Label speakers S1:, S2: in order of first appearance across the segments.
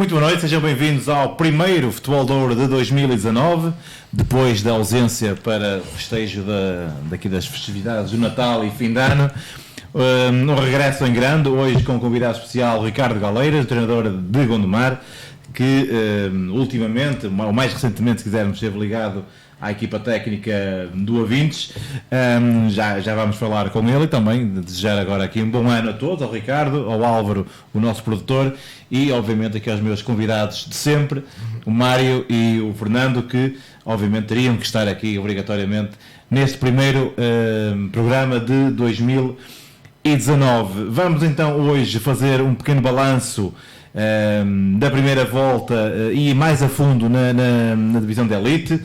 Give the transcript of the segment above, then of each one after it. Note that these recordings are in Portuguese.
S1: Muito boa noite, sejam bem-vindos ao primeiro Futebol de Ouro de 2019, depois da ausência para o festejo daqui das festividades do Natal e fim de ano. Um regresso em grande, hoje com um convidado especial, Ricardo Galleiras, treinador de Gondomar, que ultimamente, ou mais recentemente se quisermos, esteve ligado à equipa técnica do Avintes. Já vamos falar com ele e também desejar agora aqui um bom ano a todos, ao Ricardo, ao Álvaro, o nosso produtor, e obviamente aqui aos meus convidados de sempre, o Mário e o Fernando, que obviamente teriam que estar aqui obrigatoriamente neste primeiro programa de 2019. Vamos então hoje fazer um pequeno balanço da primeira volta e mais a fundo na divisão de elite,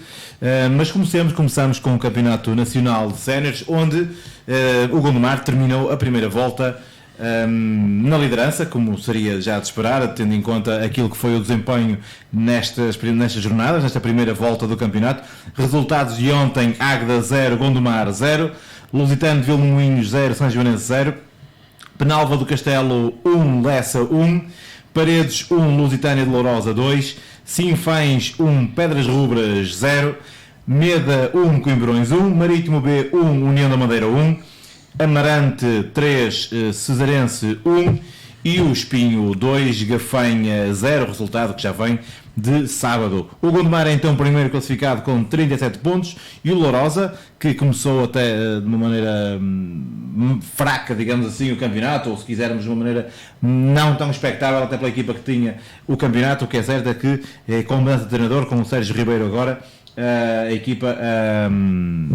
S1: mas começamos com o Campeonato Nacional de Séniores, onde o Gondomar terminou a primeira volta na liderança, como seria já de esperar, tendo em conta aquilo que foi o desempenho nestas jornadas, nesta primeira volta do campeonato. Resultados de ontem: Águeda 0, Gondomar 0, Lusitano de Vilmoinhos 0, São Joanense 0, Penalva do Castelo 1, Lessa 1, Paredes 1, Lusitânia de Lourosa 2, Sinfães 1, Pedras Rubras 0, Meda 1, Coimbrões 1, Marítimo B 1, União da Madeira 1, Amarante 3, Cesarense 1 e o Espinho 2, Gafanha 0, resultado que já vem de sábado. O Gondomar é então primeiro classificado com 37 pontos e o Lourosa, que começou até de uma maneira fraca, digamos assim, o campeonato, ou se quisermos de uma maneira não tão expectável até pela equipa que tinha o campeonato. O que é certo é que com mudança de treinador, com o Sérgio Ribeiro agora, a equipa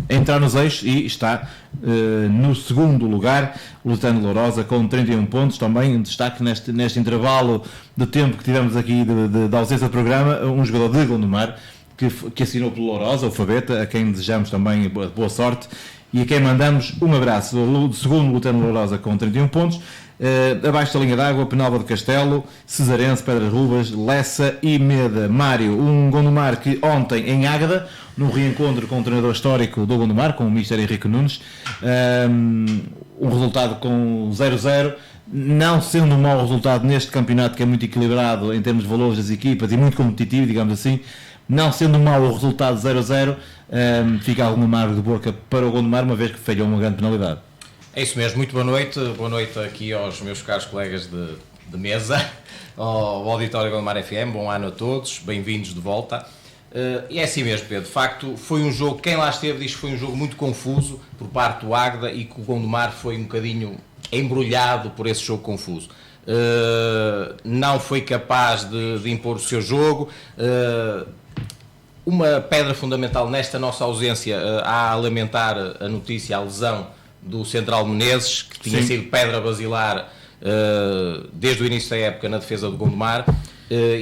S1: entrar nos eixos e está no segundo lugar. Lusitano de Lourosa com 31 pontos, também um destaque neste intervalo de tempo que tivemos aqui de ausência do programa, um jogador de Gondomar que assinou pelo Lourosa, o Fabeta, a quem desejamos também boa sorte e a quem mandamos um abraço. O segundo, Lusitano de Lourosa com 31 pontos. Abaixo da linha d'água, Penalva do Castelo, Cesarense, Pedras Rubras, Lessa e Meda. Mário, um Gondomar que ontem em Águeda, num reencontro com o treinador histórico do Gondomar, com o Mister Henrique Nunes, um resultado com 0-0, não sendo um mau resultado neste campeonato que é muito equilibrado em termos de valores das equipas e muito competitivo, digamos assim, não sendo um mau o resultado 0-0, fica algum amargo de boca para o Gondomar, uma vez que falhou uma grande penalidade.
S2: É isso mesmo, muito boa noite aqui aos meus caros colegas de mesa, ao auditório Gondomar FM, bom ano a todos, bem-vindos de volta. E é assim mesmo, Pedro, de facto foi um jogo, quem lá esteve diz que foi um jogo muito confuso por parte do Águeda e que o Gondomar foi um bocadinho embrulhado por esse jogo confuso. Não foi capaz de impor o seu jogo. Uma pedra fundamental nesta nossa ausência a lamentar a notícia, a lesão do Central Menezes, que tinha sido pedra basilar desde o início da época na defesa do Gondomar.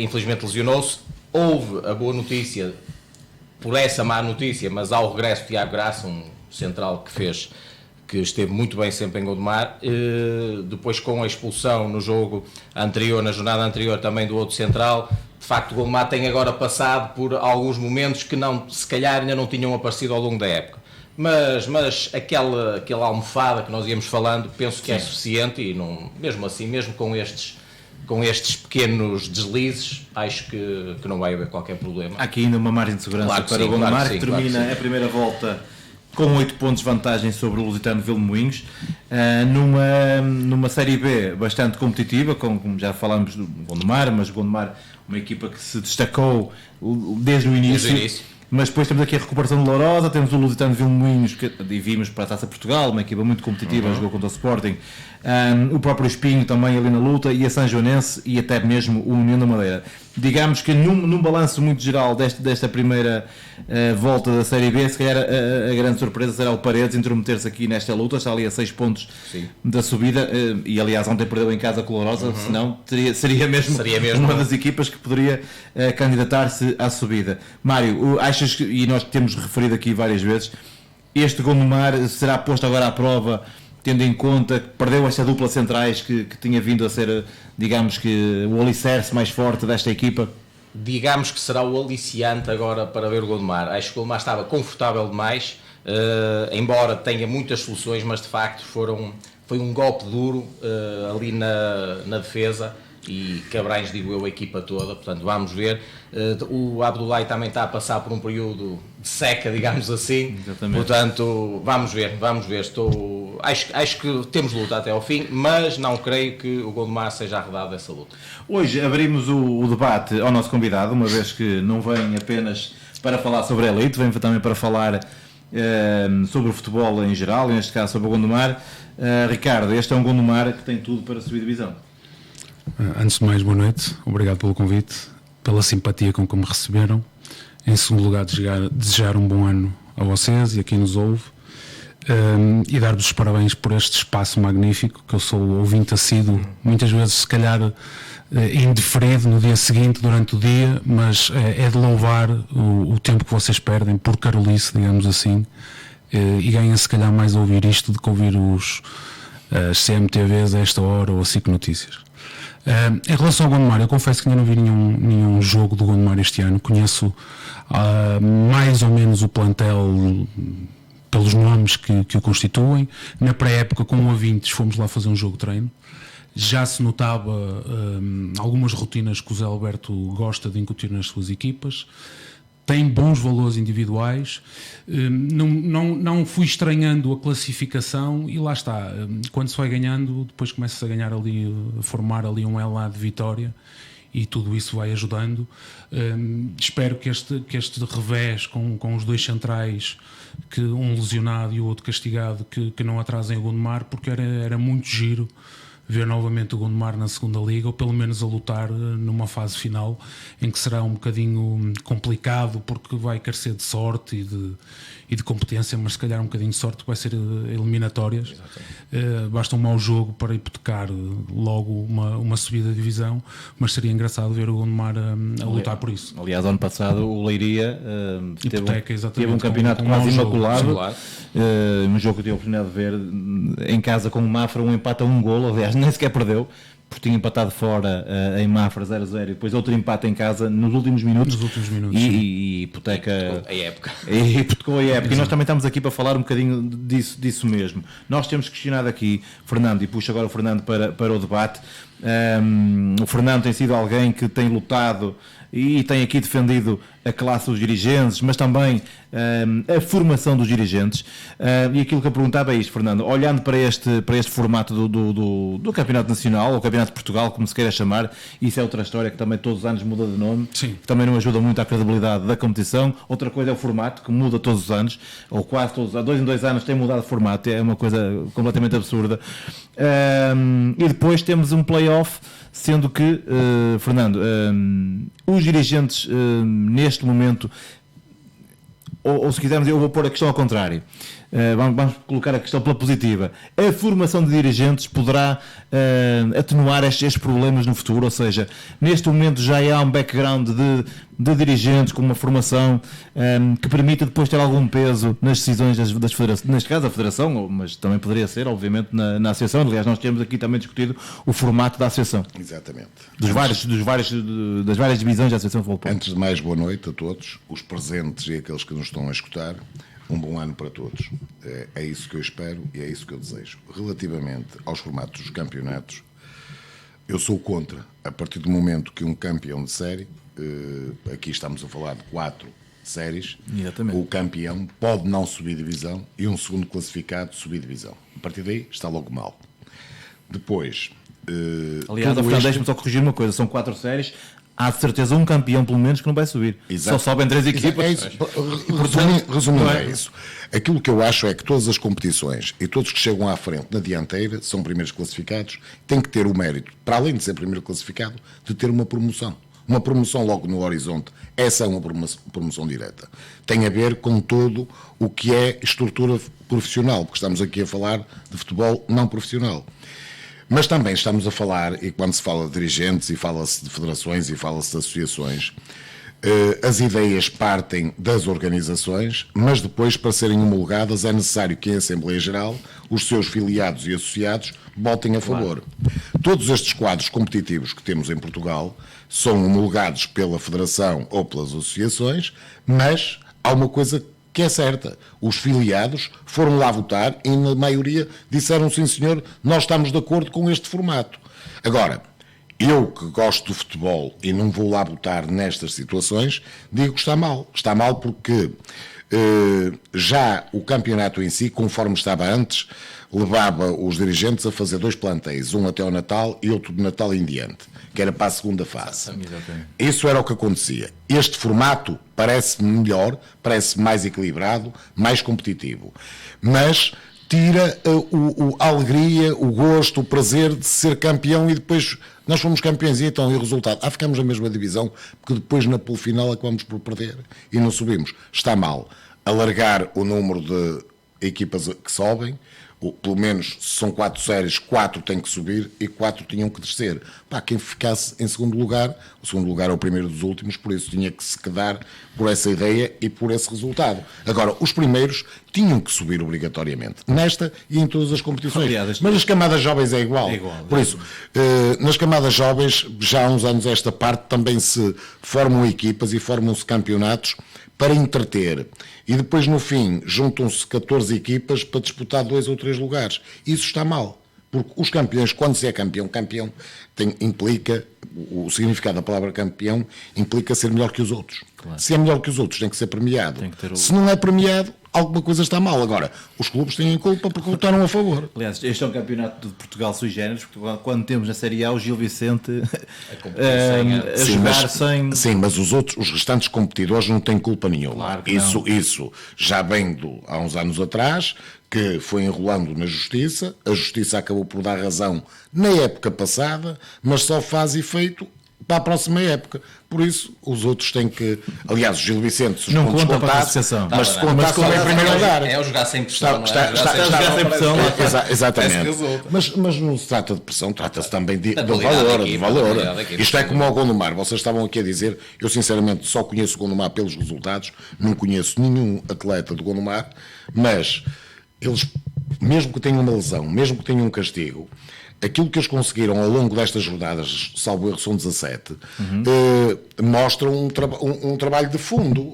S2: Infelizmente lesionou-se. Houve a boa notícia por essa má notícia, mas ao regresso de Tiago Graça, um central que esteve muito bem sempre em Gondomar. Depois, com a expulsão no jogo anterior, na jornada anterior também do outro central, de facto o Gondomar tem agora passado por alguns momentos que se calhar ainda não tinham aparecido ao longo da época. Mas aquela almofada que nós íamos falando, penso que é suficiente e não, mesmo assim, mesmo com estes pequenos deslizes, acho que não vai haver qualquer problema.
S1: Há aqui ainda uma margem de segurança para o Gondomar, que termina a primeira volta com 8 pontos de vantagem sobre o Lusitano de Vilmoinhos, numa Série B bastante competitiva, como já falámos do Gondomar, mas o Gondomar, uma equipa que se destacou desde o início. Mas depois temos aqui a recuperação de Lourosa, temos o Lusitano de Vilmoinhos, e vimos para a Taça Portugal, uma equipa muito competitiva, jogou contra o Sporting, o próprio Espinho também ali na luta, e a São Joanense e até mesmo o União da Madeira. Digamos que num balanço muito geral desta primeira volta da Série B, se calhar a grande surpresa será o Paredes intrometer-se aqui nesta luta, está ali a 6 pontos da subida, e aliás ontem perdeu em casa com o Lourosa, senão seria mesmo uma das equipas que poderia candidatar-se à subida. Mário, achas que, e nós temos referido aqui várias vezes, este Gondomar será posto agora à prova, tendo em conta que perdeu esta dupla centrais que tinha vindo a ser, digamos que, o alicerce mais forte desta equipa?
S2: Digamos que será o aliciante agora para ver o Gondomar. Acho que o Gondomar estava confortável demais, embora tenha muitas soluções, mas de facto foi um golpe duro ali na defesa. e Cabrães, digo eu, a equipa toda, portanto vamos ver. O Abdoulaye também está a passar por um período de seca, digamos assim.
S1: Exatamente.
S2: Portanto vamos ver, acho que temos luta até ao fim, mas não creio que o Gondomar seja arredado dessa luta.
S1: Hoje abrimos o debate ao nosso convidado, uma vez que não vem apenas para falar sobre a elite, vem também para falar sobre o futebol em geral, e neste caso sobre o Gondomar. Ricardo, este é um Gondomar que tem tudo para subir divisão.
S3: Antes de mais, boa noite, obrigado pelo convite, pela simpatia com que me receberam. Em segundo lugar, desejar um bom ano a vocês e a quem nos ouve, e dar-vos os parabéns por este espaço magnífico, que eu sou ouvinte assíduo, muitas vezes se calhar indiferido no dia seguinte, durante o dia, mas é de louvar o tempo que vocês perdem por carolice, digamos assim, e ganham se calhar mais a ouvir isto do que ouvir as CMTVs a esta hora ou a SIC Notícias. Em relação ao Gondomar, eu confesso que ainda não vi nenhum jogo do Gondomar este ano. Conheço mais ou menos o plantel pelos nomes que o constituem. Na pré-época, com ouvintes, fomos lá fazer um jogo de treino. Já se notava algumas rotinas que o Zé Alberto gosta de incutir nas suas equipas. Tem bons valores individuais. Não fui estranhando a classificação, e lá está, quando se vai ganhando, depois começa-se a ganhar ali, a formar ali um ela de vitória, e tudo isso vai ajudando. Espero que este revés com os dois centrais, que um lesionado e o outro castigado, que não atrasem o Gondomar, porque era muito giro ver novamente o Gondomar na segunda liga, ou pelo menos a lutar numa fase final, em que será um bocadinho complicado, porque vai carecer de sorte e de competência, mas se calhar um bocadinho de sorte, vai ser eliminatórias. Basta um mau jogo para hipotecar logo uma subida de divisão, mas seria engraçado ver o Gondomar a lutar por isso.
S1: Aliás, ano passado o Leiria teve um campeonato quase imaculado, um jogo que eu tive a oportunidade de ver em casa com o Mafra, um empate a um golo, aliás nem sequer perdeu, porque tinha empatado fora em Mafra 0-0, e depois outro empate em casa nos últimos minutos, e hipoteca
S2: a época.
S1: E hipotecou a época. E nós também estamos aqui para falar um bocadinho disso mesmo. Nós temos questionado aqui, Fernando, e puxo agora o Fernando para o debate. O Fernando tem sido alguém que tem lutado e tem aqui defendido a classe dos dirigentes, mas também a formação dos dirigentes, e aquilo que eu perguntava é isto, Fernando, olhando para este formato do Campeonato Nacional, ou Campeonato de Portugal, como se queira chamar, isso é outra história que também todos os anos muda de nome.
S3: Sim.
S1: Que também não ajuda muito à credibilidade da competição. Outra coisa é o formato, que muda todos os anos, ou quase todos, há 2 em 2 anos tem mudado de formato, é uma coisa completamente absurda. E depois temos um play-off, sendo que, Fernando, os dirigentes neste momento, ou se quisermos, eu vou pôr a questão ao contrário, vamos colocar a questão pela positiva. A formação de dirigentes poderá atenuar estes problemas no futuro, ou seja, neste momento já há um background de dirigentes com uma formação que permita depois ter algum peso nas decisões das federações, neste caso a federação, mas também poderia ser, obviamente, na associação. Aliás, nós temos aqui também discutido o formato da associação.
S4: Exatamente.
S1: Das várias divisões da Associação de Futebol.
S4: Antes de mais, boa noite a todos, os presentes e aqueles que nos estão a escutar. Um bom ano para todos. É isso que eu espero e é isso que eu desejo. Relativamente aos formatos dos campeonatos, eu sou contra, a partir do momento que um campeão de série, aqui estamos a falar de 4 séries,
S1: exatamente,
S4: o campeão pode não subir divisão e um segundo classificado subir divisão. A partir daí está logo mal. Depois...
S1: aliás, deixa-me só corrigir uma coisa, são 4 séries, há de certeza um campeão pelo menos que não vai subir.
S4: Exato.
S1: Só sobem 3 equipas.
S4: É isso. Resumindo, é isso. Aquilo que eu acho é que todas as competições e todos que chegam à frente na dianteira são primeiros classificados, têm que ter o mérito, para além de ser primeiro classificado, de ter uma promoção. Uma promoção logo no horizonte. Essa é uma promoção direta. Tem a ver com todo o que é estrutura profissional, porque estamos aqui a falar de futebol não profissional. Mas também estamos a falar, e quando se fala de dirigentes, e fala-se de federações, e fala-se de associações, as ideias partem das organizações, mas depois, para serem homologadas, é necessário que em Assembleia Geral os seus filiados e associados votem a favor. Claro. Todos estes quadros competitivos que temos em Portugal são homologados pela Federação ou pelas associações, mas há uma coisa que é certa, os filiados foram lá votar e na maioria disseram sim senhor, nós estamos de acordo com este formato. Agora, Eu que gosto do futebol e não vou lá botar nestas situações, digo que está mal. Está mal porque já o campeonato em si, conforme estava antes, levava os dirigentes a fazer 2 plantéis, um até ao Natal e outro de Natal em diante, que era para a segunda fase.
S1: Exatamente.
S4: Isso era o que acontecia. Este formato parece-me melhor, parece mais equilibrado, mais competitivo. Mas tira a alegria, o gosto, o prazer de ser campeão e depois nós fomos campeões e então e o resultado? Ficamos na mesma divisão porque depois na pole final acabamos por perder e não subimos. Está mal. Alargar o número de equipas que sobem, pelo menos se são 4 séries, 4 têm que subir e 4 tinham que descer. Quem ficasse em segundo lugar, o segundo lugar é o primeiro dos últimos, por isso tinha que se quedar por essa ideia e por esse resultado. Agora, os primeiros tinham que subir obrigatoriamente, nesta e em todas as competições.
S1: Aliás,
S4: mas nas camadas jovens é igual. Por isso, nas camadas jovens, já há uns anos esta parte, também se formam equipas e formam-se campeonatos para entreter. E depois, no fim, juntam-se 14 equipas para disputar 2 ou 3 lugares. Isso está mal. Porque os campeões, quando se é campeão, implica, o significado da palavra campeão, implica ser melhor que os outros. Claro. Se é melhor que os outros, tem que ser premiado. Se não é premiado, alguma coisa está mal. Agora, os clubes têm culpa porque votaram a favor.
S1: Aliás, este é um campeonato de Portugal sui generis, porque quando temos na Série A o Gil Vicente a jogar sem...
S4: Sim, mas os restantes competidores não têm culpa nenhuma.
S1: Claro
S4: isso já vem há uns anos atrás, que foi enrolando na Justiça. A Justiça acabou por dar razão na época passada, mas só faz efeito para a próxima época. Por isso, os outros têm que... Aliás, o Gil Vicente, se os pontos contados, mas se contasse como em primeiro lugar.
S2: É o jogar sem pressão.
S1: Está sem pressão.
S4: Exatamente. Mas não se trata de pressão, trata-se também de valor. Isto é como o Gondomar. Vocês estavam aqui a dizer, eu sinceramente só conheço o Gondomar pelos resultados, não conheço nenhum atleta do Gondomar, mas eles, mesmo que tenham uma lesão, mesmo que tenham um castigo, aquilo que eles conseguiram ao longo destas jornadas, salvo erro, são 17, mostram um trabalho de fundo.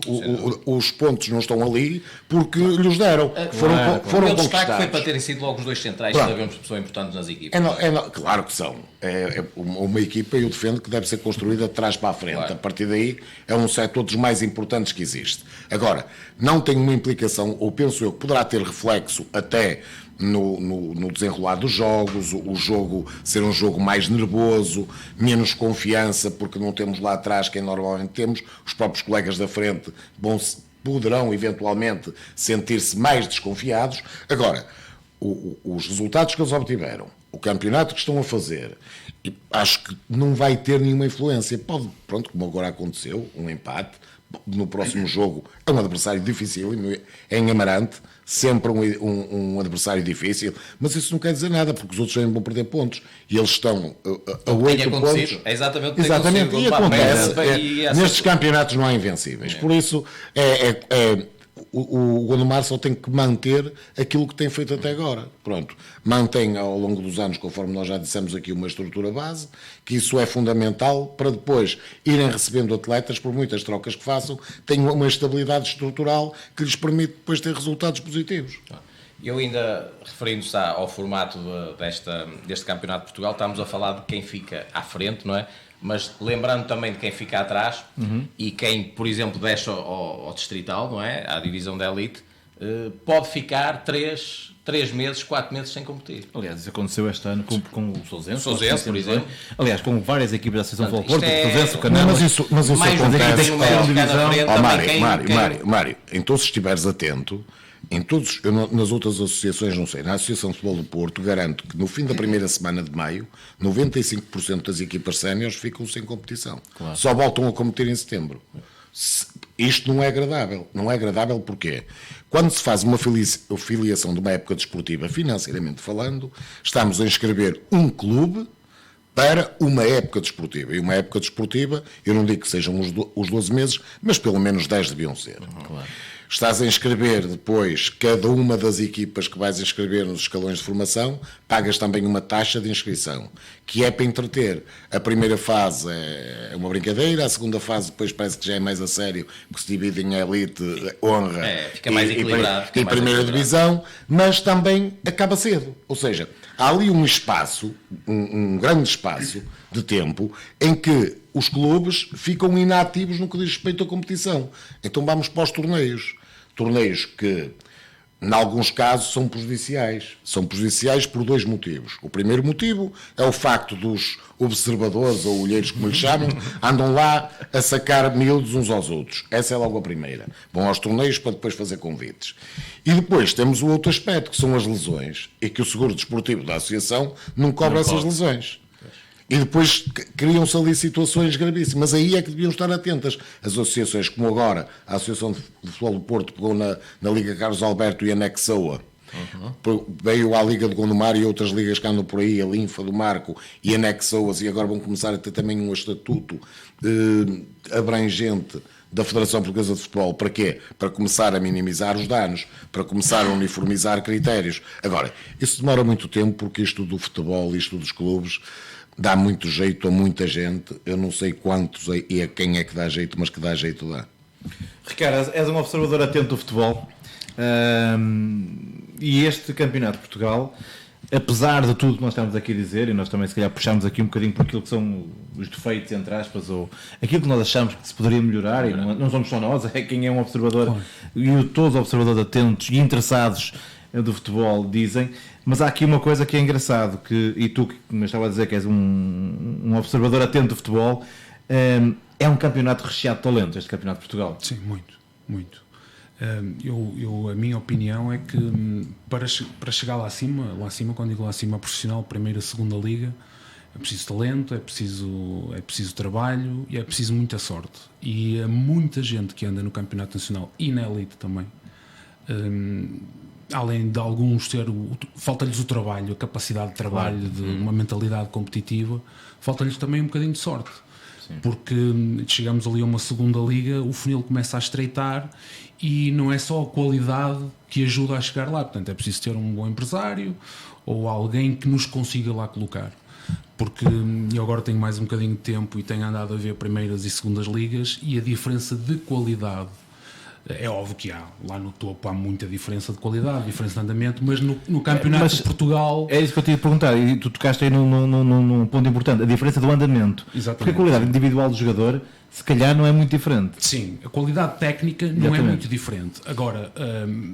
S4: Os pontos não estão ali porque lhes deram. Foram
S2: o destaque foi para terem sido logo os 2 centrais, que sabemos que são importantes nas equipas.
S4: Claro que são. É uma equipa, eu defendo, que deve ser construída de trás para a frente. Claro. A partir daí é um setor dos mais importantes que existe. Agora, não tem uma implicação, ou penso eu, que poderá ter reflexo até no desenrolar dos jogos, o jogo ser um jogo mais nervoso, menos confiança, porque não temos lá atrás quem normalmente temos, os próprios colegas da frente poderão eventualmente sentir-se mais desconfiados. Agora, os resultados que eles obtiveram, o campeonato que estão a fazer, acho que não vai ter nenhuma influência. Pode, como agora aconteceu, um empate, no próximo jogo é um adversário difícil, é em Amarante, sempre um adversário difícil, mas isso não quer dizer nada, porque os outros também vão perder pontos e eles estão a 8 pontos.
S2: É exatamente
S4: e acontece. Nestes campeonatos não há invencíveis, por isso o Gondomar só tem que manter aquilo que tem feito até agora. Mantém ao longo dos anos, conforme nós já dissemos aqui, uma estrutura base, que isso é fundamental para depois irem recebendo atletas, por muitas trocas que façam, tenham uma estabilidade estrutural que lhes permite depois ter resultados positivos.
S2: Eu ainda, referindo-se ao formato deste Campeonato de Portugal, estamos a falar de quem fica à frente, não é? Mas lembrando também de quem fica atrás e quem, por exemplo, desce ao distrital, não é? À divisão da elite, pode ficar 3 meses, 4 meses sem competir.
S1: Aliás, isso aconteceu este ano com o Sousense,
S2: por exemplo.
S1: Aliás, com várias equipes da Associação de Futebol Porto, o Sousense, o Canal.
S4: Mas isso
S2: mais
S4: acontece.
S2: Mário,
S4: então se estiveres atento, nas outras associações, não sei, na Associação de Futebol do Porto, garanto que no fim da primeira semana de maio, 95% das equipas séniores ficam sem competição. Claro. Só voltam a competir em setembro. Isto não é agradável. Não é agradável porquê? Quando se faz uma filiação de uma época desportiva, financeiramente falando, estamos a inscrever um clube para uma época desportiva. E uma época desportiva, eu não digo que sejam os 12 meses, mas pelo menos 10 deviam ser.
S1: Claro.
S4: estás a inscrever depois cada uma das equipas que vais inscrever nos escalões de formação, pagas também uma taxa de inscrição, que é para entreter. A primeira fase é uma brincadeira, a segunda fase depois parece que já é mais a sério, porque se divide em elite, honra
S2: fica mais equilibrado,
S4: e primeira divisão, mas também acaba cedo. Ou seja, há ali um espaço, um grande espaço de tempo em que os clubes ficam inativos no que diz respeito à competição. Então vamos para os torneios. Torneios que, em alguns casos, são prejudiciais. São prejudiciais por dois motivos. O primeiro motivo é o facto dos observadores, ou olheiros, como lhes chamam, andam lá a sacar miúdos uns aos outros. Essa é logo a primeira. Vão aos torneios para depois fazer convites. E depois temos o outro aspecto, que são as lesões, e que o seguro desportivo da associação não cobre essas lesões. E depois criam-se ali situações gravíssimas. Aí é que deviam estar atentas. As associações, como agora, a Associação de Futebol do Porto pegou na Liga Carlos Alberto e anexou-a. Veio à Liga de Gondomar e outras ligas que andam por aí, a Linfa do Marco, e anexou-as, e agora vão começar a ter também um estatuto abrangente da Federação Portuguesa de Futebol. Para quê? Para começar a minimizar os danos, para começar a uniformizar critérios. Agora, isso demora muito tempo, porque isto do futebol, isto dos clubes, dá muito jeito a muita gente. Eu não sei quantos e a quem é que dá jeito, mas que dá jeito dá.
S1: Ricardo, és um observador atento do futebol, e este Campeonato de Portugal, apesar de tudo que nós estamos aqui a dizer, e nós também se calhar puxamos aqui um bocadinho por aquilo que são os defeitos, entre aspas, ou aquilo que nós achamos que se poderia melhorar, e não somos só nós, é quem é um observador, e todos os observadores atentos e interessados do futebol dizem. Mas há aqui uma coisa que é engraçado, e tu que me estava a dizer que és um observador atento do futebol, é um campeonato recheado de talento, este Campeonato de Portugal.
S3: Sim, muito. A minha opinião é que para chegar lá acima, quando digo lá acima, profissional, primeira, segunda liga, é preciso talento, é preciso trabalho e é preciso muita sorte. E há muita gente que anda no Campeonato Nacional e na elite também. Além de alguns falta-lhes o trabalho, a capacidade de trabalho, de uma mentalidade competitiva, falta-lhes também um bocadinho de sorte. Sim. Porque chegamos ali a uma segunda liga, o funil começa a estreitar e não é só a qualidade que ajuda a chegar lá. Portanto, é preciso ter um bom empresário ou alguém que nos consiga lá colocar. Porque eu agora tenho mais um bocadinho de tempo e tenho andado a ver primeiras e segundas ligas, e a diferença de qualidade, é óbvio que lá no topo há muita diferença de qualidade, diferença de andamento, mas no Campeonato de Portugal...
S1: É isso que eu te ia perguntar, e tu tocaste aí num ponto importante, a diferença do andamento.
S3: Exatamente.
S1: Porque a qualidade individual do jogador, se calhar, não é muito diferente.
S3: Sim, a qualidade técnica não é muito diferente. Agora,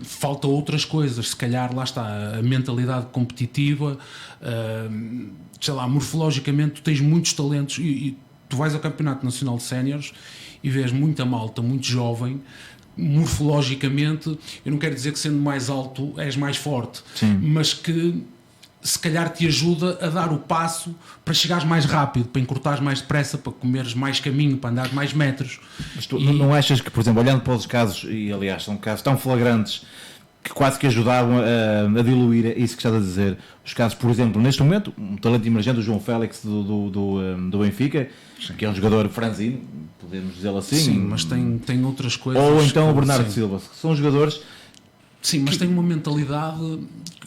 S3: falta outras coisas, se calhar, lá está, a mentalidade competitiva, sei lá, morfologicamente tu tens muitos talentos, e tu vais ao Campeonato Nacional de Séniores e vês muita malta, muito jovem. Morfologicamente, eu não quero dizer que sendo mais alto és mais forte, sim, mas que se calhar te ajuda a dar o passo para chegares mais rápido, para encurtares mais depressa, para comeres mais caminho, para andares mais metros.
S1: Mas tu não achas que, por exemplo, olhando para os casos, e aliás são casos tão flagrantes que quase que ajudavam a diluir isso que estás a dizer, os casos, por exemplo, neste momento, um talento emergente, o João Félix do Benfica, sim, que é um jogador franzino, podemos dizê-lo assim.
S3: Sim, mas tem outras coisas.
S1: Ou então o Bernardo Silva, que são jogadores...
S3: Sim, mas tem uma mentalidade,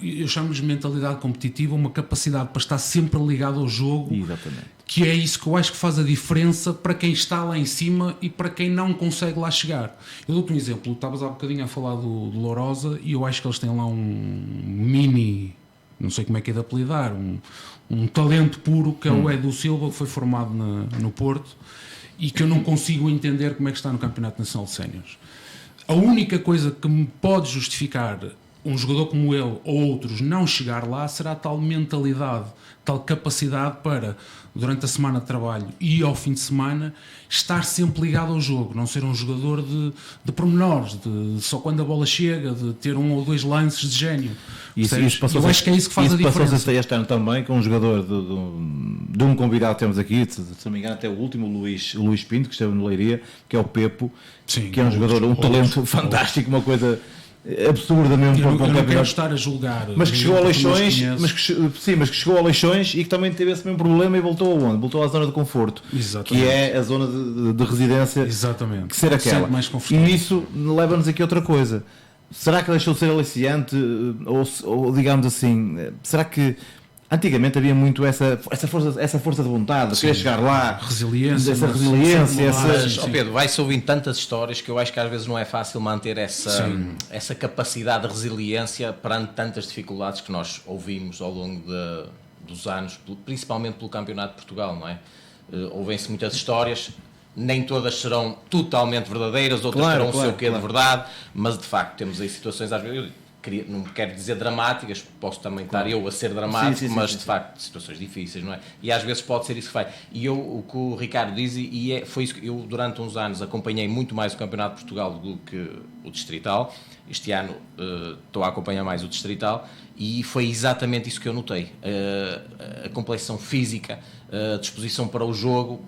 S3: eu chamo-lhes mentalidade competitiva, uma capacidade para estar sempre ligado ao jogo.
S1: Exatamente.
S3: Que é isso que eu acho que faz a diferença para quem está lá em cima e para quem não consegue lá chegar. Eu dou-te um exemplo, estavas há bocadinho a falar do Lourosa, e eu acho que eles têm lá um mini, não sei como é que é de apelidar, um talento puro, que é o Edu Silva, que foi formado no Porto, e que eu não consigo entender como é que está no Campeonato Nacional de Séniores. A única coisa que me pode justificar um jogador como ele ou outros não chegar lá será tal mentalidade, tal capacidade para, durante a semana de trabalho e ao fim de semana, estar sempre ligado ao jogo, não ser um jogador de pormenores, de só quando a bola chega, de ter um ou dois lances de gênio.
S1: Isso
S3: eu acho que é isso que faz a diferença.
S1: Passou-se este ano também com um jogador de um convidado que temos aqui, se não me engano até o último, o Luís Pinto, que esteve no Leiria, que é o Pepo, sim, que é um jogador, um talento fantástico, uma coisa absurda mesmo
S3: Eu
S1: para o
S3: não quero
S1: campeonato.
S3: estar a julgar.
S1: Mas que chegou a Leixões,
S3: mas
S1: mas que chegou a Leixões e que também teve esse mesmo problema e voltou aonde? Voltou à zona de conforto,
S3: Exatamente.
S1: que é a zona de residência,
S3: Exatamente.
S1: que ser aquela.
S3: Sempre mais
S1: E
S3: confortável.
S1: nisso leva-nos aqui outra coisa. Será que deixou de ser aliciante? Ou digamos assim, será que antigamente havia muito essa força de vontade, de querer chegar lá,
S3: Resiliência,
S1: essa
S3: mas
S1: resiliência,
S3: sempre
S1: essa...
S3: mudar.
S2: Mas,
S3: Sim.
S2: ó Pedro, vai-se ouvindo tantas histórias que eu acho que às vezes não é fácil manter essa capacidade de resiliência perante tantas dificuldades que nós ouvimos ao longo dos anos, principalmente pelo Campeonato de Portugal, não é? Ouvem-se muitas histórias, nem todas serão totalmente verdadeiras, outras terão o seu quê de verdade, mas de facto temos aí situações às vezes... Não quero dizer dramáticas, posso também estar eu a ser dramático, mas de facto situações difíceis, não é? E às vezes pode ser isso que faz. E o que o Ricardo diz, foi isso que eu durante uns anos acompanhei muito mais o Campeonato de Portugal do que o Distrital. Este ano estou a acompanhar mais o Distrital e foi exatamente isso que eu notei. A complexão física, a disposição para o jogo,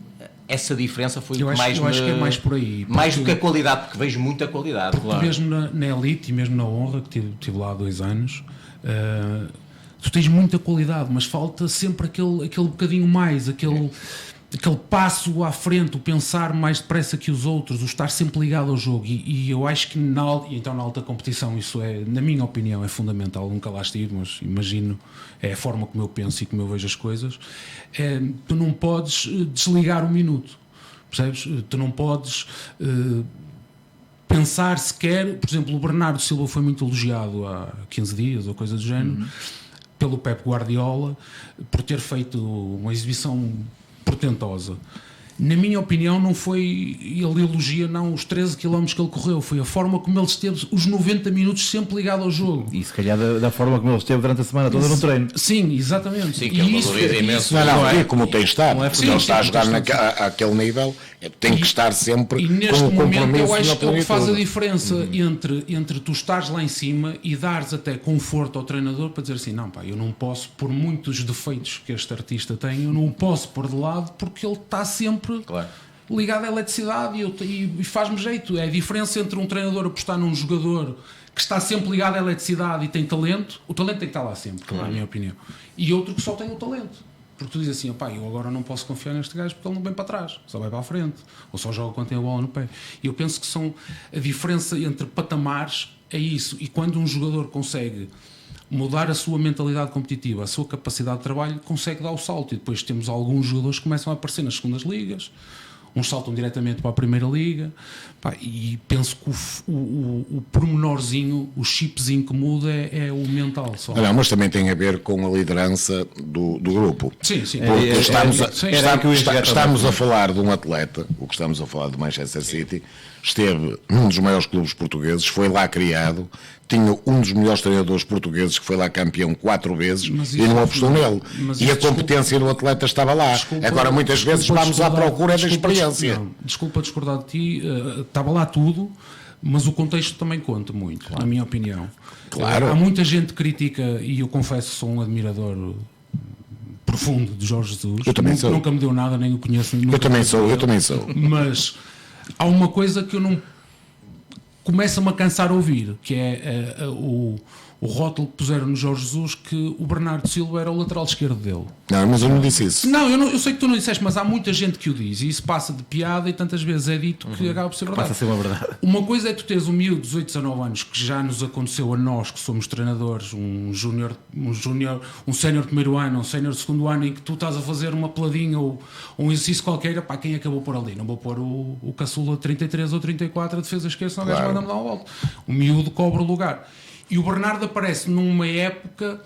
S2: essa diferença foi
S3: Eu acho que é mais por aí.
S2: Mais do que a qualidade, porque vejo muita qualidade.
S3: Porque
S2: Claro.
S3: mesmo na Elite e mesmo na Honra, que tive lá há 2 anos, tu tens muita qualidade, mas falta sempre aquele bocadinho mais, aquele passo à frente, o pensar mais depressa que os outros, o estar sempre ligado ao jogo. E eu acho que na alta competição isso é, na minha opinião, é fundamental. Nunca lá estive, mas imagino, é a forma como eu penso e como eu vejo as coisas. Tu não podes desligar um minuto, percebes? Tu não podes pensar sequer, por exemplo, o Bernardo Silva foi muito elogiado há 15 dias ou coisa do género, pelo Pep Guardiola, por ter feito uma exibição portentosa. Na minha opinião, não foi ele elogia não os 13 km que ele correu, foi a forma como ele esteve os 90 minutos sempre ligado ao jogo.
S1: E se calhar da forma como ele esteve durante a semana toda no treino.
S3: Sim, exatamente.
S2: Sim, que ele valoriza imenso.
S4: Não, e como tem estado,
S1: é
S4: se ele está a jogar
S3: sim.
S4: àquele nível, tem que estar sempre
S3: E
S4: com
S3: neste
S4: o
S3: momento
S4: compromisso
S3: eu acho
S4: na
S3: que é o que faz a
S4: plenitude.
S3: diferença entre tu estares lá em cima e dares até conforto ao treinador para dizer assim, não pá, eu não posso, por muitos defeitos que este artista tem, eu não o posso pôr de lado porque ele está sempre ligado à eletricidade e faz-me jeito. É a diferença entre um treinador apostar num jogador que está sempre ligado à eletricidade e tem talento, o talento tem que estar lá sempre, na minha opinião, e outro que só tem o talento. Porque tu dizes assim, opá, eu agora não posso confiar neste gajo porque ele não vem para trás, só vai para a frente, ou só joga quando tem a bola no pé. E eu penso que são a diferença entre patamares é isso. E quando um jogador consegue mudar a sua mentalidade competitiva, a sua capacidade de trabalho, consegue dar o salto. E depois temos alguns jogadores que começam a aparecer nas segundas ligas, uns saltam diretamente para a primeira liga, pá, e penso que o pormenorzinho, o chipzinho que muda é o mental só.
S4: Não, mas também tem a ver com a liderança do grupo.
S3: Sim.
S4: Porque estamos
S1: a
S4: a falar de um atleta, o que estamos a falar do Manchester City, esteve num dos maiores clubes portugueses, foi lá criado, tinha um dos melhores treinadores portugueses que foi lá campeão 4 vezes e não apostou nele. E a competência do atleta estava lá. Agora muitas vezes vamos à procura da experiência.
S3: Desculpa discordar de ti, estava lá tudo, mas o contexto também conta muito, na minha opinião.
S4: Claro.
S3: Há muita gente que critica, e eu confesso que sou um admirador profundo de Jorge Jesus.
S4: Eu também sou.
S3: Nunca me deu nada, nem o conheço.
S4: Eu também sou.
S3: Mas há uma coisa que eu não começa-me a cansar a ouvir, que é o rótulo que puseram no Jorge Jesus que o Bernardo Silva era o lateral esquerdo dele.
S4: Não, mas eu não disse isso.
S3: Não, eu sei que tu não disseste, mas há muita gente que o diz e isso passa de piada e tantas vezes é dito que acaba por ser verdade.
S1: Passa a ser uma verdade.
S3: Uma coisa é tu teres um miúdo de 18, 19 anos, que já nos aconteceu a nós que somos treinadores, um sénior de primeiro ano, um sénior de segundo ano, em que tu estás a fazer uma peladinha ou um exercício qualquer, pá, quem é que eu vou pôr ali? Não vou pôr o caçula 33 ou 34 a defesa esquerda, senão o gajo vai dar uma volta. O miúdo cobra o lugar. E o Bernardo aparece numa época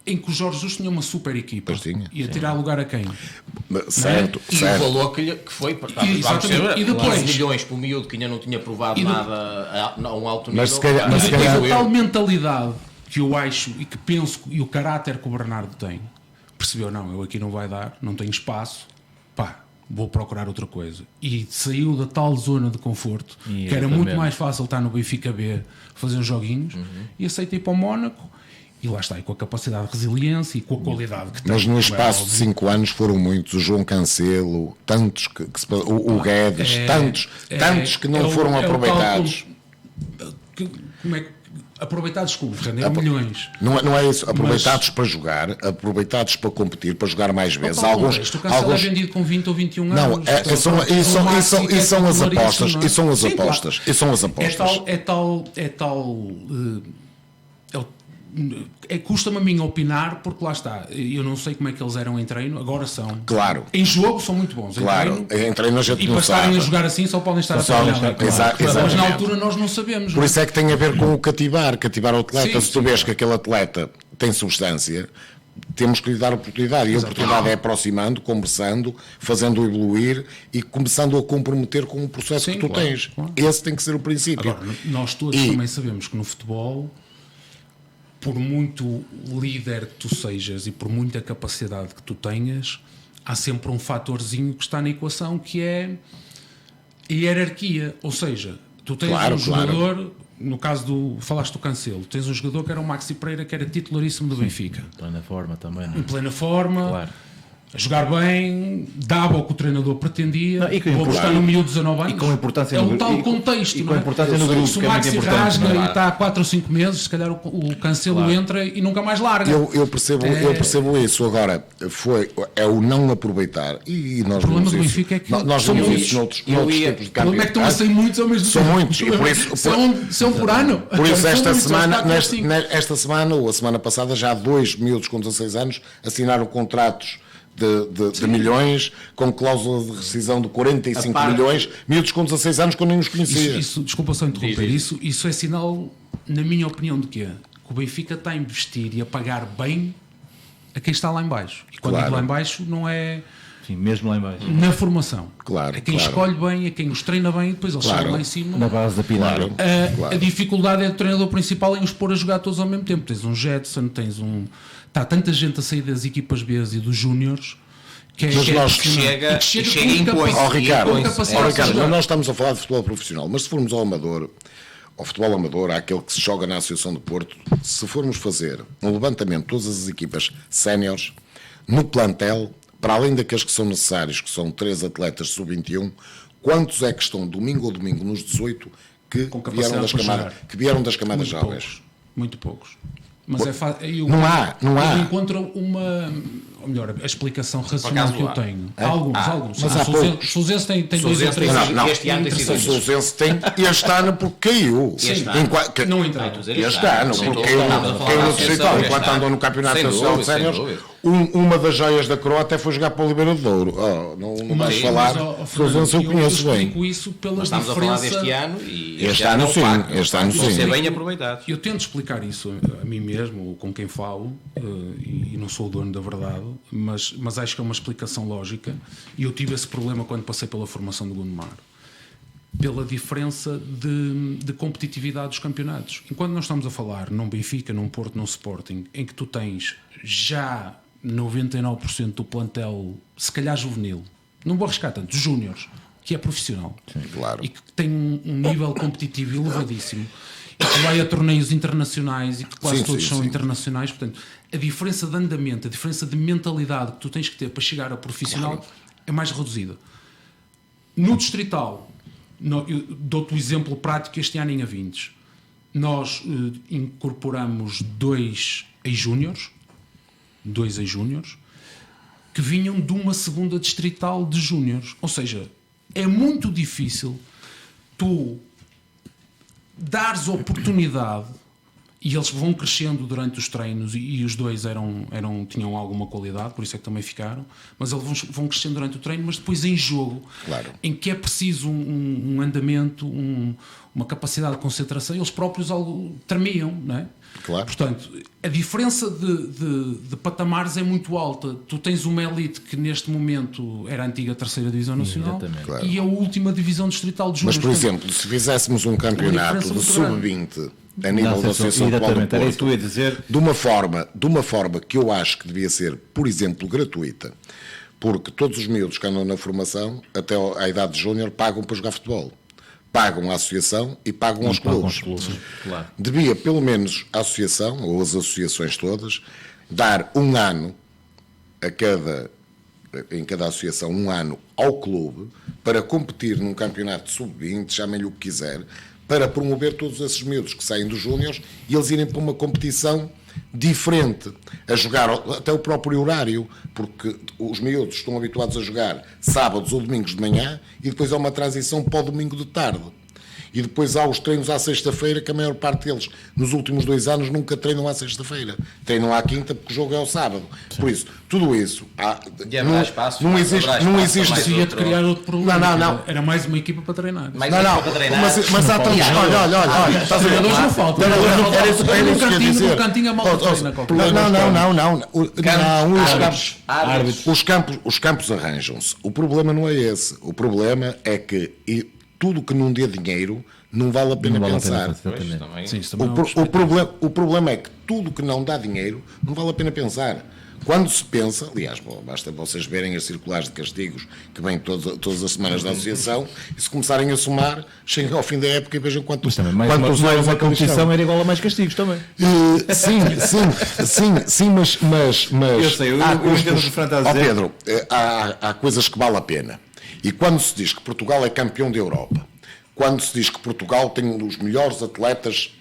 S3: em que o Jorge Jesus tinha uma super equipa e a tirar lugar a quem?
S4: Certo.
S2: E o valor que foi
S3: E depois
S2: 15 milhões para o miúdo que ainda não tinha provado nada a um alto nível.
S4: Mas se calhar
S3: a tal mentalidade que eu acho e que penso e o caráter que o Bernardo tem, percebeu, não, eu aqui não vai dar, não tenho espaço, pá, vou procurar outra coisa. E saiu da tal zona de conforto, que era muito mais fácil estar no Benfica B, fazer uns joguinhos, e aceita ir para o Mónaco, e lá está, e com a capacidade de resiliência e com a qualidade que tem.
S4: Mas no espaço de 5 anos foram muitos, o João Cancelo, tantos o Guedes, tantos que não foram aproveitados.
S3: Como é que aproveitados como renderam milhões.
S4: Não é isso, aproveitados para jogar, aproveitados para competir, para jogar mais vezes.
S3: O Cancelo é vendido com 20 ou 21 anos.
S4: Não, são as apostas. E são as apostas. E são as apostas.
S3: Custa-me a mim opinar, porque lá está, eu não sei como é que eles eram em treino, agora são.
S4: Claro.
S3: Em jogo são muito bons.
S4: Claro, em treino a gente não sabe.
S3: E para estarem a jogar assim só podem estar a treinar. Mas na altura nós não sabemos.
S4: Por isso é que tem a ver com o cativar o atleta. Se tu vês que aquele atleta tem substância, temos que lhe dar oportunidade. E a oportunidade é aproximando, conversando, fazendo-o evoluir e começando a comprometer com o processo que tu tens. Claro. Esse tem que ser o princípio.
S3: Agora, nós todos também sabemos que no futebol, por muito líder que tu sejas e por muita capacidade que tu tenhas, há sempre um fatorzinho que está na equação, que é a hierarquia. Ou seja, tu tens um jogador, no caso falaste do Cancelo, tens um jogador que era o Maxi Pereira, que era titularíssimo do Benfica.
S1: Em plena forma também, não é?
S3: Em plena forma.
S1: Claro.
S3: A jogar bem, dava o que o treinador pretendia, vou buscar no miúdo de 19 anos.
S1: E com a importância
S3: é um tal contexto.
S1: E com a importância no grupo,
S3: se o Maxi rasga e está há 4 ou 5 meses, se calhar o Cancelo entra e nunca mais larga.
S4: Eu percebo isso. Agora, é o não aproveitar. E nós
S3: o problema do Benfica é que
S4: nós
S3: são
S4: muitos. O
S3: problema é que estão a sair muitos ao mesmo tempo.
S4: São muitos. E por isso,
S3: são por ano.
S4: Por isso, esta semana ou a semana passada, já 2 miúdos com 16 anos assinaram contratos de milhões, com cláusula de rescisão de 45 milhões, miúdos com 16 anos que eu nem os conhecia.
S3: Desculpa só interromper, isso é sinal, na minha opinião, de quê? Que o Benfica está a investir e a pagar bem a quem está lá em baixo. E quando digo lá em baixo, não é...
S1: Sim, mesmo lá em baixo.
S3: Na formação.
S4: Claro,
S3: a quem escolhe bem, a quem os treina bem, e depois eles chegam lá em cima.
S1: Na base da pirâmide.
S3: A dificuldade é do treinador principal em os pôr a jogar todos ao mesmo tempo. Tens um Jetson, está tanta gente a sair das equipas B e dos júniores que
S2: chega e impõe.
S4: Ricardo, nós estamos a falar de futebol profissional, mas se formos ao futebol amador, àquele que se joga na Associação de Porto, se formos fazer um levantamento de todas as equipas séniores, no plantel, para além daqueles que são necessários, que são 3 atletas sub-21, quantos é que estão domingo a domingo nos 18 que vieram das camadas jovens?
S3: Muito poucos. Mas
S4: não há.
S3: Eu encontro ou melhor, a explicação racional que eu tenho. Alguns.
S4: Mas há poucos.
S3: O Sousense tem 2 ou 3
S2: anos. Este ano tem sido.
S4: O Sousense tem este ano porque caiu.
S3: Não entrou.
S4: Este ano, porque caiu no distrital. Enquanto andou no Campeonato Nacional de Séniores, uma das joias da coroa até foi jogar para o Oliveira de Douro. Não vais falar. O Sousense eu conheço bem.
S3: Isso pela
S2: estamos a falar deste ano e
S4: este ano sim. Este ano sim.
S2: Ser bem aproveitado.
S3: Eu tento explicar isso a mim mesmo, com quem falo, e não sou o dono da verdade, mas acho que é uma explicação lógica, e eu tive esse problema quando passei pela formação do Gondomar, pela diferença de competitividade dos campeonatos. Enquanto nós estamos a falar num Benfica, num Porto, num Sporting, em que tu tens já 99% do plantel, se calhar juvenil, não vou arriscar tanto, júniores, que é profissional.
S4: Sim, claro.
S3: E que tem um nível competitivo elevadíssimo, e que vai a torneios internacionais e que quase todos são internacionais. Portanto, a diferença de andamento, a diferença de mentalidade que tu tens que ter para chegar a profissional é mais reduzida. No distrital, eu dou-te o exemplo prático este ano em A20. Nós incorporamos 2 ex-júniores que vinham de uma segunda distrital de júniores. Ou seja, é muito difícil tu dares oportunidade, e eles vão crescendo durante os treinos, e os 2 tinham alguma qualidade, por isso é que também ficaram, mas eles vão crescendo durante o treino, mas depois em jogo, em que é preciso um andamento, uma capacidade de concentração, eles próprios tremiam, não é?
S4: Claro.
S3: Portanto, a diferença de patamares é muito alta. Tu tens uma elite que neste momento era a antiga 3ª Divisão Nacional e a última Divisão Distrital de Júniores.
S4: Mas, por exemplo, se fizéssemos um campeonato de sub-20 a nível da Associação de Futebol do Porto, de uma forma que eu acho que devia ser, por exemplo, gratuita, porque todos os miúdos que andam na formação, até à idade de júnior, pagam para jogar futebol. Pagam a associação e pagam aos clubes.
S2: Claro.
S4: Devia, pelo menos, a associação, ou as associações todas, dar um ano em cada associação, um ano ao clube, para competir num campeonato sub-20, chamem-lhe o que quiser, para promover todos esses miúdos que saem dos júniores e eles irem para uma competição diferente, a jogar até o próprio horário, porque os miúdos estão habituados a jogar sábados ou domingos de manhã e depois há uma transição para o domingo de tarde. E depois há os treinos à sexta-feira, que a maior parte deles, nos últimos 2 anos, nunca treinam à sexta-feira. Treinam à quinta, porque o jogo é ao sábado. Sim. Por isso, tudo isso...
S3: Não existe de criar outro problema.
S4: Não.
S3: Era mais uma equipa para treinar.
S4: Mas há tantos... Olha.
S3: Os jogadores não faltam.
S4: Era isso que eu ia dizer.
S3: No cantinho a malta treina.
S4: Não. Os campos arranjam-se. O problema não é esse. O problema é que... tudo que não dê dinheiro não vale a pena pensar. O problema é que tudo que não dá dinheiro não vale a pena pensar. Quando se pensa, aliás, basta vocês verem as circulares de castigos que vêm todas as semanas da associação e se começarem a somar, cheguem ao fim da época e vejam quantos
S1: uma competição era igual a mais castigos também.
S4: Sim, mas
S1: eu sei,
S4: Pedro, há coisas que vale a pena. E quando se diz que Portugal é campeão da Europa, quando se diz que Portugal tem um dos melhores atletas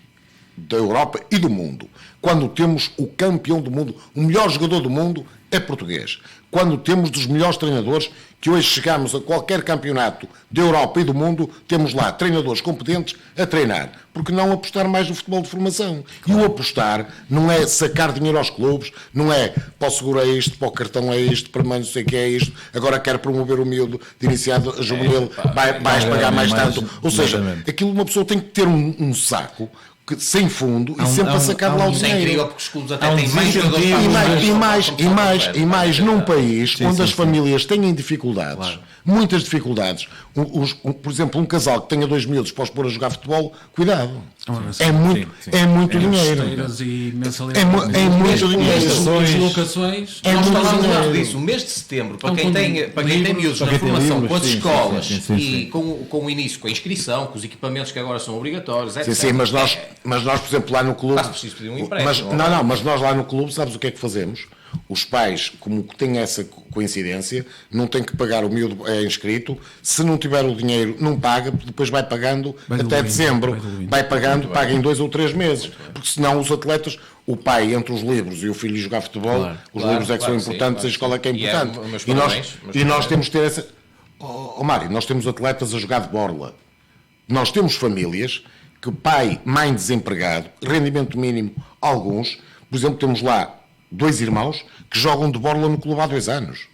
S4: da Europa e do mundo, quando temos o campeão do mundo, o melhor jogador do mundo é português, quando temos dos melhores treinadores, que hoje chegamos a qualquer campeonato da Europa e do mundo, temos lá treinadores competentes a treinar. Porque não apostar mais no futebol de formação? E o apostar não é sacar dinheiro aos clubes, não é para o seguro é isto, para o cartão é isto, para não sei o que é isto, agora quero promover o miúdo de iniciado a juvenil, vais pagar mais tanto. Ou seja, aquilo uma pessoa tem que ter um saco sem fundo e sempre a sacar lá o dinheiro.
S2: Porque os clubes até têm mais jogadores.
S4: E mais num país onde as famílias têm dificuldades, muitas dificuldades. Por exemplo, um casal que tenha 2 miúdos para os pôr a jogar futebol, cuidado. É muito dinheiro. É muito dinheiro.
S3: Deslocações.
S2: Nós falamos disso. O mês de setembro, para quem tem miúdos na formação com as escolas e com o início, com a inscrição, com os equipamentos que agora são obrigatórios, etc.
S4: Sim, mas nós, por exemplo, lá no clube...
S2: preciso pedir um empréstimo.
S4: Mas nós lá no clube, sabes o que é que fazemos? Os pais, como têm essa coincidência, não têm que pagar, o miúdo é inscrito, se não tiver o dinheiro não paga, depois vai pagando até dezembro, vai pagando, paga em 2 ou 3 meses, porque senão os atletas, o pai entre os livros e o filho jogar futebol, os livros é que são importantes, a escola é que é importante, e nós temos que ter essa... Mário, nós temos atletas a jogar de borla, nós temos famílias que pai, mãe desempregado, rendimento mínimo, alguns, por exemplo, temos lá 2 irmãos que jogam de borla no clube há 2 anos.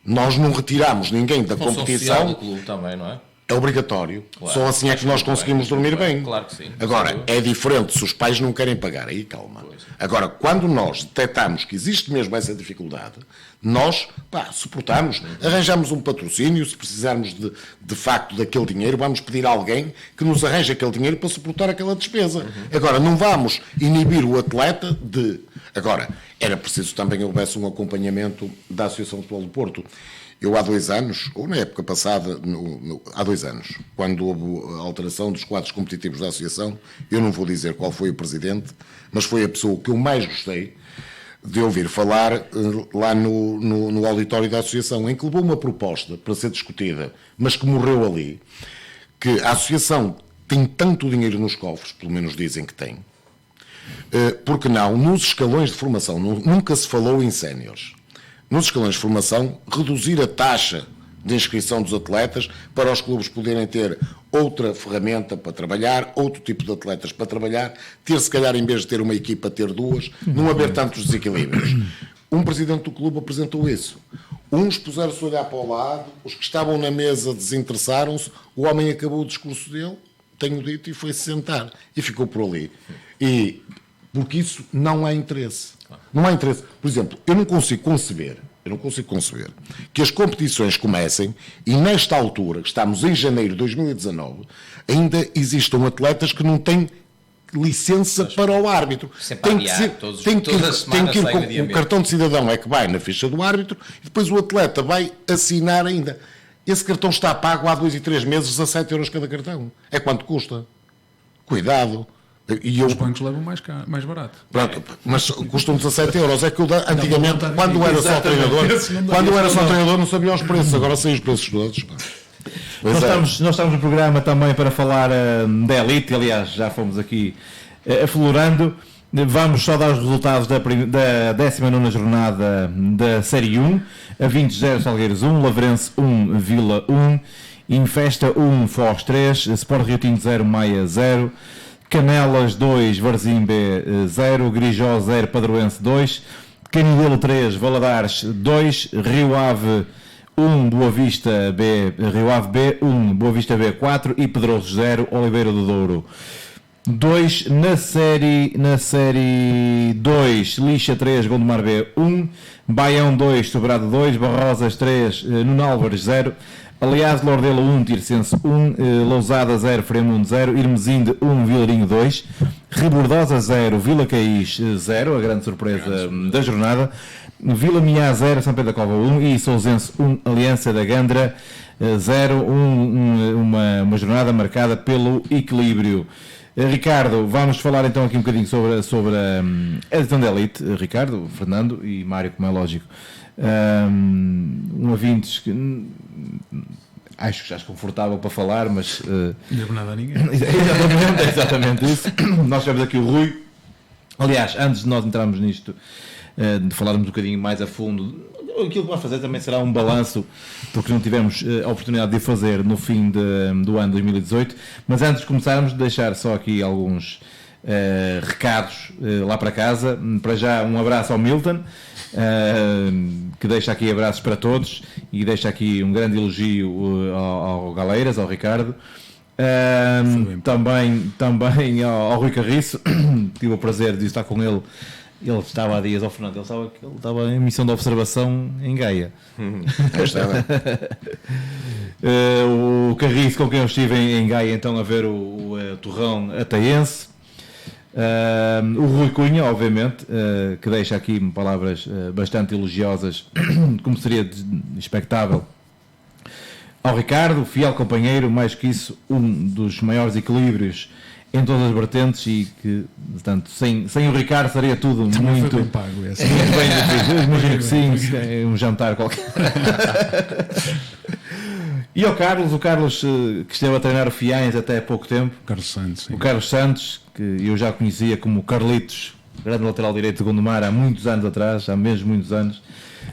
S4: Nós não retiramos ninguém da competição.
S2: Do clube também, não é?
S4: É obrigatório. Claro. Só assim é que nós conseguimos dormir bem.
S2: Claro que sim.
S4: Agora, é diferente se os pais não querem pagar. Aí, calma. Pois. Agora, quando nós detectamos que existe mesmo essa dificuldade, nós suportamos, arranjamos um patrocínio, se precisarmos de facto daquele dinheiro, vamos pedir a alguém que nos arranje aquele dinheiro para suportar aquela despesa. Agora, não vamos inibir o atleta de... Agora, era preciso também que houvesse um acompanhamento da Associação de Futebol do Porto. Eu há 2 anos, ou na época passada, há 2 anos, quando houve a alteração dos quadros competitivos da Associação, eu não vou dizer qual foi o presidente, mas foi a pessoa que eu mais gostei de ouvir falar lá no auditório da Associação, em que levou uma proposta para ser discutida, mas que morreu ali, que a Associação tem tanto dinheiro nos cofres, pelo menos dizem que tem, porque não, nos escalões de formação, nunca se falou em séniores. Nos escalões de formação, reduzir a taxa de inscrição dos atletas para os clubes poderem ter outra ferramenta para trabalhar, outro tipo de atletas para trabalhar, ter se calhar em vez de ter uma equipa, ter 2, não haver tantos desequilíbrios. Um presidente do clube apresentou isso. Uns puseram-se a olhar para o lado, os que estavam na mesa desinteressaram-se, o homem acabou o discurso dele, tenho dito, e foi-se sentar. E ficou por ali. Porque isso não há interesse. Não há interesse. Por exemplo, eu não consigo conceber que as competições comecem e nesta altura, que estamos em janeiro de 2019, ainda existam atletas que não têm licença para o árbitro. O cartão de cidadão é que vai na ficha do árbitro e depois o atleta vai assinar ainda. Esse cartão está pago há 2 e 3 meses, 17 euros cada cartão. É quanto custa. Cuidado.
S3: Os bancos levam mais barato.
S4: Pronto, mas custam 17 euros. É que antigamente, quando era só treinador, não sabia os preços, agora sei os preços todos.
S1: Nós estamos no programa também para falar da Elite, aliás, já fomos aqui aflorando. Vamos só dar os resultados da 19ª jornada da Série 1. A 20-0 Salgueiros 1, Lavrense 1, Vila 1, Infesta 1, Foz 3, Sport Rio Tinto 0, Maia 0, Canelas 2, Varzim B 0, Grijó 0, Padroense 2, Canidelo 3, Valadares 2, Rio Ave 1, Boa Vista B, Rio Ave B 1, Boa Vista B 4 e Pedroso 0, Oliveira do Douro 2. Na série 2, Lixa 3, Gondomar B 1, Baião 2, Sobrado 2, Barrosas 3, Nuno Álvares 0, Aliás Lordelo 1, Tircense 1, Lousada 0, Fremundo 0, Irmesinde 1, Vilarinho 2, Rebordosa 0, Vila Caís 0, a grande surpresa da jornada, Vila Miá 0, São Pedro da Cova 1 e Sousense 1, Aliança da Gandra 0, uma jornada marcada pelo equilíbrio. Ricardo, vamos falar então aqui um bocadinho sobre a edição da Elite. Ricardo, Fernando e Mário, como é lógico. Ouvintes que acho que já é confortável para falar, mas
S3: não devo nada a ninguém.
S1: exatamente isso. Nós tivemos aqui o Rui. Aliás, antes de nós entrarmos nisto, de falarmos um bocadinho mais a fundo, aquilo que vamos fazer também será um balanço, porque não tivemos a oportunidade de o fazer no fim do ano 2018. Mas antes de começarmos, deixar só aqui alguns recados lá para casa. Para já, um abraço ao Milton, que deixa aqui abraços para todos e deixa aqui um grande elogio ao Galeiras, ao Ricardo. Também ao Rui Carriço, tive o prazer de estar com ele. Ele estava há dias ao Fernando, ele estava em missão de observação em Gaia. O Carriço, com quem eu estive em Gaia então a ver o Torrão Ataense. O Rui Cunha, obviamente, que deixa aqui palavras bastante elogiosas, como seria expectável. Ao Ricardo, fiel companheiro, mais que isso, um dos maiores equilíbrios em todas as vertentes, e que, portanto, sem o Ricardo seria tudo
S3: também
S1: muito
S3: bem pago.
S1: Muito bem difícil. Eu imagino que sim, um jantar qualquer. E ao Carlos, que esteve a treinar o Fiães até há pouco tempo.
S3: Carlos Santos, sim.
S1: O Carlos Santos, que eu já conhecia como Carlitos, grande lateral direito de Gondomar, há muitos anos atrás, há mesmo muitos anos.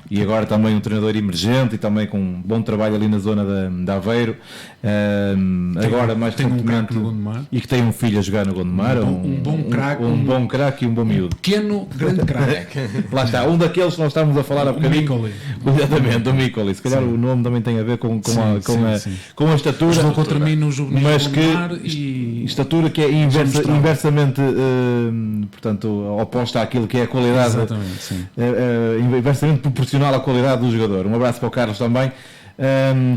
S1: E agora também um treinador emergente e também com um bom trabalho ali na zona de Aveiro. Agora mais recentemente, e que tem um filho a jogar no Gondomar,
S3: um bom craque
S1: e um bom miúdo.
S3: Pequeno, grande craque.
S1: Lá está, um daqueles que nós estávamos a falar há bocadinho. Exatamente, o Micoli. Se calhar o nome também tem a ver com a estatura.
S3: Jogou contra mim no jogo,
S1: mas que estatura que é inversamente portanto, oposta àquilo que é a qualidade.
S3: Exatamente, sim.
S1: Inversamente proporcional à qualidade do jogador. Um abraço para o Carlos também.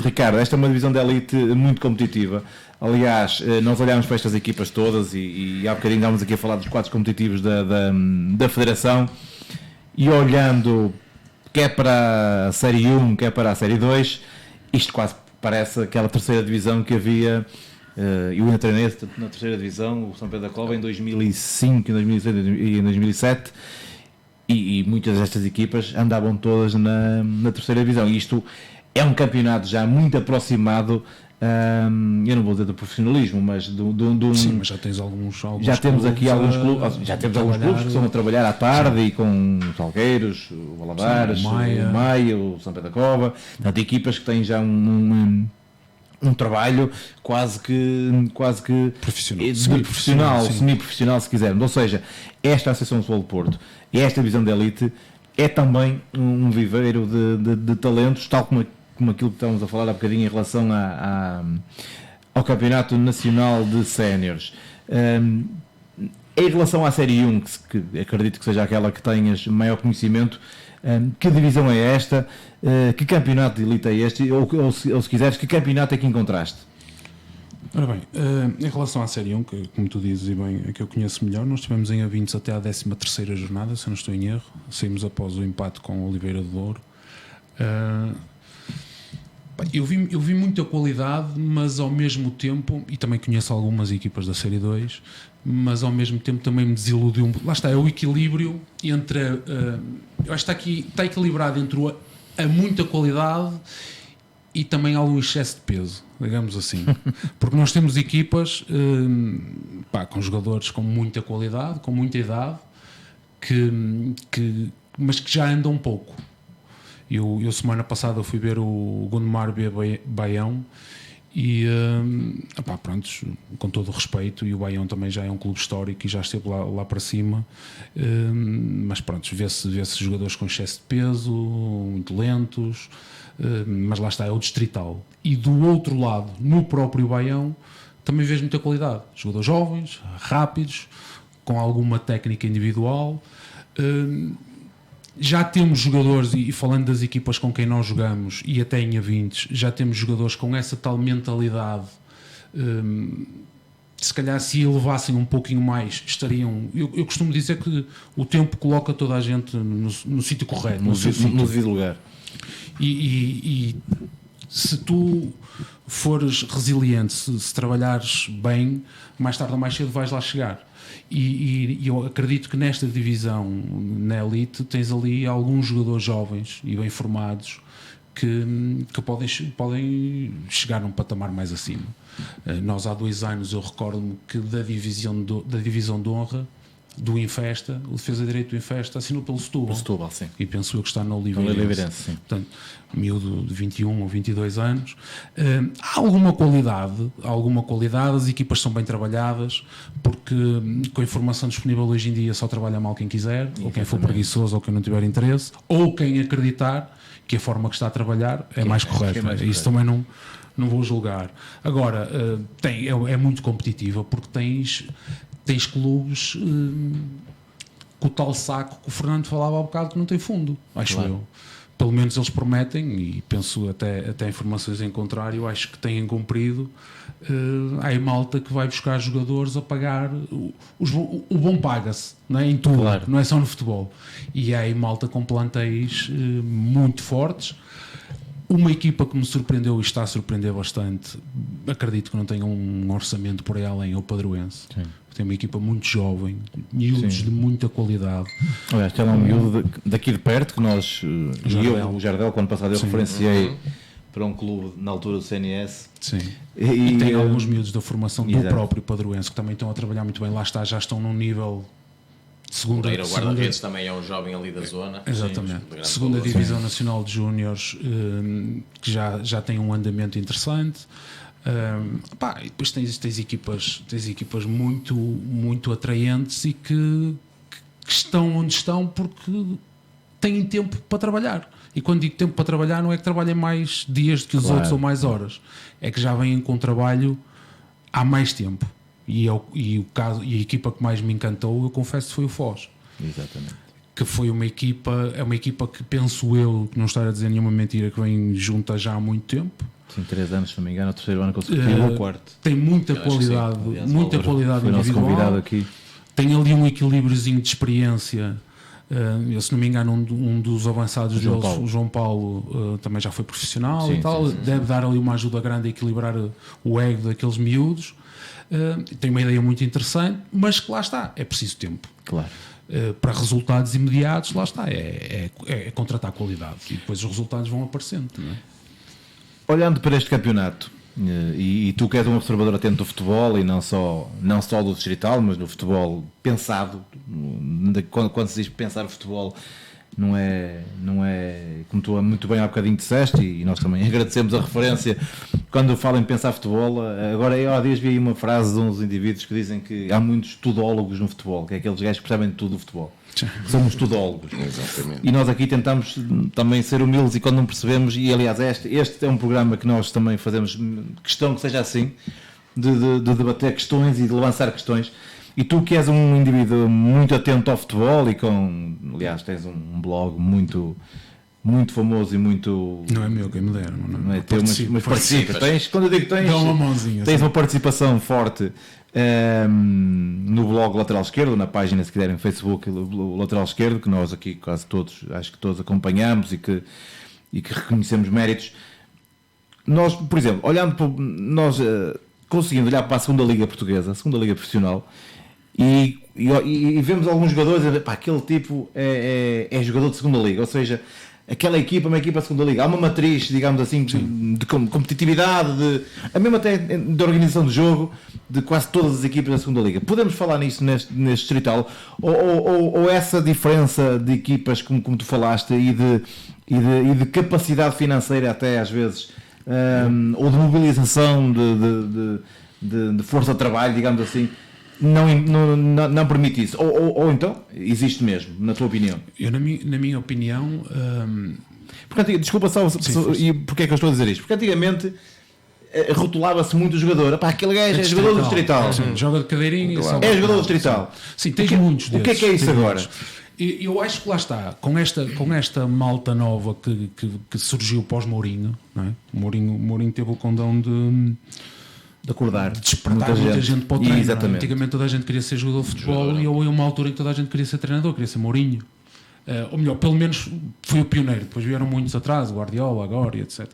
S1: Ricardo, esta é uma divisão da Elite muito competitiva. Aliás, nós olhámos para estas equipas todas e há bocadinho estávamos aqui a falar dos quadros competitivos da Federação, e olhando quer para a Série 1, quer para a Série 2, isto quase parece aquela terceira divisão que havia. Eu ainda treinei na terceira divisão, o São Pedro da Cova, em 2005, em 2006 e em 2007. E muitas destas equipas andavam todas na terceira divisão. E isto é um campeonato já muito aproximado, eu não vou dizer do profissionalismo, mas
S3: sim, mas já tens alguns
S1: já temos aqui alguns clubes, que estão a trabalhar à tarde, e com os Salgueiros, o Valadares, o Maia, o São Pedro da Cova. Portanto, equipas que têm já um trabalho quase que profissional, semi-profissional, se quisermos. Ou seja, esta Associação de Futebol do Porto, esta divisão da Elite, é também um viveiro de talentos, tal como aquilo que estávamos a falar há bocadinho em relação ao Campeonato Nacional de Séniores. Em relação à Série 1, que acredito que seja aquela que tenhas maior conhecimento, que divisão é esta? Que campeonato de elite é este? Ou se quiseres, que campeonato é que encontraste?
S3: Ora bem, em relação à Série 1, que como tu dizes e bem, é que eu conheço melhor, nós estivemos em A20 até à 13ª jornada, se eu não estou em erro. Saímos após o empate com o Oliveira do Douro. Eu vi muita qualidade, mas ao mesmo tempo, e também conheço algumas equipas da Série 2, mas ao mesmo tempo também me desiludiu um pouco. Lá está, é o equilíbrio entre eu acho que está equilibrado entre a muita qualidade e também algum excesso de peso, digamos assim. Porque nós temos equipas com jogadores com muita qualidade, com muita idade, mas que já andam um pouco. Eu semana passada fui ver o Gondomar B Baião e pronto, com todo o respeito, e o Baião também já é um clube histórico e já esteve lá para cima, mas pronto, vê-se jogadores com excesso de peso, muito lentos, mas lá está, é o distrital. E do outro lado, no próprio Baião, também vejo muita qualidade, jogadores jovens, rápidos, com alguma técnica individual. Já temos jogadores, e falando das equipas com quem nós jogamos, e até em A20, já temos jogadores com essa tal mentalidade. Se calhar, se elevassem um pouquinho mais, estariam. Eu costumo dizer que o tempo coloca toda a gente no sítio correto, no
S1: devido lugar.
S3: E se tu fores resiliente, se trabalhares bem, mais tarde ou mais cedo vais lá chegar. E eu acredito que nesta divisão, na Elite, tens ali alguns jogadores jovens e bem formados que podem chegar num patamar mais acima. Nós há 2 anos, eu recordo-me que da divisão de honra do Infesta, o defesa de direito do Infesta assinou pelo Setúbal,
S1: sim.
S3: E penso eu que está na Oliveirense,
S1: sim.
S3: Portanto, miúdo de 21 ou 22 anos. Há alguma qualidade, as equipas são bem trabalhadas, porque com a informação disponível hoje em dia só trabalha mal quem quiser, exatamente, ou quem for preguiçoso, ou quem não tiver interesse, ou quem acreditar que a forma que está a trabalhar é mais correta. Isso também não vou julgar. Agora, é muito competitiva, porque tens clubes com o tal saco que o Fernando falava há bocado, que não tem fundo, acho eu. Pelo menos eles prometem, e penso até informações em contrário, acho que têm cumprido. Há aí malta que vai buscar jogadores a pagar. O bom paga-se, não é? Em tudo, não é só no futebol. E há aí malta com plantéis muito fortes. Uma equipa que me surpreendeu e está a surpreender bastante, acredito que não tenha um orçamento por aí além, é o Padroense. Sim. Tem uma equipa muito jovem, miúdos de muita qualidade.
S1: Aliás, tem lá um miúdo daqui de perto que nós, o Jardel, quando passado eu referenciei para um clube na altura do CNS.
S3: Sim. E tem alguns miúdos da formação do próprio Padroense que também estão a trabalhar muito bem. Lá está, já estão num nível.
S2: O guarda-redes também é um jovem ali da zona.
S3: Exatamente. Segunda Divisão Nacional de Júniores, que já tem um andamento interessante. E depois tens equipas muito, muito atraentes e que estão onde estão porque têm tempo para trabalhar. E quando digo tempo para trabalhar, não é que trabalhem mais dias do que os outros ou mais horas, é que já vêm com trabalho há mais tempo. E a equipa que mais me encantou, eu confesso, foi o Foz.
S1: Exatamente.
S3: Que foi uma equipa que penso eu, que não estou a dizer nenhuma mentira, que vem junta já há muito tempo.
S1: Sim, 3 anos, se não me engano, o 3º ano consecutivo ou o 4º.
S3: Tem muita qualidade, muita qualidade individual.
S1: Aqui.
S3: Tem ali um equilíbriozinho de experiência. Eu, se não me engano, um dos avançados deles, o João Paulo, também já foi profissional, sim, e tal. Sim. Deve dar ali uma ajuda grande a equilibrar o ego daqueles miúdos. Tem uma ideia muito interessante, mas que lá está, é preciso tempo.
S1: Claro.
S3: Para resultados imediatos, lá está, é contratar qualidade e depois os resultados vão aparecendo. Não é?
S1: Olhando para este campeonato, e tu que és um observador atento do futebol, e não só do distrital, mas no futebol pensado, quando se diz pensar o futebol, não é como tu muito bem há bocadinho disseste, e nós também agradecemos a referência quando falam em pensar futebol. Agora, eu há dias vi aí uma frase de uns indivíduos que dizem que há muitos tudólogos no futebol, que é aqueles gajos que percebem de tudo do futebol. Somos tudólogos. Exatamente. E nós aqui tentamos também ser humildes e quando não percebemos, e aliás este é um programa que nós também fazemos questão que seja assim, de debater questões e de lançar questões. E tu que és um indivíduo muito atento ao futebol e aliás tens um blog muito, muito famoso e muito...
S3: Não é meu, quem me dera.
S1: Não é teu, mas participa. Quando eu digo tens uma participação forte no blog Lateral Esquerdo, na página, se quiserem, Facebook Lateral Esquerdo, que nós aqui quase todos, acho que todos acompanhamos e que reconhecemos méritos. Nós, por exemplo, conseguindo olhar para a segunda Liga Portuguesa, a segunda Liga Profissional, e vemos alguns jogadores e aquele tipo é jogador de segunda Liga, ou seja, aquela equipa, uma equipa da segunda liga, há uma matriz, digamos assim, de competitividade, a mesma até de organização de jogo de quase todas as equipas da segunda liga. Podemos falar nisso neste distrital, ou essa diferença de equipas, como tu falaste, e de capacidade financeira até às vezes, ou de mobilização de força de trabalho, digamos assim, não permite isso, ou então existe mesmo, na tua opinião?
S3: Eu, na minha opinião,
S1: porque, desculpa só, e porque é que eu estou a dizer isto? Porque antigamente rotulava-se muito o jogador, aquele gajo é jogador do distrital,
S3: joga de cadeirinha,
S1: é jogador do distrital.
S3: Sim, tens muitos desses.
S1: O que é isso agora?
S3: Eu acho que lá está, com esta malta nova que surgiu pós-Mourinho, não é? O Mourinho teve o condão de
S1: acordar,
S3: de despertar muita gente para o treino.
S1: Exatamente.
S3: Antigamente toda a gente queria ser jogador de futebol e houve uma altura em que toda a gente queria ser treinador, queria ser Mourinho. Ou melhor, pelo menos foi o pioneiro. Depois vieram muitos atrás, o Guardiola, agora e etc.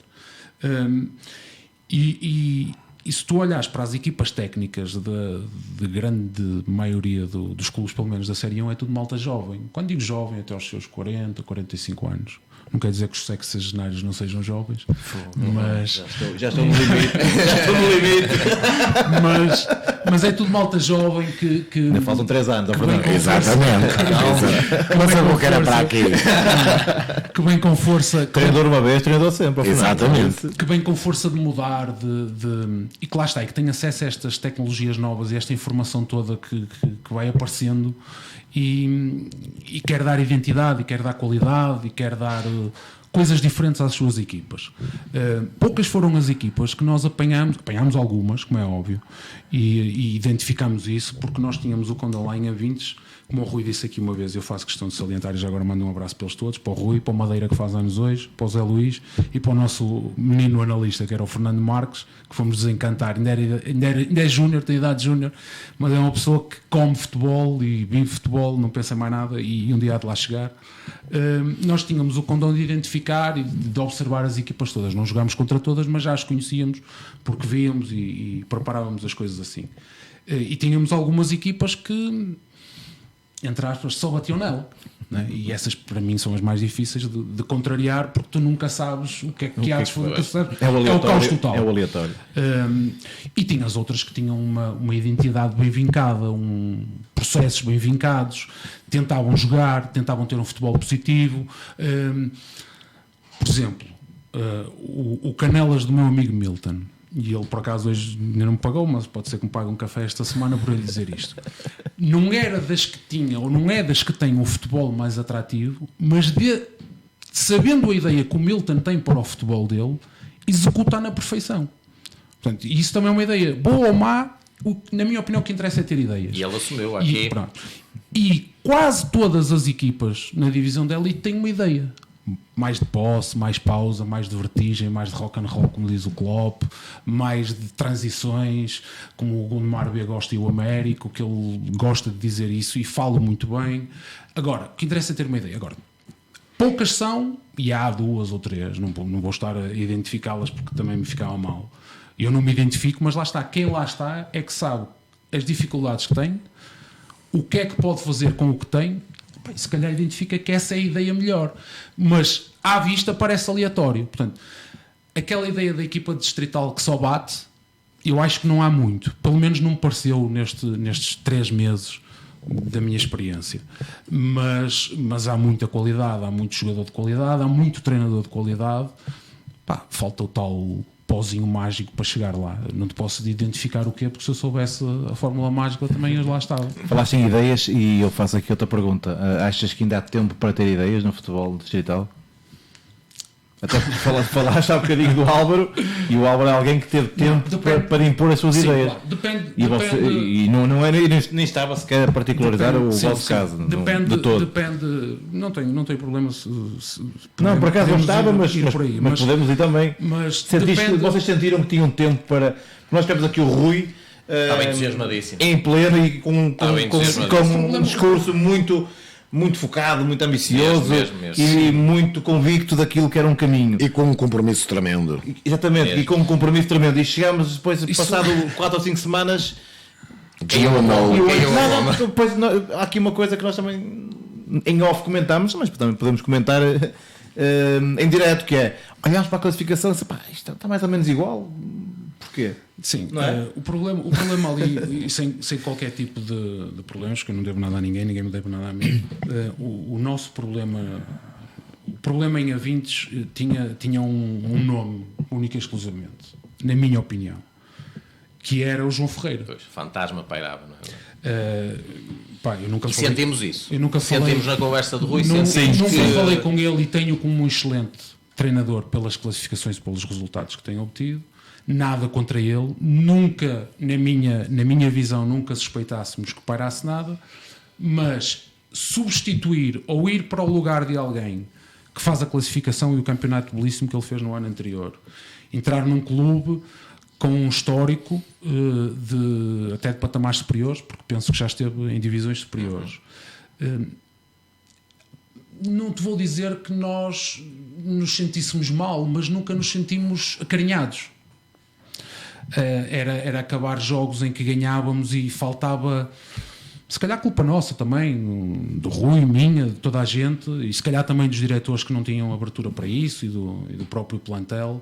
S3: E se tu olhares para as equipas técnicas de grande maioria dos clubes, pelo menos da Série 1, é tudo malta jovem. Quando digo jovem, até aos seus 40, 45 anos. Não quer dizer que os sexagenários não sejam jovens, mas
S1: já estou no limite.
S3: mas é tudo malta jovem que
S1: ainda faltam 3 anos,
S4: exatamente. Mas a boca era para aqui.
S3: Que vem com força.
S1: Treinador uma vez, treinador sempre.
S4: Exatamente.
S3: Que vem com força de mudar, e que lá está, e que tem acesso a estas tecnologias novas e esta informação toda que vai aparecendo. E quer dar identidade, e quer dar qualidade, e quer dar coisas diferentes às suas equipas. Poucas foram as equipas que nós apanhámos algumas, como é óbvio, e identificámos isso, porque nós tínhamos o Condão lá em A20, como o Rui disse aqui uma vez, eu faço questão de salientar e já agora mando um abraço para eles todos, para o Rui, para o Madeira que faz anos hoje, para o Zé Luís e para o nosso menino analista que era o Fernando Marques, que fomos desencantar, ainda é júnior, tem idade júnior, mas é uma pessoa que come futebol e vive futebol, não pensa em mais nada e um dia há de lá chegar. Nós tínhamos o condão de identificar e de observar as equipas todas, não jogámos contra todas, mas já as conhecíamos porque víamos e preparávamos as coisas assim. E tínhamos algumas equipas que, entre aspas, só batiam nela, né? E essas para mim são as mais difíceis de contrariar, porque tu nunca sabes o que é que há de fazer. É o caos total.
S1: É o aleatório.
S3: E tinhas outras que tinham uma identidade bem vincada, processos bem vincados, tentavam jogar, tentavam ter um futebol positivo. Por exemplo, o Canelas do meu amigo Milton, e ele por acaso hoje ainda não me pagou, mas pode ser que me pague um café esta semana por ele dizer isto. Não era das que tinha, ou não é das que tem o futebol mais atrativo, mas sabendo a ideia que o Milton tem para o futebol dele, executa na perfeição. Portanto, isso também é uma ideia boa ou má. Na minha opinião, o que interessa é ter ideias.
S2: E ele assumiu aqui.
S3: E quase todas as equipas na divisão da elite têm uma ideia. Mais de posse, mais pausa, mais de vertigem, mais de rock and roll, como diz o Klopp, mais de transições, como o Gondomar B gosta e o Américo, que ele gosta de dizer isso e fala muito bem. Agora, o que interessa é ter uma ideia. Agora, poucas são, e há 2 ou 3, não vou estar a identificá-las porque também me ficava mal. Eu não me identifico, mas lá está. Quem lá está é que sabe as dificuldades que tem, o que é que pode fazer com o que tem. Se calhar identifica que essa é a ideia melhor, mas à vista parece aleatório. Portanto, aquela ideia da equipa distrital que só bate, eu acho que não há muito, pelo menos não me pareceu nestes 3 meses da minha experiência, mas há muita qualidade, há muito jogador de qualidade, há muito treinador de qualidade. Falta o tal pozinho mágico para chegar lá. Não te posso identificar o quê, porque se eu soubesse a fórmula mágica também eu lá estava.
S1: Falaste em ideias e eu faço aqui outra pergunta. Achas que ainda há tempo para ter ideias no futebol distrital? Até porque falaste há bocadinho do Álvaro, e o Álvaro é alguém que teve tempo para impor as suas ideias.
S3: Claro, depende.
S1: E nem estava sequer a particularizar o vosso caso.
S3: Depende,
S1: de todo.
S3: Depende. Não tenho problema
S1: não, por acaso não estava, mas podemos ir também. Vocês sentiram que tinham tempo para. Nós temos aqui o Rui.
S2: Estava entusiasmadíssimo.
S1: Em pleno e com um discurso muito focado, muito ambicioso mesmo. E muito convicto daquilo que era um caminho.
S4: E com um compromisso tremendo.
S1: Exatamente, mesmo. E com um compromisso tremendo. E chegamos depois, passado 4 ou 5 semanas... Há aqui uma coisa que nós também em off comentamos, mas também podemos comentar em direto, que é olharmos para a classificação e pá, isto está mais ou menos igual. Porquê?
S3: Sim,
S1: não é?
S3: O problema ali, sem qualquer tipo de problemas, que eu não devo nada a ninguém me deve nada a mim, o nosso problema, o problema em Avintes tinha um nome único e exclusivamente, na minha opinião, que era o João Ferreira.
S2: Pois, fantasma pairava, não é?
S3: Eu nunca
S2: E
S3: falei,
S2: sentimos isso.
S3: Eu nunca falei,
S2: sentimos na conversa de Rui,
S3: nunca
S2: que...
S3: falei com ele e tenho como um excelente treinador pelas classificações e pelos resultados que tem obtido. Nada contra ele, nunca, na minha visão, nunca suspeitássemos que parasse nada, mas substituir ou ir para o lugar de alguém que faz a classificação e o campeonato belíssimo que ele fez no ano anterior, entrar num clube com um histórico até de patamares superiores, porque penso que já esteve em divisões superiores. Não te vou dizer que nós nos sentíssemos mal, mas nunca nos sentimos acarinhados. Era acabar jogos em que ganhávamos e faltava, se calhar culpa nossa também, do Rui, minha, de toda a gente, e se calhar também dos diretores que não tinham abertura para isso e do próprio plantel.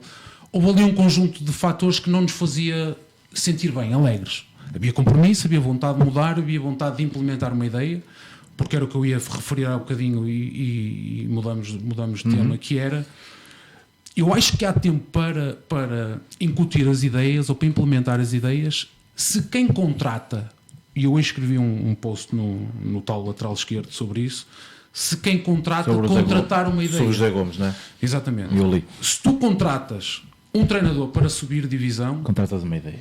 S3: Houve ali um conjunto de fatores que não nos fazia sentir bem, alegres. Havia compromisso, havia vontade de mudar, havia vontade de implementar uma ideia, porque era o que eu ia referir há um bocadinho e mudamos de tema, que era... Eu acho que há tempo para incutir as ideias ou para implementar as ideias. Se quem contrata, e eu escrevi um post no tal lateral esquerdo sobre isso, se quem contrata contratar uma ideia.
S1: Sobre o José Gomes, não é?
S3: Exatamente.
S1: Eu li.
S3: Se tu contratas um treinador para subir divisão...
S1: Contratas uma ideia.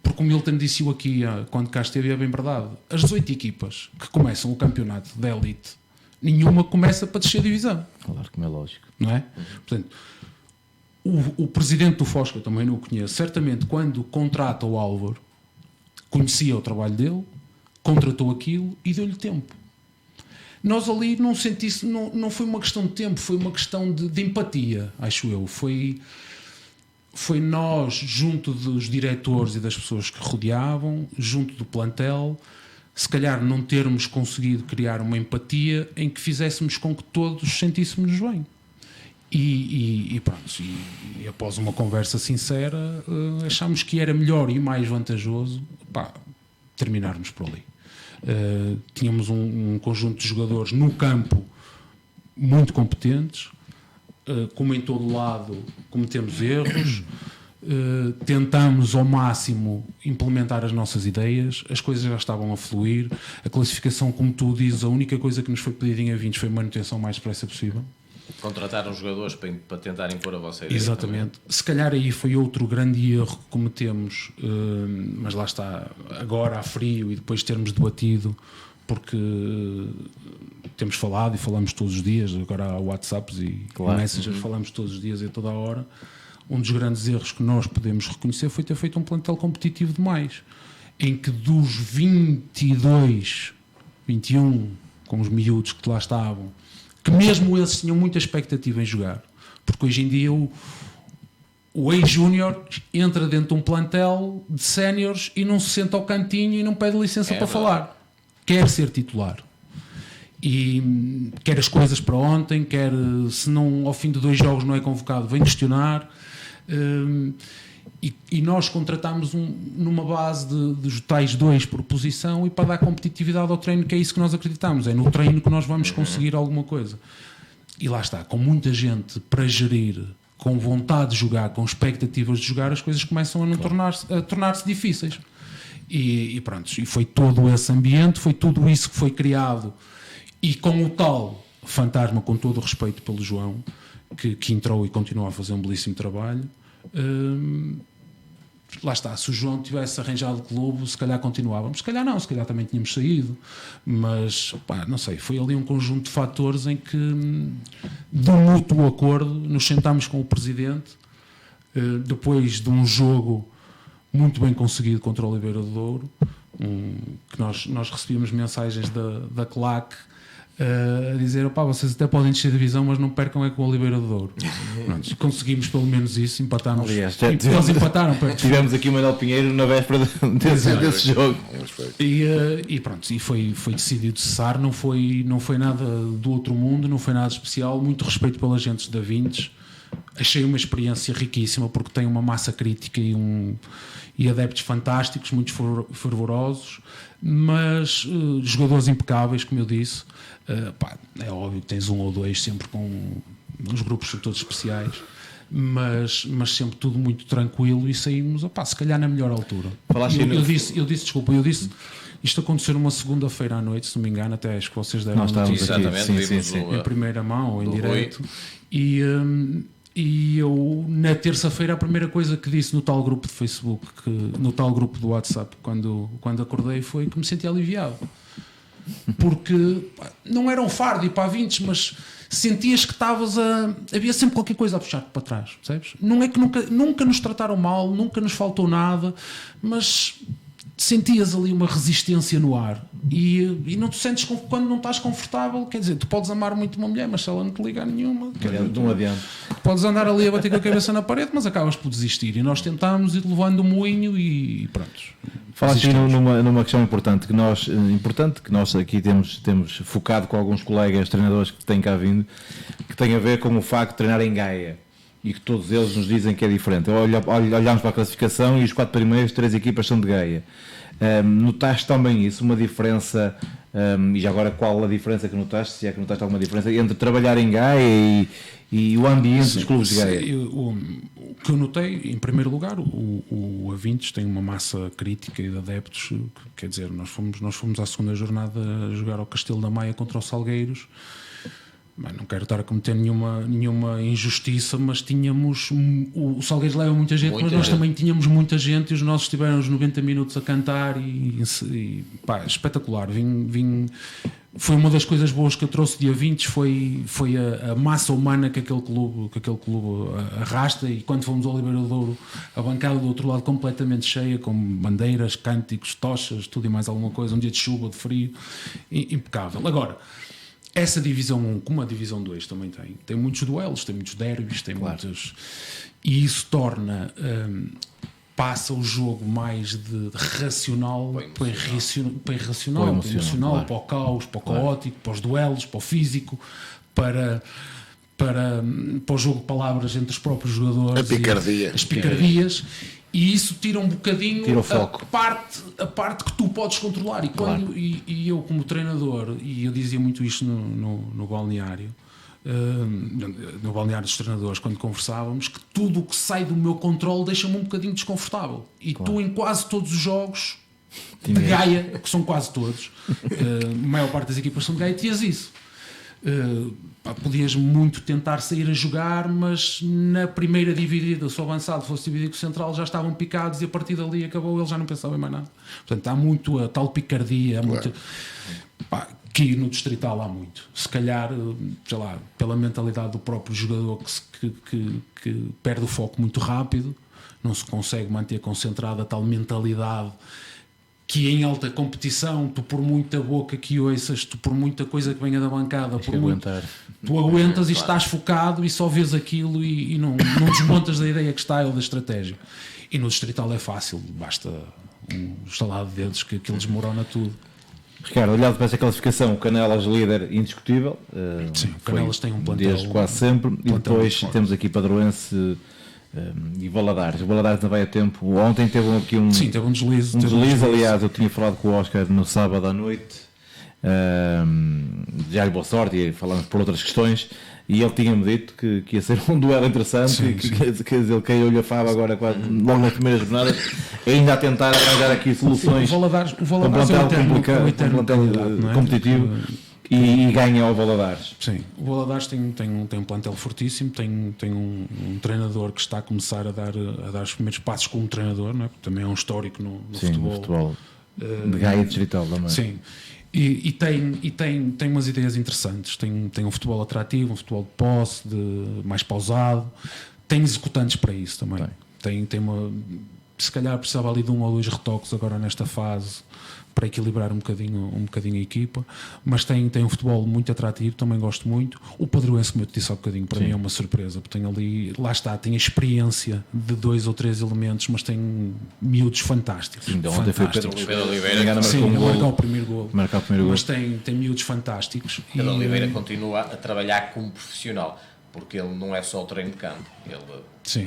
S3: Porque o Milton disse-o aqui quando cá esteve, é bem verdade. As 18 equipas que começam o campeonato da Elite, nenhuma começa para descer a divisão.
S1: Claro que não é lógico.
S3: Não é? Portanto, o presidente do Fosca, eu também não o conheço, certamente quando contrata o Álvaro, conhecia o trabalho dele, contratou aquilo e deu-lhe tempo. Nós ali não foi uma questão de tempo, foi uma questão de empatia, acho eu. Foi nós, junto dos diretores e das pessoas que rodeavam, junto do plantel, se calhar não termos conseguido criar uma empatia em que fizéssemos com que todos sentíssemos bem. E pronto, e após uma conversa sincera, achámos que era melhor e mais vantajoso terminarmos por ali. Tínhamos um conjunto de jogadores no campo muito competentes, como em todo lado cometemos erros, tentamos ao máximo implementar as nossas ideias, as coisas já estavam a fluir, a classificação, como tu dizes, a única coisa que nos foi pedida em Avintes foi a manutenção mais depressa possível.
S2: Contrataram jogadores para tentar impor a vossa ideia.
S3: Exatamente. Também. Se calhar aí foi outro grande erro que cometemos, mas lá está, agora a frio e depois termos debatido, porque temos falado e falamos todos os dias, agora há WhatsApps e Messengers, falamos todos os dias e a toda a hora. Um dos grandes erros que nós podemos reconhecer foi ter feito um plantel competitivo demais, em que dos 22, 21, com os miúdos que lá estavam, que mesmo eles tinham muita expectativa em jogar, porque hoje em dia o ex-júnior entra dentro de um plantel de séniores e não se senta ao cantinho e não pede licença para falar. Quer ser titular. E quer as coisas para ontem, quer, se não ao fim de 2 jogos não é convocado, vem questionar. E nós contratámos numa base dos tais 2 por posição e para dar competitividade ao treino, que é isso que nós acreditamos, é no treino que nós vamos conseguir alguma coisa. E lá está, com muita gente para gerir, com vontade de jogar, com expectativas de jogar, as coisas começam a tornar-se difíceis. E pronto, e foi todo esse ambiente, foi tudo isso que foi criado, e com o tal fantasma, com todo o respeito pelo João, que entrou e continua a fazer um belíssimo trabalho. Lá está, se o João tivesse arranjado o clube, se calhar continuávamos, se calhar não, se calhar também tínhamos saído, mas não sei, foi ali um conjunto de fatores em que, de um mútuo acordo, nos sentámos com o presidente, depois de um jogo muito bem conseguido contra o Oliveira do Douro, que nós recebíamos mensagens da CLAC a dizer, opá, vocês até podem descer divisão, mas não percam é com o Oliveira do Douro. Pronto, conseguimos pelo menos isso, empatámos.
S1: Aliás,
S3: Eles empataram.
S1: Tivemos aqui o Manuel Pinheiro na véspera desse jogo.
S3: E pronto, e foi decidido cessar, não foi nada do outro mundo, não foi nada especial, muito respeito pelas gentes da Vintes. Achei uma experiência riquíssima porque tem uma massa crítica e adeptos fantásticos, muito fervorosos, mas jogadores impecáveis, como eu disse. É óbvio que tens um ou dois sempre com os grupos são todos especiais, mas sempre tudo muito tranquilo e saímos, se calhar na melhor altura. Eu disse isto aconteceu numa segunda-feira à noite, se não me engano, até acho que vocês deram
S2: notícia. Exatamente,
S3: sim. Em primeira mão ou em direto. E eu, na terça-feira, a primeira coisa que disse no tal grupo de Facebook, no tal grupo do WhatsApp, quando acordei, foi que me senti aliviado. Porque não era um fardo ir para a Vintes, mas sentias que estavas havia sempre qualquer coisa a puxar-te para trás, percebes? Não é que nunca nos trataram mal, nunca nos faltou nada, mas sentias ali uma resistência no ar e não te sentes quando não estás confortável. Quer dizer, tu podes amar muito uma mulher, mas se ela não te liga a nenhuma,
S1: não adianta.
S3: Podes andar ali a bater com a cabeça na parede, mas acabas por desistir. E nós tentámos ir levando o moinho e pronto.
S1: Falaste numa questão importante que nós aqui temos focado com alguns colegas treinadores que têm cá vindo, que tem a ver com o facto de treinar em Gaia e que todos eles nos dizem que é diferente. Olhamos para a classificação e os 4 primeiros, 3 equipas são de Gaia. Notaste também isso, uma diferença, e já agora qual a diferença que notaste, se é que notaste alguma diferença entre trabalhar em Gaia e o ambiente dos clubes de Gaia?
S3: O que eu notei, em primeiro lugar, o Avintes tem uma massa crítica e de adeptos, quer dizer, nós fomos à segunda jornada a jogar ao Castelo da Maia contra o Salgueiros. Não quero estar a cometer nenhuma injustiça, mas tínhamos o Salgueiros leva muita gente, mas nós também tínhamos muita gente e os nossos tiveram os 90 minutos a cantar espetacular. Foi uma das coisas boas que eu trouxe de Avintes, foi a massa humana que aquele clube arrasta. E quando fomos ao Oliveira do Douro, a bancada do outro lado completamente cheia, com bandeiras, cânticos, tochas, tudo e mais alguma coisa, um dia de chuva, de frio, impecável. Agora, essa divisão 1, como a divisão 2 também tem muitos duelos, tem muitos derbys, tem muitos, e isso torna passa o jogo mais de racional para irracional, para emocional, claro. Para o caos, para o caótico, para os duelos, para o físico, para o jogo de palavras entre os próprios jogadores, as picardias. E isso tira um bocadinho a parte que tu podes controlar. E eu, como treinador, e eu dizia muito isto no balneário, no balneário dos treinadores, quando conversávamos, que tudo o que sai do meu controle deixa-me um bocadinho desconfortável. E tu, em quase todos os jogos de Gaia, que são quase todos, a maior parte das equipas são de Gaia, tinhas isso. Podias muito tentar sair a jogar, mas na primeira dividida, se o avançado fosse dividido com o central, já estavam picados e a partir dali acabou, ele já não pensava em mais nada. Portanto, há muito a tal picardia, que no distrital há muito. Se calhar, sei lá, pela mentalidade do próprio jogador que perde o foco muito rápido, não se consegue manter concentrado, a tal mentalidade que em alta competição, tu por muita boca que ouças, tu por muita coisa que venha da bancada, tu aguentas e estás focado e só vês aquilo e não desmontas da ideia que está ou da estratégia. E no distrital é fácil, basta um estalar de dedos que aquilo desmorona tudo.
S1: Ricardo, olhado para essa classificação, o Canelas líder indiscutível.
S3: Sim, o Canelas tem um plantel
S1: desde quase sempre, e depois temos aqui Padroense e Valadares. O Valadares não vai a tempo. Ontem teve aqui
S3: teve um deslize.
S1: Aliás, eu tinha falado com o Oscar no sábado à noite, já lhe boa sorte, e falamos por outras questões, e ele tinha-me dito que ia ser um duelo interessante. Sim. Que ele caiu-lhe a fava agora logo nas primeiras jornadas, ainda a tentar arranjar aqui soluções.
S3: O Valadares
S1: é um plantel competitivo. E ganha ao Valadares.
S3: Sim, o Valadares tem um plantel fortíssimo, tem um treinador que está a começar a dar os primeiros passos como treinador, não é? Porque também é um histórico no futebol.
S1: De Gaia distrital também.
S3: Sim, e tem umas ideias interessantes, tem um futebol atrativo, um futebol de posse, mais pausado, tem executantes para isso também. se calhar precisava ali de 1 ou 2 retoques agora nesta fase para equilibrar um bocadinho a equipa, mas tem um futebol muito atrativo, também gosto muito. O Padroense, como eu te disse há bocadinho, para mim é uma surpresa, porque tem ali, lá está, tem a experiência de 2 ou 3 elementos, mas tem miúdos fantásticos.
S1: Sim, ontem foi Pedro
S2: Oliveira.
S3: Sim, marcar o primeiro gol.
S1: Mas
S3: tem miúdos fantásticos.
S2: Pedro Oliveira continua a trabalhar como profissional, porque ele não é só o treino de campo, ele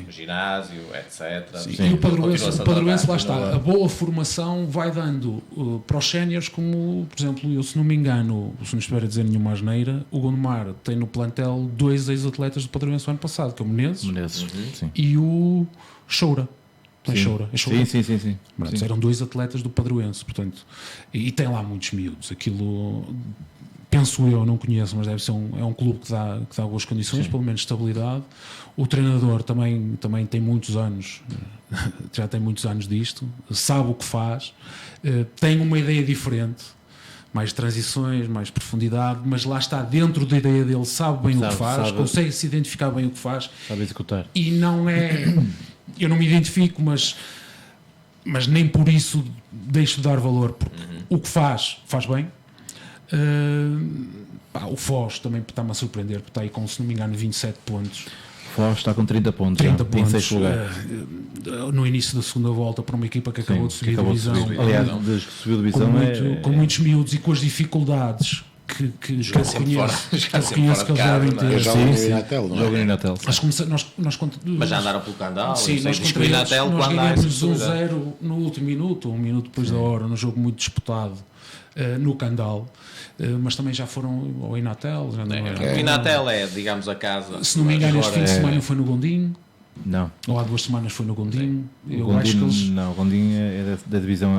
S2: ginásio, etc.
S3: E o Padroense lá está, a boa formação vai dando para os séniores, como por exemplo, eu se não me engano, se não estiver a dizer nenhuma asneira, o Gondomar tem no plantel 2 ex-atletas do Padroense o ano passado, que é o Menezes e o Choura.
S1: Sim.
S3: Eram 2 atletas do Padroense, portanto, e tem lá muitos miúdos. Aquilo, penso eu, não conheço, mas deve ser é um clube que dá boas condições, pelo menos estabilidade. O treinador também tem muitos anos, já tem muitos anos disto, sabe o que faz, tem uma ideia diferente, mais transições, mais profundidade, mas lá está, dentro da ideia dele, sabe bem o que faz, consegue se identificar bem o que faz,
S1: sabe executar.
S3: E não é, eu não me identifico, mas nem por isso deixo de dar valor, porque o que faz bem. O Foz também está-me a surpreender, porque está aí com, se não me engano, 27 pontos.
S1: O Foz está com 30 pontos, em 6 lugar.
S3: No início da segunda volta, para uma equipa que acabou de subir divisão.
S1: Aliás, desde que subiu divisão,
S3: com muitos miúdos e com as dificuldades que eu reconheço que eles devem ter.
S1: Jogam em Natel.
S3: Mas
S2: já andaram pelo Candal.
S3: Sim, nós ganhamos 1-0 no último minuto, 1 minuto depois da hora, num jogo muito disputado no Candal. Mas também já foram ao Inatel.
S2: O Inatel é, digamos, a casa.
S3: Se não me engano, este fim de semana foi no Gondim.
S1: Não.
S3: Ou há 2 semanas foi no Gondim.
S1: Não, o Gondim é da divisão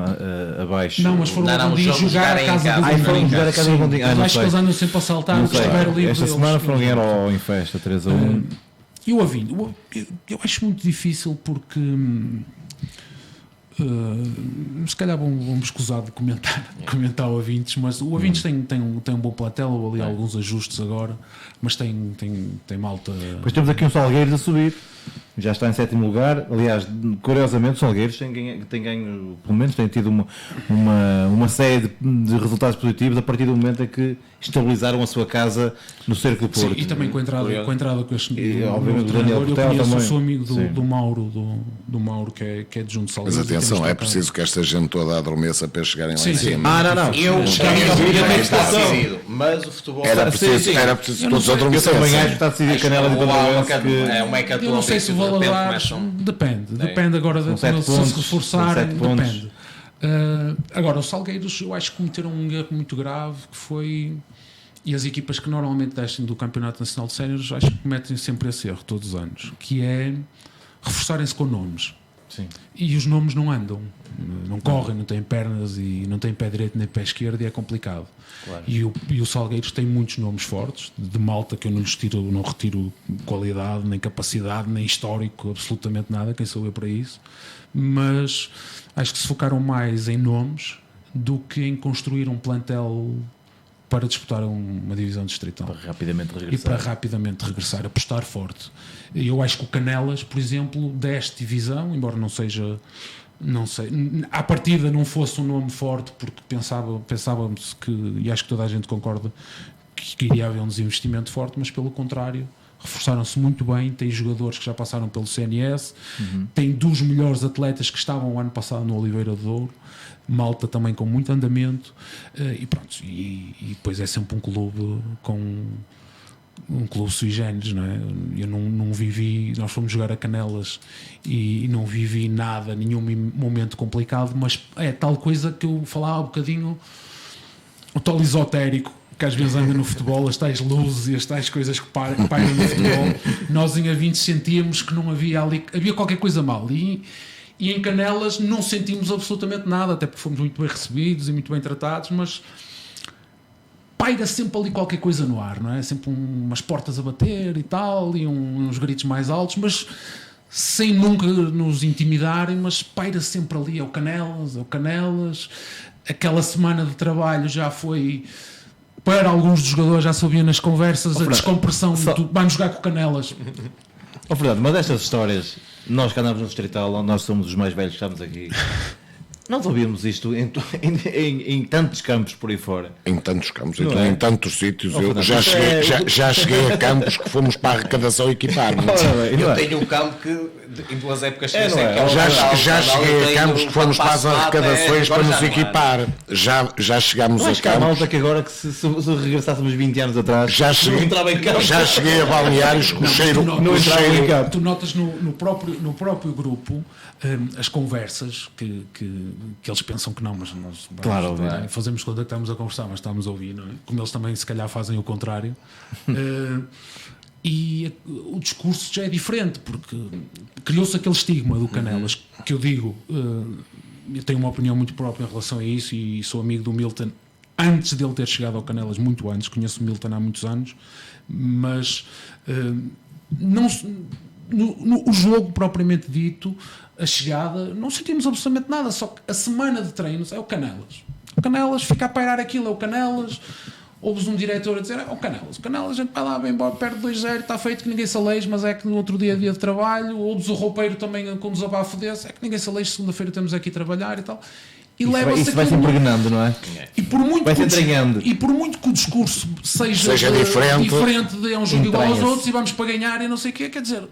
S1: abaixo.
S3: Não, mas foram ao Gondim jogar a casa do Gondim. Acho que eles andam sempre a saltar o que estiver livre.
S1: Esta semana foram ganhar ao Infesta 3-1.
S3: E o Avinho? Eu acho muito difícil porque... se calhar vamos escusar de comentar o Avintes, mas o Avintes tem um bom plantel, ali alguns ajustes agora, mas tem malta.
S1: Depois temos aqui um Salgueiros a subir, já está em 7º lugar. Aliás, curiosamente, o Salgueiros tem ganho, pelo menos tem tido uma série de resultados positivos a partir do momento em que estabilizaram a sua casa no Cerco do Porto.
S3: Sim, e também com a entrada com este
S1: obviamente, Daniel Portela também.
S3: Eu sou amigo do Mauro, que é adjunto de Salgueiros.
S4: Mas atenção, é preciso que esta gente toda adormeça para chegarem lá em cima.
S1: Não.
S2: Eu mas o futebol
S4: era preciso todos adormecer.
S1: Eu também acho que está decidido a Canela de Padroense.
S2: É uma
S3: eu não sei se o valorar, depende agora de se reforçarem, depende. Agora, os Salgueiros, eu acho que cometeram um erro muito grave, que foi, e as equipas que normalmente descem do Campeonato Nacional de Séniores, acho que cometem sempre esse erro todos os anos, que é reforçarem-se com nomes.
S1: Sim.
S3: E os nomes não andam, não correm, não têm pernas e não têm pé direito nem pé esquerdo, e é complicado. Claro. E o Salgueiros tem muitos nomes fortes, de malta que eu não retiro qualidade, nem capacidade, nem histórico, absolutamente nada, quem sou eu para isso, mas acho que se focaram mais em nomes do que em construir um plantel para disputar uma divisão distrital.
S1: Para rapidamente regressar.
S3: E para rapidamente regressar, apostar forte. Eu acho que o Canelas, por exemplo, desta divisão, embora não seja, não sei, à partida não fosse um nome forte, porque pensávamos que, e acho que toda a gente concorda, que iria haver um desinvestimento forte, mas pelo contrário, reforçaram-se muito bem, tem jogadores que já passaram pelo CNS, tem 2 melhores atletas que estavam o ano passado no Oliveira de Douro, malta também com muito andamento, e pronto, e depois é sempre um clube com um clube sui generis, não é? Eu não vivi, nós fomos jogar a Canelas e não vivi nada, nenhum momento complicado, mas é tal coisa que eu falava há um bocadinho, o tal esotérico que às vezes anda no futebol, as tais luzes e as tais coisas que pairam no futebol. Nós em Avintes sentíamos que não havia ali, havia qualquer coisa mal, e em Canelas não sentimos absolutamente nada, até porque fomos muito bem recebidos e muito bem tratados, mas paira sempre ali qualquer coisa no ar, não é? Sempre umas portas a bater e tal, e uns gritos mais altos, mas sem nunca nos intimidarem, mas paira sempre ali, é o Canelas. Aquela semana de trabalho já foi, para alguns dos jogadores já se ouvia nas conversas, a descompressão do vamos jogar com o Canelas.
S1: Fernando, mas estas histórias, nós que andamos no Distrital, nós somos os mais velhos que estamos aqui. Nós ouvimos isto em tantos campos por aí fora.
S4: Em tantos campos,
S1: Não
S4: então,
S1: é?
S4: em tantos sítios. Eu
S1: Fernando,
S4: já
S1: isto
S4: cheguei, já cheguei a campos que fomos para a arrecadação equipar.
S1: Ora bem, não
S2: Eu
S1: é?
S2: tenho um campo que em duas épocas
S1: É, não é?
S2: que é o
S4: Já
S2: Natal,
S4: cheguei a
S2: tenho
S4: campos que fomos para as
S2: Passo Mata,
S4: arrecadações para
S2: agora
S4: nos
S2: já não há.
S4: equipar. Já chegámos
S1: Não
S4: a
S1: acho que há
S4: campos.
S1: malta que agora, que se regressássemos 20 anos atrás,
S4: Já cheguei,
S1: não entrava em campo.
S4: já cheguei a balneários com o cheiro.
S1: não entrava em campo.
S3: Tu notas no próprio grupo as conversas que eles pensam que não, mas nós
S1: Claro, óbvio.
S3: fazemos conta que estamos a conversar, mas estamos a ouvir, não é? Como eles também se calhar fazem o contrário. E o discurso já é diferente, porque criou-se aquele estigma do Canelas, que eu digo, eu tenho uma opinião muito própria em relação a isso e sou amigo do Milton antes dele ter chegado ao Canelas, muito antes, conheço o Milton há muitos anos, mas não, o jogo propriamente dito, a chegada, não sentimos absolutamente nada, só que a semana de treinos é o Canelas. O Canelas fica a pairar aquilo, é o Canelas. Ouves um diretor a dizer, o Canelas, a gente vai lá, vem embora, perde 2-0, está feito que ninguém se aleije, mas é que no outro dia é dia de trabalho. Ouves o roupeiro também com desabafo desse, é que ninguém se aleije, segunda-feira temos aqui a trabalhar e tal. E
S1: Isso vai se impregnando, não é?
S3: e por muito
S1: Vai
S3: que
S1: se entranhando.
S3: e por muito que o discurso seja
S4: diferente.
S3: de é um jogo igual aos
S1: Entranha-se.
S3: outros e vamos para ganhar e não sei o quê, quer dizer,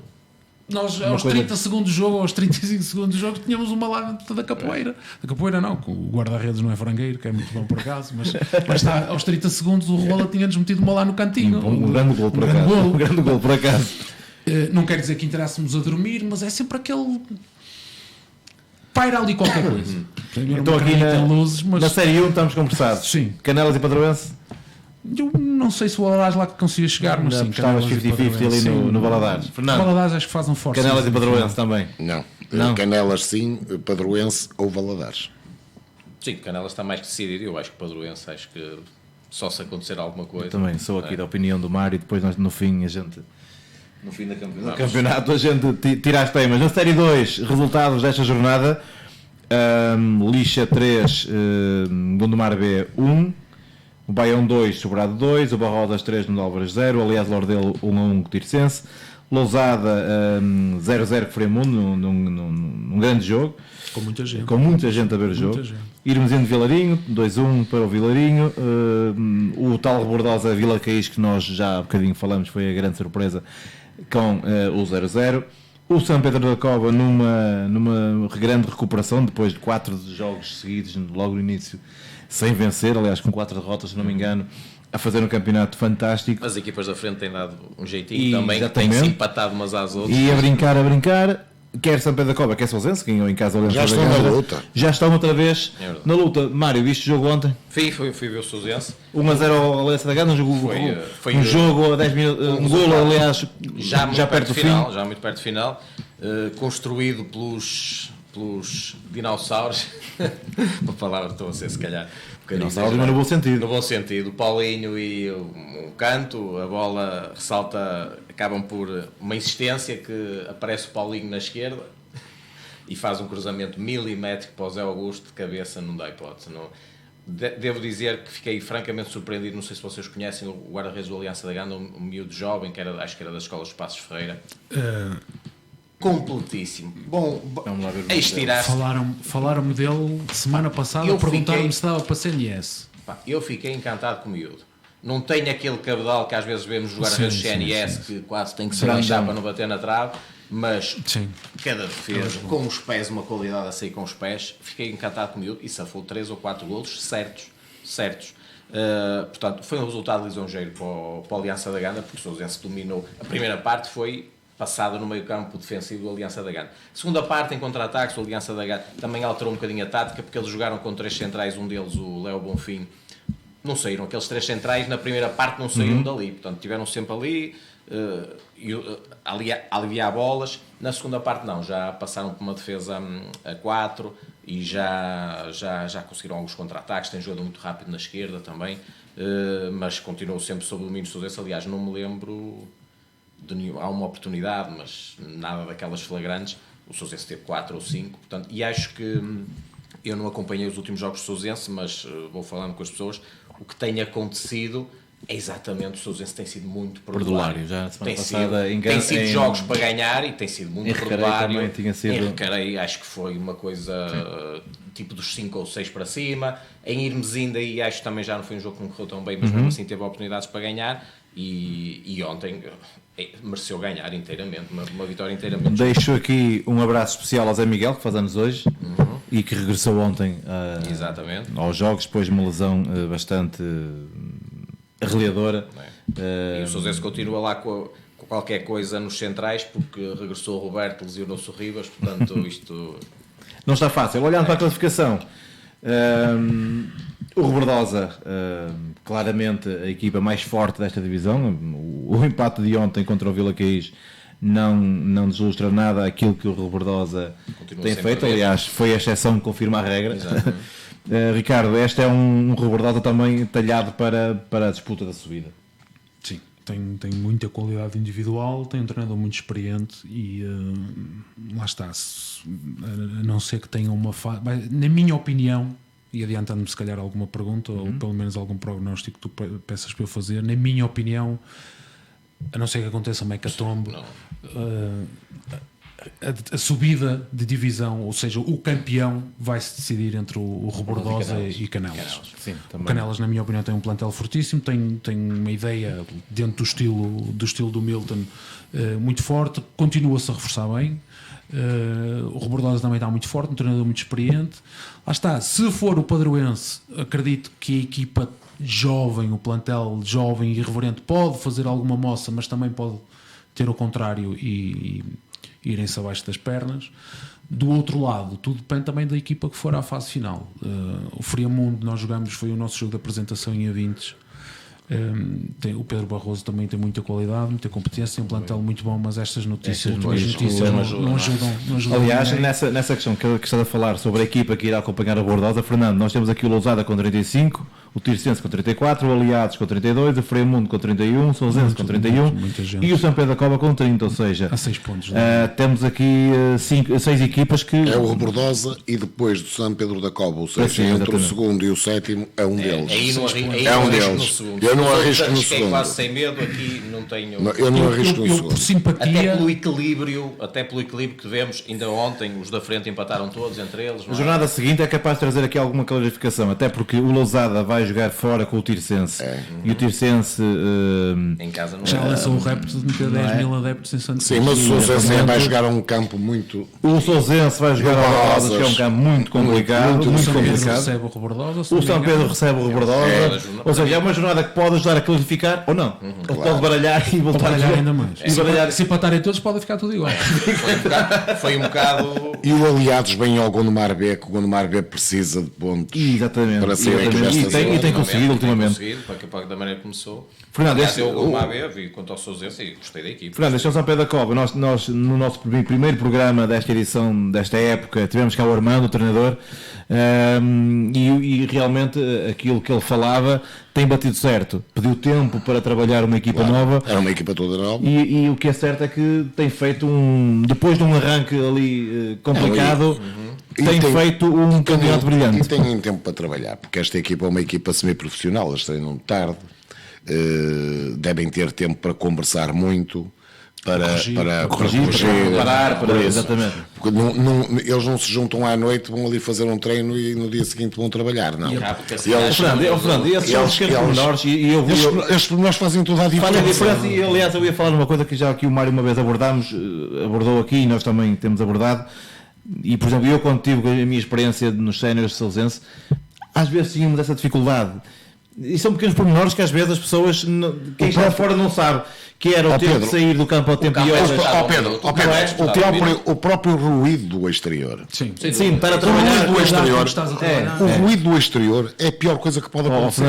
S3: nós aos
S1: coisa-
S3: 30 segundos do jogo, aos 35 segundos do jogo, tínhamos uma lá dentro da capoeira. Da capoeira não, que o guarda-redes não é frangueiro, que é muito bom por acaso, mas está, aos 30 segundos o Rola tinha-nos metido uma lá no cantinho.
S1: Um grande gol, por
S3: grande
S1: acaso.
S3: golo.
S1: Um grande gol, por acaso.
S3: Não quer dizer que interássemos a dormir, mas é sempre aquele. Paira ali qualquer coisa.
S1: Então aqui na Série 1 estamos conversados.
S3: Sim.
S1: Canelas e Padroense.
S3: Eu não sei se o Valadares lá conseguia chegar, mas sim.
S1: Estavas
S3: Canelas e
S1: 50-50 ali
S3: Padroense, sim.
S1: no Valadares.
S3: O
S1: Fernando,
S3: Valadares acho que faz um forte.
S1: Canelas e Padroense também.
S4: Não. Canelas sim, Padroense ou Valadares.
S2: Sim, Canelas está mais que decidido. Eu acho que Padroense, acho que só se acontecer alguma coisa.
S1: Também sou aqui da opinião do Mário e depois nós no fim da
S2: Vamos.
S1: campeonato a gente tira as temas. Na Série 2, resultados desta jornada: Lixa 3, Gondomar B 1, o Baião 2, Sobrado 2, o Barrodas 3, no Álvares 0, aliás Lordelo 1-1 com Tirsense, Lousada 0-0 com Fremundo num grande jogo,
S3: Com muita gente.
S1: com muita gente a ver o jogo.
S3: gente.
S1: Irmesino de Vilarinho 2-1 para o Vilarinho, o tal Rebordosa Vila Caís, que nós já há bocadinho falamos, foi a grande surpresa com o 0-0. O São Pedro da Cova numa grande recuperação depois de 4 jogos seguidos logo no início sem vencer, aliás com 4 derrotas se não me engano, a fazer um campeonato fantástico
S2: As equipas da frente têm dado um jeitinho
S1: E,
S2: também, que têm
S1: exatamente.
S2: se empatado umas às outras.
S1: e a brincar, quer São Pedro da Cova, quer Sousense, ganhou em casa o Leão
S4: Já
S1: da
S4: estão
S1: Ganda.
S4: na luta.
S1: Já estão outra vez
S2: É verdade.
S1: na luta. Mário, viste o jogo ontem?
S2: Fui ver o Sousense.
S1: 1-0 ao Aliança da Gana, um jogo,
S2: Foi,
S1: um jogo a 10 minutos, um golo
S2: resultado
S1: aliás já perto do
S2: final,
S1: fim.
S2: já muito perto do final, construído pelos dinossauros. Uma palavra estou a ser se calhar um bocadinho
S1: Dinossauros, mas no bom sentido.
S2: no bom sentido. O Paulinho e o canto, a bola ressalta, acabam por uma insistência que aparece o Paulinho na esquerda e faz um cruzamento milimétrico para o Zé Augusto de cabeça, não dá hipótese. Não. Devo dizer que fiquei francamente surpreendido, não sei se vocês conhecem o guarda-redes do Aliança da Ganda, um miúdo jovem, acho que era da Escola dos Passos Ferreira. Completíssimo. Bom,
S1: Vamos lá ver o
S2: a estirar-se.
S3: Falaram-me dele semana passada,
S2: Eu
S3: perguntaram-me
S2: fiquei-
S3: se dava para CNS.
S2: Pá, eu fiquei encantado com o miúdo. Não tem aquele cabedal que às vezes vemos nos guarda-redes
S3: Sim,
S2: CNS,
S3: sim,
S2: que quase tem que se
S1: Grandão.
S2: baixar para não bater na trave, mas
S3: Sim.
S2: cada defesa, com os pés, uma qualidade a sair com os pés, fiquei encantado com o miúdo e safou 3 ou 4 golos certos. Portanto, foi um resultado lisonjeiro para o Aliança da Ganda, porque o Sousense dominou. A primeira parte foi passada no meio campo defensivo do Aliança da Ganda. Segunda parte, em contra-ataques, o Aliança da Ganda também alterou um bocadinho a tática, porque eles jogaram com 3 centrais, um deles, o Léo Bonfim, não saíram. Aqueles 3 centrais, na primeira parte, não saíram dali. Portanto, tiveram sempre ali, a aliviar bolas. Na segunda parte, não. Já passaram por uma defesa a 4 e já conseguiram alguns contra-ataques. Tem jogado muito rápido na esquerda também, mas continuou sempre sob o domínio do Sousense. Aliás, não me lembro de nenhum. Há uma oportunidade, mas nada daquelas flagrantes. O Sousense teve 4 ou 5. Portanto, e acho que eu não acompanhei os últimos jogos do Sousense, mas vou falando com as pessoas. O que tem acontecido Exatamente, o Sousense tem sido muito
S1: Perdulário, já na semana
S2: tem
S1: passada
S2: tem sido jogos para ganhar e tem sido muito perdulário.
S1: também tinha sido...
S2: Em Recarei acho que foi uma coisa tipo dos 5 ou 6 para cima. Em Irmes ainda e acho que também já não foi um jogo que não correu tão bem, mas mesmo assim teve oportunidades para ganhar e ontem mereceu ganhar inteiramente, uma vitória inteiramente.
S1: Deixo aqui um abraço especial ao Zé Miguel, que faz anos hoje e que regressou ontem
S2: Exatamente.
S1: aos jogos depois de uma lesão bastante arreliadora.
S2: E o Sousense continua lá com qualquer coisa nos centrais, porque regressou o Roberto, lesionou-se o Ribas, portanto isto...
S1: Não está fácil. Olhando para a classificação, o Rebordosa, claramente a equipa mais forte desta divisão. O empate de ontem contra o Vila Caís não deslustra nada aquilo que o Rebordosa tem feito. Aliás, foi a exceção que confirma a regra. Ricardo, este é um Rebordosa também talhado para a disputa da subida.
S3: Sim, tem muita qualidade individual, tem um treinador muito experiente e lá está. A não ser que tenha uma fase, na minha opinião, e adiantando-me se calhar alguma pergunta ou pelo menos algum prognóstico que tu peças para eu fazer, na minha opinião, a não ser que aconteça uma hecatombe, a subida de divisão, ou seja, o campeão vai se decidir entre o Rebordosa e Canelas.
S1: Sim,
S3: O Canelas, na minha opinião, tem um plantel fortíssimo, tem uma ideia dentro do estilo do Milton muito forte, continua-se a reforçar bem. O Rebordosa também está muito forte, um treinador muito experiente. Lá está, se for o Padroense, acredito que a equipa jovem, o plantel jovem e irreverente pode fazer alguma moça, mas também pode ter o contrário e irem-se abaixo das pernas. Do outro lado, tudo depende também da equipa que for à fase final. O Friamundo, nós jogamos, foi o nosso jogo de apresentação em A20. O Pedro Barroso também tem muita qualidade, muita competência, tem um plantel muito bom, mas estas notícias não ajudam.
S1: Aliás, nessa questão que estás a falar sobre a equipa que irá acompanhar a Rebordosa, Fernando, nós temos aqui o Lousada com 35, o Tirsense com 34, o Aliados com 32, o Friamundo com 31, o Sousense com 31 e o São Pedro da Cova com 30, ou seja,
S3: há 6 pontos.
S1: Temos aqui 6 equipas que...
S4: É o Rebordosa e depois do São Pedro da Cova, ou seja, entre o segundo e o sétimo é um deles. É um deles. Eu não arrisco no segundo.
S2: Quase sem medo, aqui não tenho...
S4: Eu não arrisco no segundo.
S3: Por simpatia...
S2: Até pelo equilíbrio que devemos, ainda ontem os da frente empataram todos entre eles.
S1: A jornada seguinte é capaz de trazer aqui alguma clarificação, até porque o Lousada vai jogar fora com o Tirsense e o Tirsense
S2: em casa não
S3: já lançou o repto de meter 10 mil adeptos em Santos.
S4: Sim, mas o Sousense vai jogar a um campo muito...
S1: O Sousense vai jogar ao Rosas, que é um campo muito complicado.
S3: O São Pedro recebe o Rebordosa.
S1: O São Pedro recebe o Rebordosa. Ou seja, é uma jornada que pode ajudar a clarificar ou não. Ou pode baralhar e voltar a jogar
S3: ainda mais. Se empatarem todos, pode ficar tudo igual.
S2: Foi um bocado...
S4: E o Aliados vem ao Gondomar B, que o Gondomar B precisa de pontos para ser
S1: e tem conseguido ultimamente.
S2: Da maneira que começou.
S1: Fernando,
S2: eu o Gondomar B vi quanto ao Sousense e gostei da equipe.
S1: Fernando, este é o São Pedro da Cova. Nós, no nosso primeiro programa desta edição, desta época, tivemos cá o Armando, o treinador, e realmente aquilo que ele falava tem batido certo. Pediu tempo para trabalhar uma equipa nova.
S4: Era uma equipa toda nova.
S1: E o que é certo é que tem feito depois de um arranque ali complicado, tem feito um campeonato brilhante.
S4: E têm tempo para trabalhar, porque esta equipa é uma equipa semi-profissional, eles treinam tarde, devem ter tempo para conversar muito, para corrigir,
S1: para preparar, exatamente.
S4: Porque eles não se juntam à noite, vão ali fazer um treino e no dia seguinte vão trabalhar, não.
S1: Fernando, esses são os pequenos pormenores
S4: estes pormenores fazem toda a diferença.
S1: E aliás, eu ia falar uma coisa que já aqui o Mário uma vez abordou aqui e nós também temos abordado. E por exemplo, eu quando tive a minha experiência nos séniores de Sousense, às vezes tínhamos essa dificuldade. E são pequenos pormenores que às vezes as pessoas, quem está fora não sabe, que era o tempo de sair do campo ao tempo e hoje.
S4: O próprio ruído do exterior.
S3: Sim,
S1: estar a trabalhar.
S4: O ruído do exterior é a pior coisa que pode acontecer.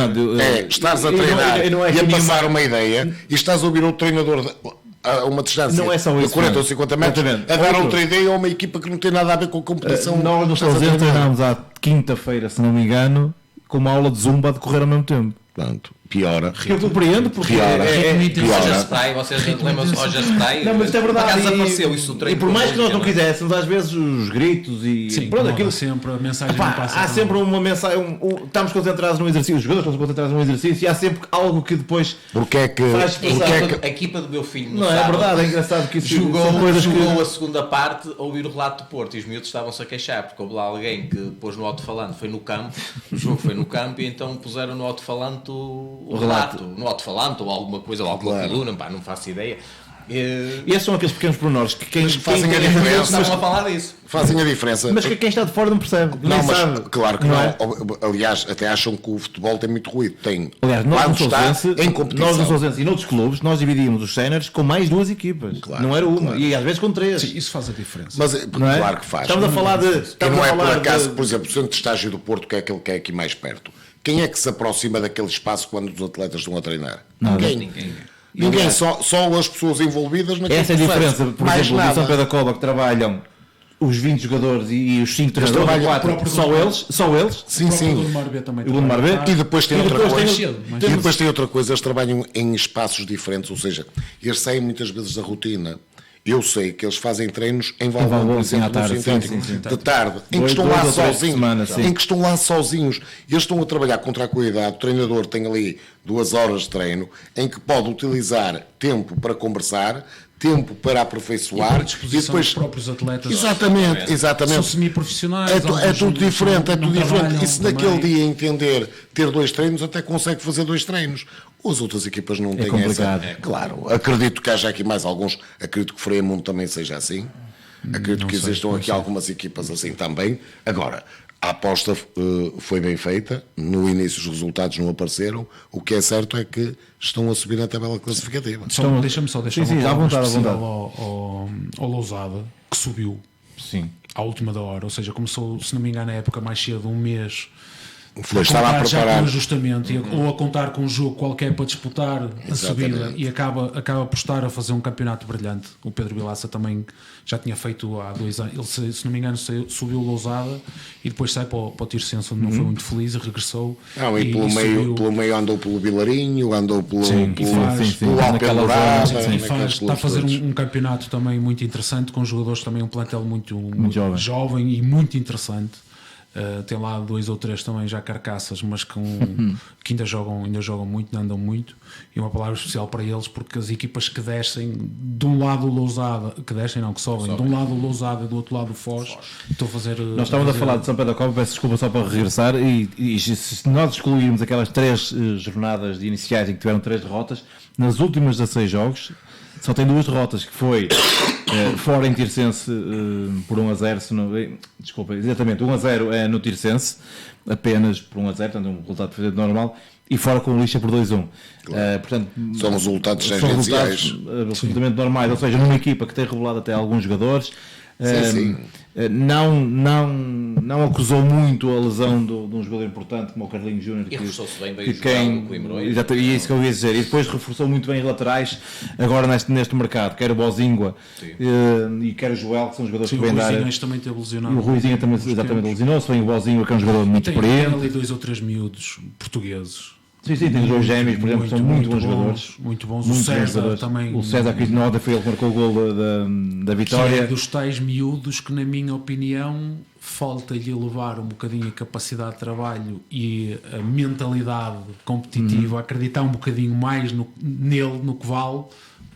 S4: Estás a treinar e a passar uma ideia e estás a ouvir o treinador a uma distância de 40 ou 50 metros a dar outra ideia a uma equipa que não tem nada a ver com a competição.
S1: Nós nos Sousense treinámos à quinta-feira, se não me engano, com uma aula de zumba a decorrer ao mesmo tempo.
S4: Pronto. Piora.
S1: Eu compreendo, porque
S4: Piora.
S2: Roger Spray, vocês lembram-se de Roger Spray?
S1: Não, mas isto é verdade.
S2: Por acaso apareceu isso, o treino
S1: e por mais que nós não
S2: música,
S1: quiséssemos, às vezes os gritos e
S3: Sim,
S1: pronto, aquilo
S3: sempre a mensagem
S1: Epá,
S3: não passa.
S1: há sempre uma mensagem, estamos concentrados num exercício, os jogadores estão concentrados num exercício e há sempre algo que depois
S4: Porque é que.
S1: faz
S2: A
S1: pensar.
S2: a equipa do meu filho no
S1: Não é
S2: sábado
S1: verdade, é engraçado que isso
S2: jogou
S1: são coisas que...
S2: a segunda parte a ouvir o relato do Porto e os miúdos estavam-se a queixar porque houve lá alguém que pôs no alto-falante, foi no campo, o jogo foi no campo e então puseram no alto-falante o relato, no alto-falante ou alguma coisa, ou alguma coluna, pá, não faço ideia.
S1: E esses são aqueles pequenos pormenores que quem
S4: fazem a
S2: Eles
S4: diferença.
S2: estavam a falar disso.
S4: Fazem a diferença.
S1: mas que quem está de fora não percebe.
S4: Não,
S1: nem
S4: mas
S1: sabe.
S4: claro que
S1: Não
S4: não.
S1: é?
S4: Aliás, até acham que o futebol tem muito ruído. Tem.
S1: Aliás, nós
S4: quando
S1: no
S4: está
S1: Sousense,
S4: em competição.
S1: nós no Sousense e noutros clubes, nós dividíamos os séniores com mais duas equipas.
S4: Claro,
S1: não era uma.
S4: claro.
S1: E às vezes com três.
S3: Sim, isso faz a diferença.
S4: Mas
S1: Não é?
S4: claro que faz.
S1: Estamos a falar de.
S4: E
S1: Estamos
S4: não
S1: a
S4: é por
S1: falar
S4: acaso,
S1: de,
S4: por exemplo, o centro de estágio do Porto, que é aquele que é aqui mais perto. Quem é que se aproxima daquele espaço quando os atletas estão a treinar? Ninguém. Ninguém, só as pessoas envolvidas naquele
S1: Essa é a
S4: processo.
S1: diferença, por
S4: Mais
S1: exemplo, do
S4: nada.
S1: São Pedro da Cova que trabalham os 20 jogadores e os 5 treinadores,
S4: trabalham
S1: quatro,
S3: próprio
S1: só eles.
S4: Sim, sim.
S3: O Mar B também.
S1: O Gondomar B.
S4: E depois tem outra
S1: depois
S4: coisa.
S1: tem-
S3: tem-
S4: E depois tem outra coisa, eles trabalham em espaços diferentes, ou seja, eles saem muitas vezes da rotina. Eu sei que eles fazem treinos em Valbom, por
S1: Valbom, sim,
S4: exemplo,
S1: à tarde,
S4: no sintético,
S1: sim, sim, sim.
S4: de tarde, em que
S1: Dois-
S4: estão
S1: dois
S4: lá
S1: ou três por
S4: sozinhos,
S1: semana, sim.
S4: em que estão lá sozinhos. Eles estão a trabalhar contra a qualidade. O treinador tem ali 2 horas de treino, em que pode utilizar tempo para conversar, tempo para aperfeiçoar
S3: à disposição dos próprios atletas.
S4: Exatamente,
S3: São
S4: exatamente.
S3: semi-profissionais.
S4: É
S3: alguns
S4: tudo diferente, é
S3: não
S4: tudo diferente.
S3: trabalham
S4: E se naquele
S3: também.
S4: dia entender ter 2 treinos, até consegue fazer 2 treinos. As outras equipas não têm
S1: complicado.
S4: essa. Claro, acredito que haja aqui mais alguns. Acredito que Fremundo também seja assim. Acredito que existam aqui algumas equipas assim também. Agora, a aposta foi bem feita. No início os resultados não apareceram. O que é certo é que estão a subir na tabela classificativa.
S3: Deixa-me só deixar
S1: Sim, sim,
S3: uma
S1: à
S3: palavra
S1: vontade, à
S3: especial
S1: vontade.
S3: ao Lousada, que subiu
S1: Sim.
S3: à última da hora, ou seja, começou, se não me engano, na época mais cedo, um mês.
S4: Estava a
S3: contar já com
S4: preparar.
S3: o ajustamento ou a contar com um jogo qualquer para disputar a subida e acaba por estar a fazer um campeonato brilhante. O Pedro Vilaça também já tinha feito há 2 anos. Ele, se não me engano, subiu o Lousada e depois sai para o Tirsense, onde não foi muito feliz e regressou.
S4: Não, e pelo meio andou pelo Vilarinho, andou pelo
S1: naquela
S4: Alpendurada,
S1: zona, sim,
S3: está a fazer um campeonato também muito interessante, com jogadores também, um plantel muito jovem e muito interessante. Tem lá 2 ou 3 também já carcaças, mas que ainda jogam muito, andam muito. E uma palavra especial para eles, porque as equipas que descem de um lado o Lousada, que sobem, de um lado o Lousada e do outro lado o Foz, estão a fazer.
S1: Nós estávamos a falar de São Pedro da Cova, peço desculpa só para regressar, e se nós excluirmos aquelas 3 jornadas iniciais em que tiveram 3 derrotas, nas últimas 16 jogos só tem 2 derrotas, que foi fora em Tirsense por 1-0, desculpa, exatamente, 1-0 no Tirsense, apenas por 1-0, portanto um resultado normal, e fora com o Lixa por 2-1. Portanto,
S4: são resultados
S1: são
S4: tangenciais.
S1: resultados absolutamente normais, ou seja, numa equipa que tem revelado até alguns jogadores.
S4: Sim.
S1: Não acusou muito a lesão de um jogador importante como o Carlinhos Júnior,
S2: E reforçou-se bem
S1: que
S2: o
S1: quem,
S2: Coimbrões.
S1: exatamente, e é isso que eu ia dizer, e depois reforçou muito bem os laterais agora neste mercado, quer o Bozingua e quer o Joel, que são jogadores
S3: Sim,
S1: que
S3: o
S1: vêm dar.
S3: Ruizinho também teve lesionado.
S1: E o Ruizinho também exatamente lesionou-se, vem o Bozingua, que é um jogador muito
S3: Tem
S1: experiente.
S3: ali 2 ou 3 miúdos portugueses.
S1: Sim, tem os dois gêmeos, por exemplo, são muito bons jogadores.
S3: Muito bons.
S1: Muito
S3: O César
S1: bons jogadores.
S3: também.
S1: O César Quisnoda foi ele que marcou o gol da
S3: Que
S1: vitória.
S3: é dos tais miúdos que, na minha opinião, falta-lhe levar um bocadinho a capacidade de trabalho e a mentalidade competitiva, acreditar um bocadinho mais nele, no que vale,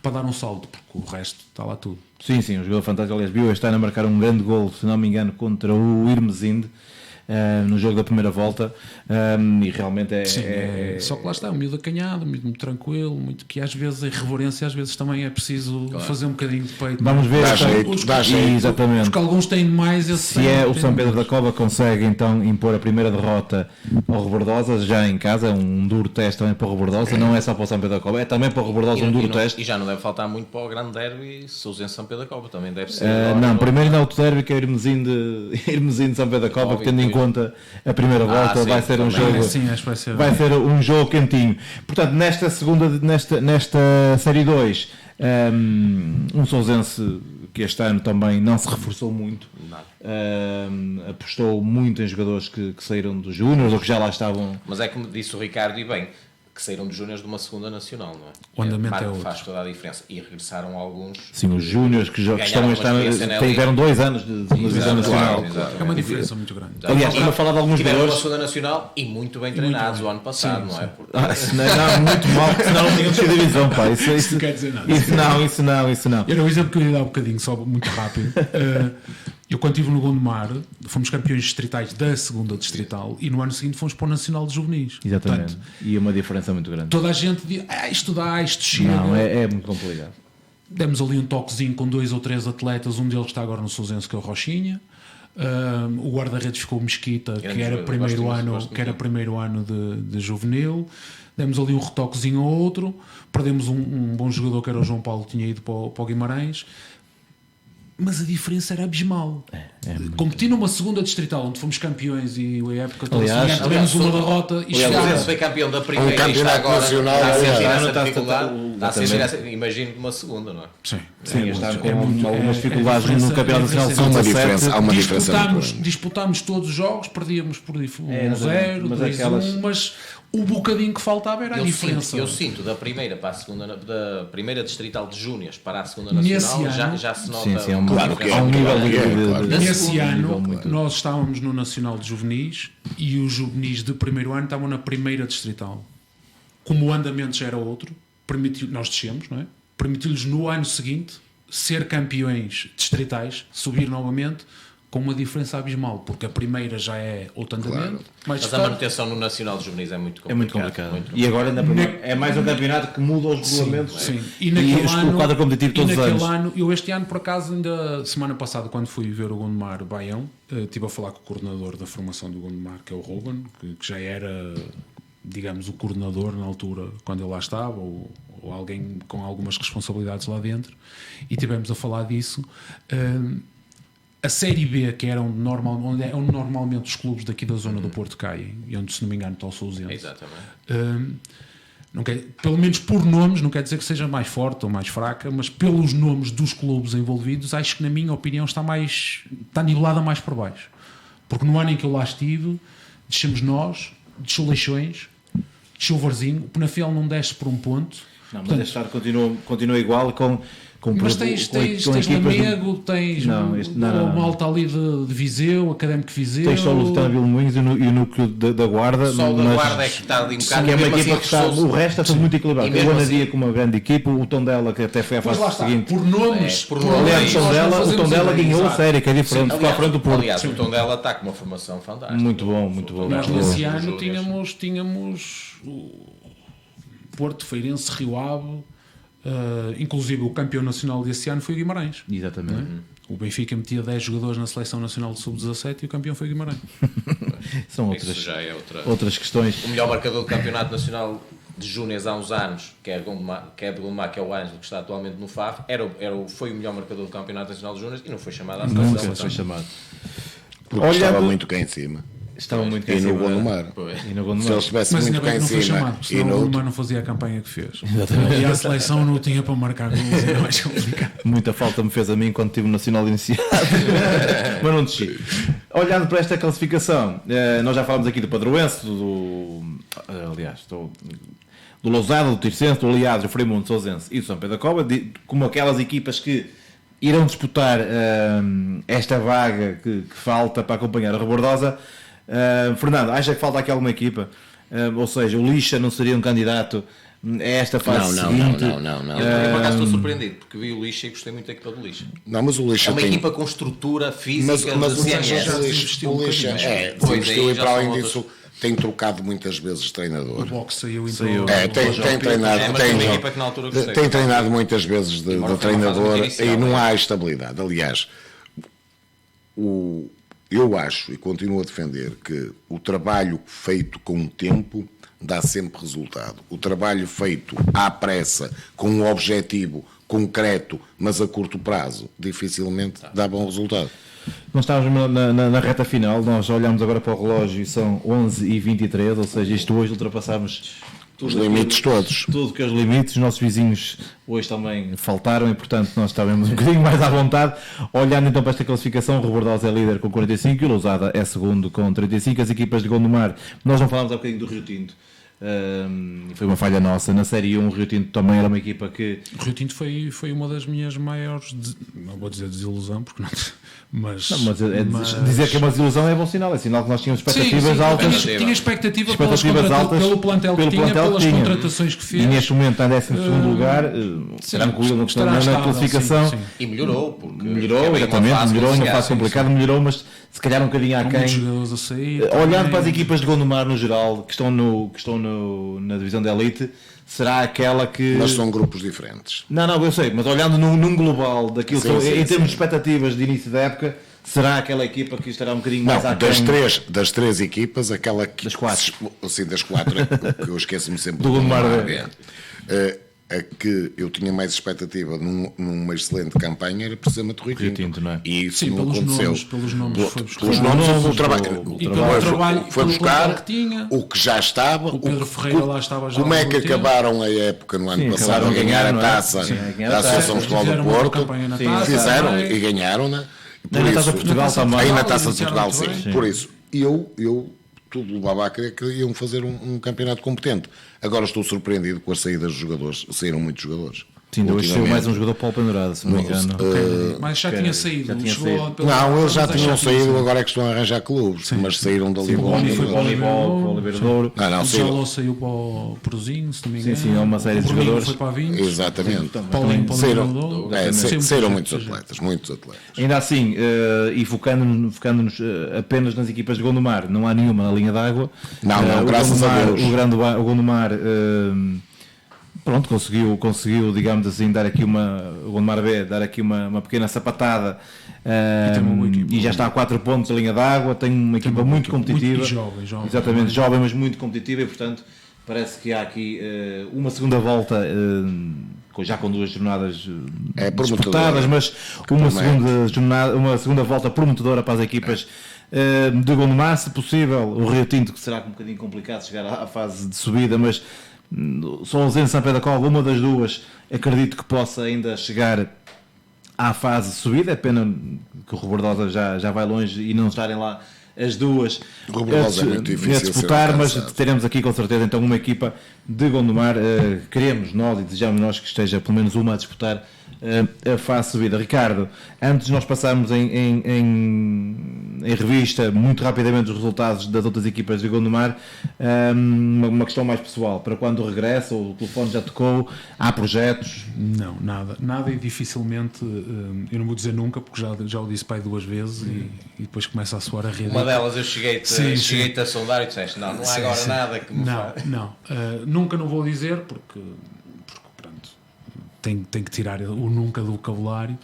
S3: para dar um salto, porque o resto está lá tudo.
S1: Sim, um jogador fantástico. Aliás, viu este ano a marcar um grande gol, se não me engano, contra o Irmesinde. No jogo da primeira volta, e realmente
S3: Só que lá está, um miúdo acanhado, muito tranquilo, muito que às vezes a irreverência, às vezes também é preciso fazer um bocadinho de peito.
S1: Vamos ver
S4: Dá jeito.
S1: exatamente.
S3: Porque alguns têm mais.
S1: Se é o São Pedro da Cova consegue então impor a primeira derrota ao Rebordosa, já em casa, um duro teste também para o Rebordosa, não é só para o São Pedro da Cova, é também para o Rebordosa um duro teste.
S2: E já não deve faltar muito para o grande derby Sousense São Pedro da Cova, também deve ser.
S1: Primeiro ainda há o derby, que é Irmesinde de São Pedro da Cova, que tendo em conta a primeira volta vai ser um jogo,
S3: acho que
S1: vai ser um jogo quentinho. Portanto, nesta série 2, um Sousense que este ano também não se reforçou muito, apostou muito em jogadores que saíram dos Júniors ou que já lá estavam.
S2: Mas é como disse o Ricardo, e bem, que saíram de júniores de uma segunda nacional, não é?
S3: O andamento é outro.
S2: Faz toda a diferença. E regressaram alguns.
S1: Sim, os júniores que
S2: Ganharam
S1: tiveram 2 anos de divisão nacional.
S3: É uma diferença muito grande.
S1: Aliás, estamos a falar de alguns
S2: Tiveram uma
S1: jogadores.
S2: segunda nacional e muito bem treinados o ano passado, não é? Porque
S1: Não, muito mal, porque senão não tinham descido a divisão, pá. Isso
S3: não quer dizer nada.
S1: Isso não.
S3: Era o exemplo que eu ia dar um bocadinho, só muito rápido. Eu, quando estive no Gondomar, fomos campeões distritais da segunda distrital e no ano seguinte fomos para o Nacional de Juvenis.
S1: Exatamente.
S3: Portanto,
S1: E uma diferença muito grande.
S3: toda a gente diz, isto dá, isto chega.
S1: Não, é muito complicado.
S3: Demos ali um toquezinho com 2 ou 3 atletas, um deles está agora no Sousense, que é o Rochinha. O guarda-redes ficou o Mesquita, que era primeiro ano de juvenil. Demos ali um retoquezinho ao outro. Perdemos um bom jogador, que era o João Paulo, que tinha ido para o Guimarães. Mas a diferença era abismal. Competir numa segunda distrital, onde fomos campeões e a época toda, tivemos uma derrota e
S2: o Sousense foi campeão da primeira e está agora a sentir essa dificuldade. Está a sentir essa, imagino, uma segunda, não é?
S3: Sim,
S1: está com algumas dificuldades no Campeonato Nacional de
S4: Há uma diferença. Há uma diferença.
S3: Disputámos todos os jogos, perdíamos por 1-0, 2-1, mas o bocadinho que faltava era a diferença.
S2: Eu sinto da primeira para a segunda, da primeira distrital de júniores para a segunda nacional, já se nota.
S4: Claro que
S1: há um nível de
S3: Nesse ano, nós estávamos no Nacional de Juvenis e os juvenis de primeiro ano estavam na primeira distrital. Como o andamento já era outro, nós descemos, não é? Permitiu-lhes no ano seguinte ser campeões distritais, subir novamente, com uma diferença abismal, porque a primeira já é outro andamento.
S2: Mas a manutenção no Nacional de Juvenis é muito complicado.
S1: É muito complicado. E agora é mais um campeonato que muda os regulamentos.
S3: Sim. E naquele
S1: o quadro competitivo todos os anos.
S3: Eu este ano, por acaso, ainda semana passada, quando fui ver o Gondomar Baião, estive a falar com o coordenador da formação do Gondomar, que é o Ruben, que já era, digamos, o coordenador na altura, quando ele lá estava, ou alguém com algumas responsabilidades lá dentro, e tivemos a falar disso. A Série B, que era onde normalmente os clubes daqui da zona do Porto caem, e onde, se não me engano, está o Sousense.
S2: Exatamente.
S3: Pelo menos por nomes, não quer dizer que seja mais forte ou mais fraca, mas pelos nomes dos clubes envolvidos, acho que, na minha opinião, está nivelada mais por baixo. Porque no ano em que eu lá estive, descemos nós, desceu Leixões, desceu Varzinho, o Penafiel não desce por um ponto.
S1: Não, mas este ano continua igual
S3: mas tens Lamego, tens o Malta ali de Viseu, Académico de Viseu.
S1: Tens só o Lusitano Vilmoinhos e o núcleo da Guarda.
S2: Só o da Guarda é que está ali um bocado.
S1: Que é uma equipa que está, o resto está muito equilibrado. O Anadia com uma grande equipa, o Tondela, que até foi a fase seguinte.
S3: Por nomes.
S1: Aliás, o Tondela ganhou a série, que é diferente. Ficou à frente do Porto.
S2: Aliás, o Tondela está com uma formação fantástica.
S1: Muito bom.
S3: Nós nesse ano tínhamos o Porto, Feirense, Rio Ave. Inclusive o campeão nacional desse ano foi o Guimarães.
S1: Exatamente.
S3: O Benfica metia 10 jogadores na seleção nacional de sub-17 e o campeão foi o Guimarães.
S1: São outras questões.
S2: O melhor marcador do campeonato nacional de júniores há uns anos, que é de Gondomar, que é o Ângelo, que está atualmente no FAF, foi o melhor marcador do campeonato nacional de júniores e não foi chamado à seleção.
S1: Nunca foi chamado.
S4: Porque estava muito cá em cima.
S1: Estava muito
S4: cá em cima. E no Gondomar. Se ele estivesse muito cá em cima.
S3: Chamado, senão o Gondomar não fazia a campanha que fez. Exatamente. E a seleção não tinha para marcar gols, era mais complicado.
S1: Muita falta me fez a mim quando tive o Nacional iniciado. Mas não desci. Olhando para esta classificação, nós já falámos aqui do Padroense, do Lousada, do Tirsense, do Aliado, do Freimundo, do Sousense e do São Pedro da Cova, como aquelas equipas que irão disputar esta vaga que falta para acompanhar a Rebordosa. Fernando, acha que falta aqui alguma equipa? Ou seja, o Lixa não seria um candidato a esta fase seguinte?
S2: Não. Eu por acaso estou surpreendido, porque vi o Lixa e gostei muito da equipa do Lixa.
S4: Não, mas o Lixa
S2: é uma equipa com estrutura física,
S4: mas
S2: o
S4: Lixa investiu e para além disso tem trocado muitas vezes treinador.
S3: O Box saiu.
S4: Tem treinado muitas vezes de treinador e não há estabilidade. Aliás, eu acho e continuo a defender que o trabalho feito com o tempo dá sempre resultado. O trabalho feito à pressa, com um objetivo concreto, mas a curto prazo, dificilmente dá bom resultado.
S1: Nós estávamos na reta final, nós olhamos agora para o relógio e são 11h23, ou seja, isto hoje ultrapassámos
S4: os limites todos.
S1: Tudo que os limites, os nossos vizinhos hoje também faltaram e, portanto, nós estávamos um bocadinho mais à vontade. Olhando então para esta classificação, o Rebordosa é líder com 45 e o Lousada é segundo com 35. As equipas de Gondomar, nós não falámos há bocadinho do Rio Tinto. Foi uma falha nossa. Na Série 1 o Rio Tinto também era uma equipa que...
S3: O Rio Tinto foi uma das minhas maiores, não vou dizer desilusão, porque não, mas
S1: dizer que é uma desilusão é bom sinal, é sinal que nós tínhamos expectativas altas.
S3: Tinha expectativa
S1: altas
S3: pelo plantel que tinha, pelas contratações que fez.
S1: E neste momento está em 12º lugar, tranquilo na classificação.
S3: Sim.
S2: E melhorou, porque
S1: melhorou, exatamente, melhorou numa fase complicada, melhorou, mas se calhar um bocadinho aquém. Olhando para as equipas de Gondomar no geral, que estão na divisão de elite, será aquela que...
S4: Mas são grupos diferentes.
S1: Não, eu sei, mas olhando num global daquilo, em termos de expectativas de início da época, será aquela equipa que estará um bocadinho mais aquém?
S4: Das três equipas, aquela que...
S1: Das quatro.
S4: Sim, das quatro, que eu esqueço-me sempre
S1: do Gondomar.
S4: A que eu tinha mais expectativa numa excelente campanha era precisamente o Rio Tinto,
S1: não é?
S4: E isso
S3: sim,
S4: não aconteceu.
S3: Pelos nomes foi buscar.
S4: Pelos nomes, o trabalho
S3: foi
S4: buscar
S3: que tinha,
S4: o que já estava.
S3: O Pedro Ferreira lá estava já.
S4: Como é que acabaram a época no ano passado a ganhar a taça da Associação Futebol do Porto? Fizeram e ganharam-na.
S1: E na Taça de Portugal também.
S4: Aí na Taça de Portugal, sim. Por isso, eu tudo levava a crer que iam fazer um campeonato competente. Agora estou surpreendido com as saídas dos jogadores. Saíram muitos jogadores.
S1: Sim, hoje saiu mais um jogador para o pendurado, se não me engano.
S3: Mas já tinha saído.
S4: Não, eles já tinham saído, agora é que estão a arranjar clubes, mas saíram dali.
S1: O Boni foi para o Oliveira de Ouro.
S3: O Jaló saiu para o Prozinho, se não me engano.
S1: Sim, há uma série de jogadores.
S3: Foi para a 20.
S4: Exatamente. Saíram muitos atletas.
S1: Ainda assim, e focando-nos apenas nas equipas de Gondomar, não há nenhuma na linha d'água.
S4: Não, graças a Deus.
S1: O Gondomar... Pronto, conseguiu, digamos assim, o Gondomar B dar aqui uma pequena sapatada e já está a 4 pontos a linha d'água, tem uma equipa muito competitiva,
S3: jovem,
S1: exatamente, jovem, mas muito competitiva, e portanto parece que há aqui uma segunda volta, já com 2 jornadas disputadas, mas uma segunda volta prometedora para as equipas de Gondomar, se possível. O Rio Tinto, que será um bocadinho complicado chegar à fase de subida, mas só o Zen São Pedro da Cova, uma das duas, acredito que possa ainda chegar à fase de subida. É pena que o Robordosa já vai longe e não estarem lá as duas a disputar, mas teremos aqui com certeza então uma equipa de Gondomar. Queremos nós e desejamos nós que esteja pelo menos uma a disputar a fase de subida. Ricardo, antes de nós passarmos em revista muito rapidamente os resultados das outras equipas de Gondomar, uma questão mais pessoal: para quando regressa? O telefone já tocou? Há projetos?
S3: Não, nada, e dificilmente, eu não vou dizer nunca, porque já o disse pai 2 vezes e depois começa a soar a rede.
S2: Uma delas eu cheguei-te a sondar e disseste não há agora nada que me faz.
S3: Nunca não vou dizer, porque pronto, tem que tirar o nunca do vocabulário,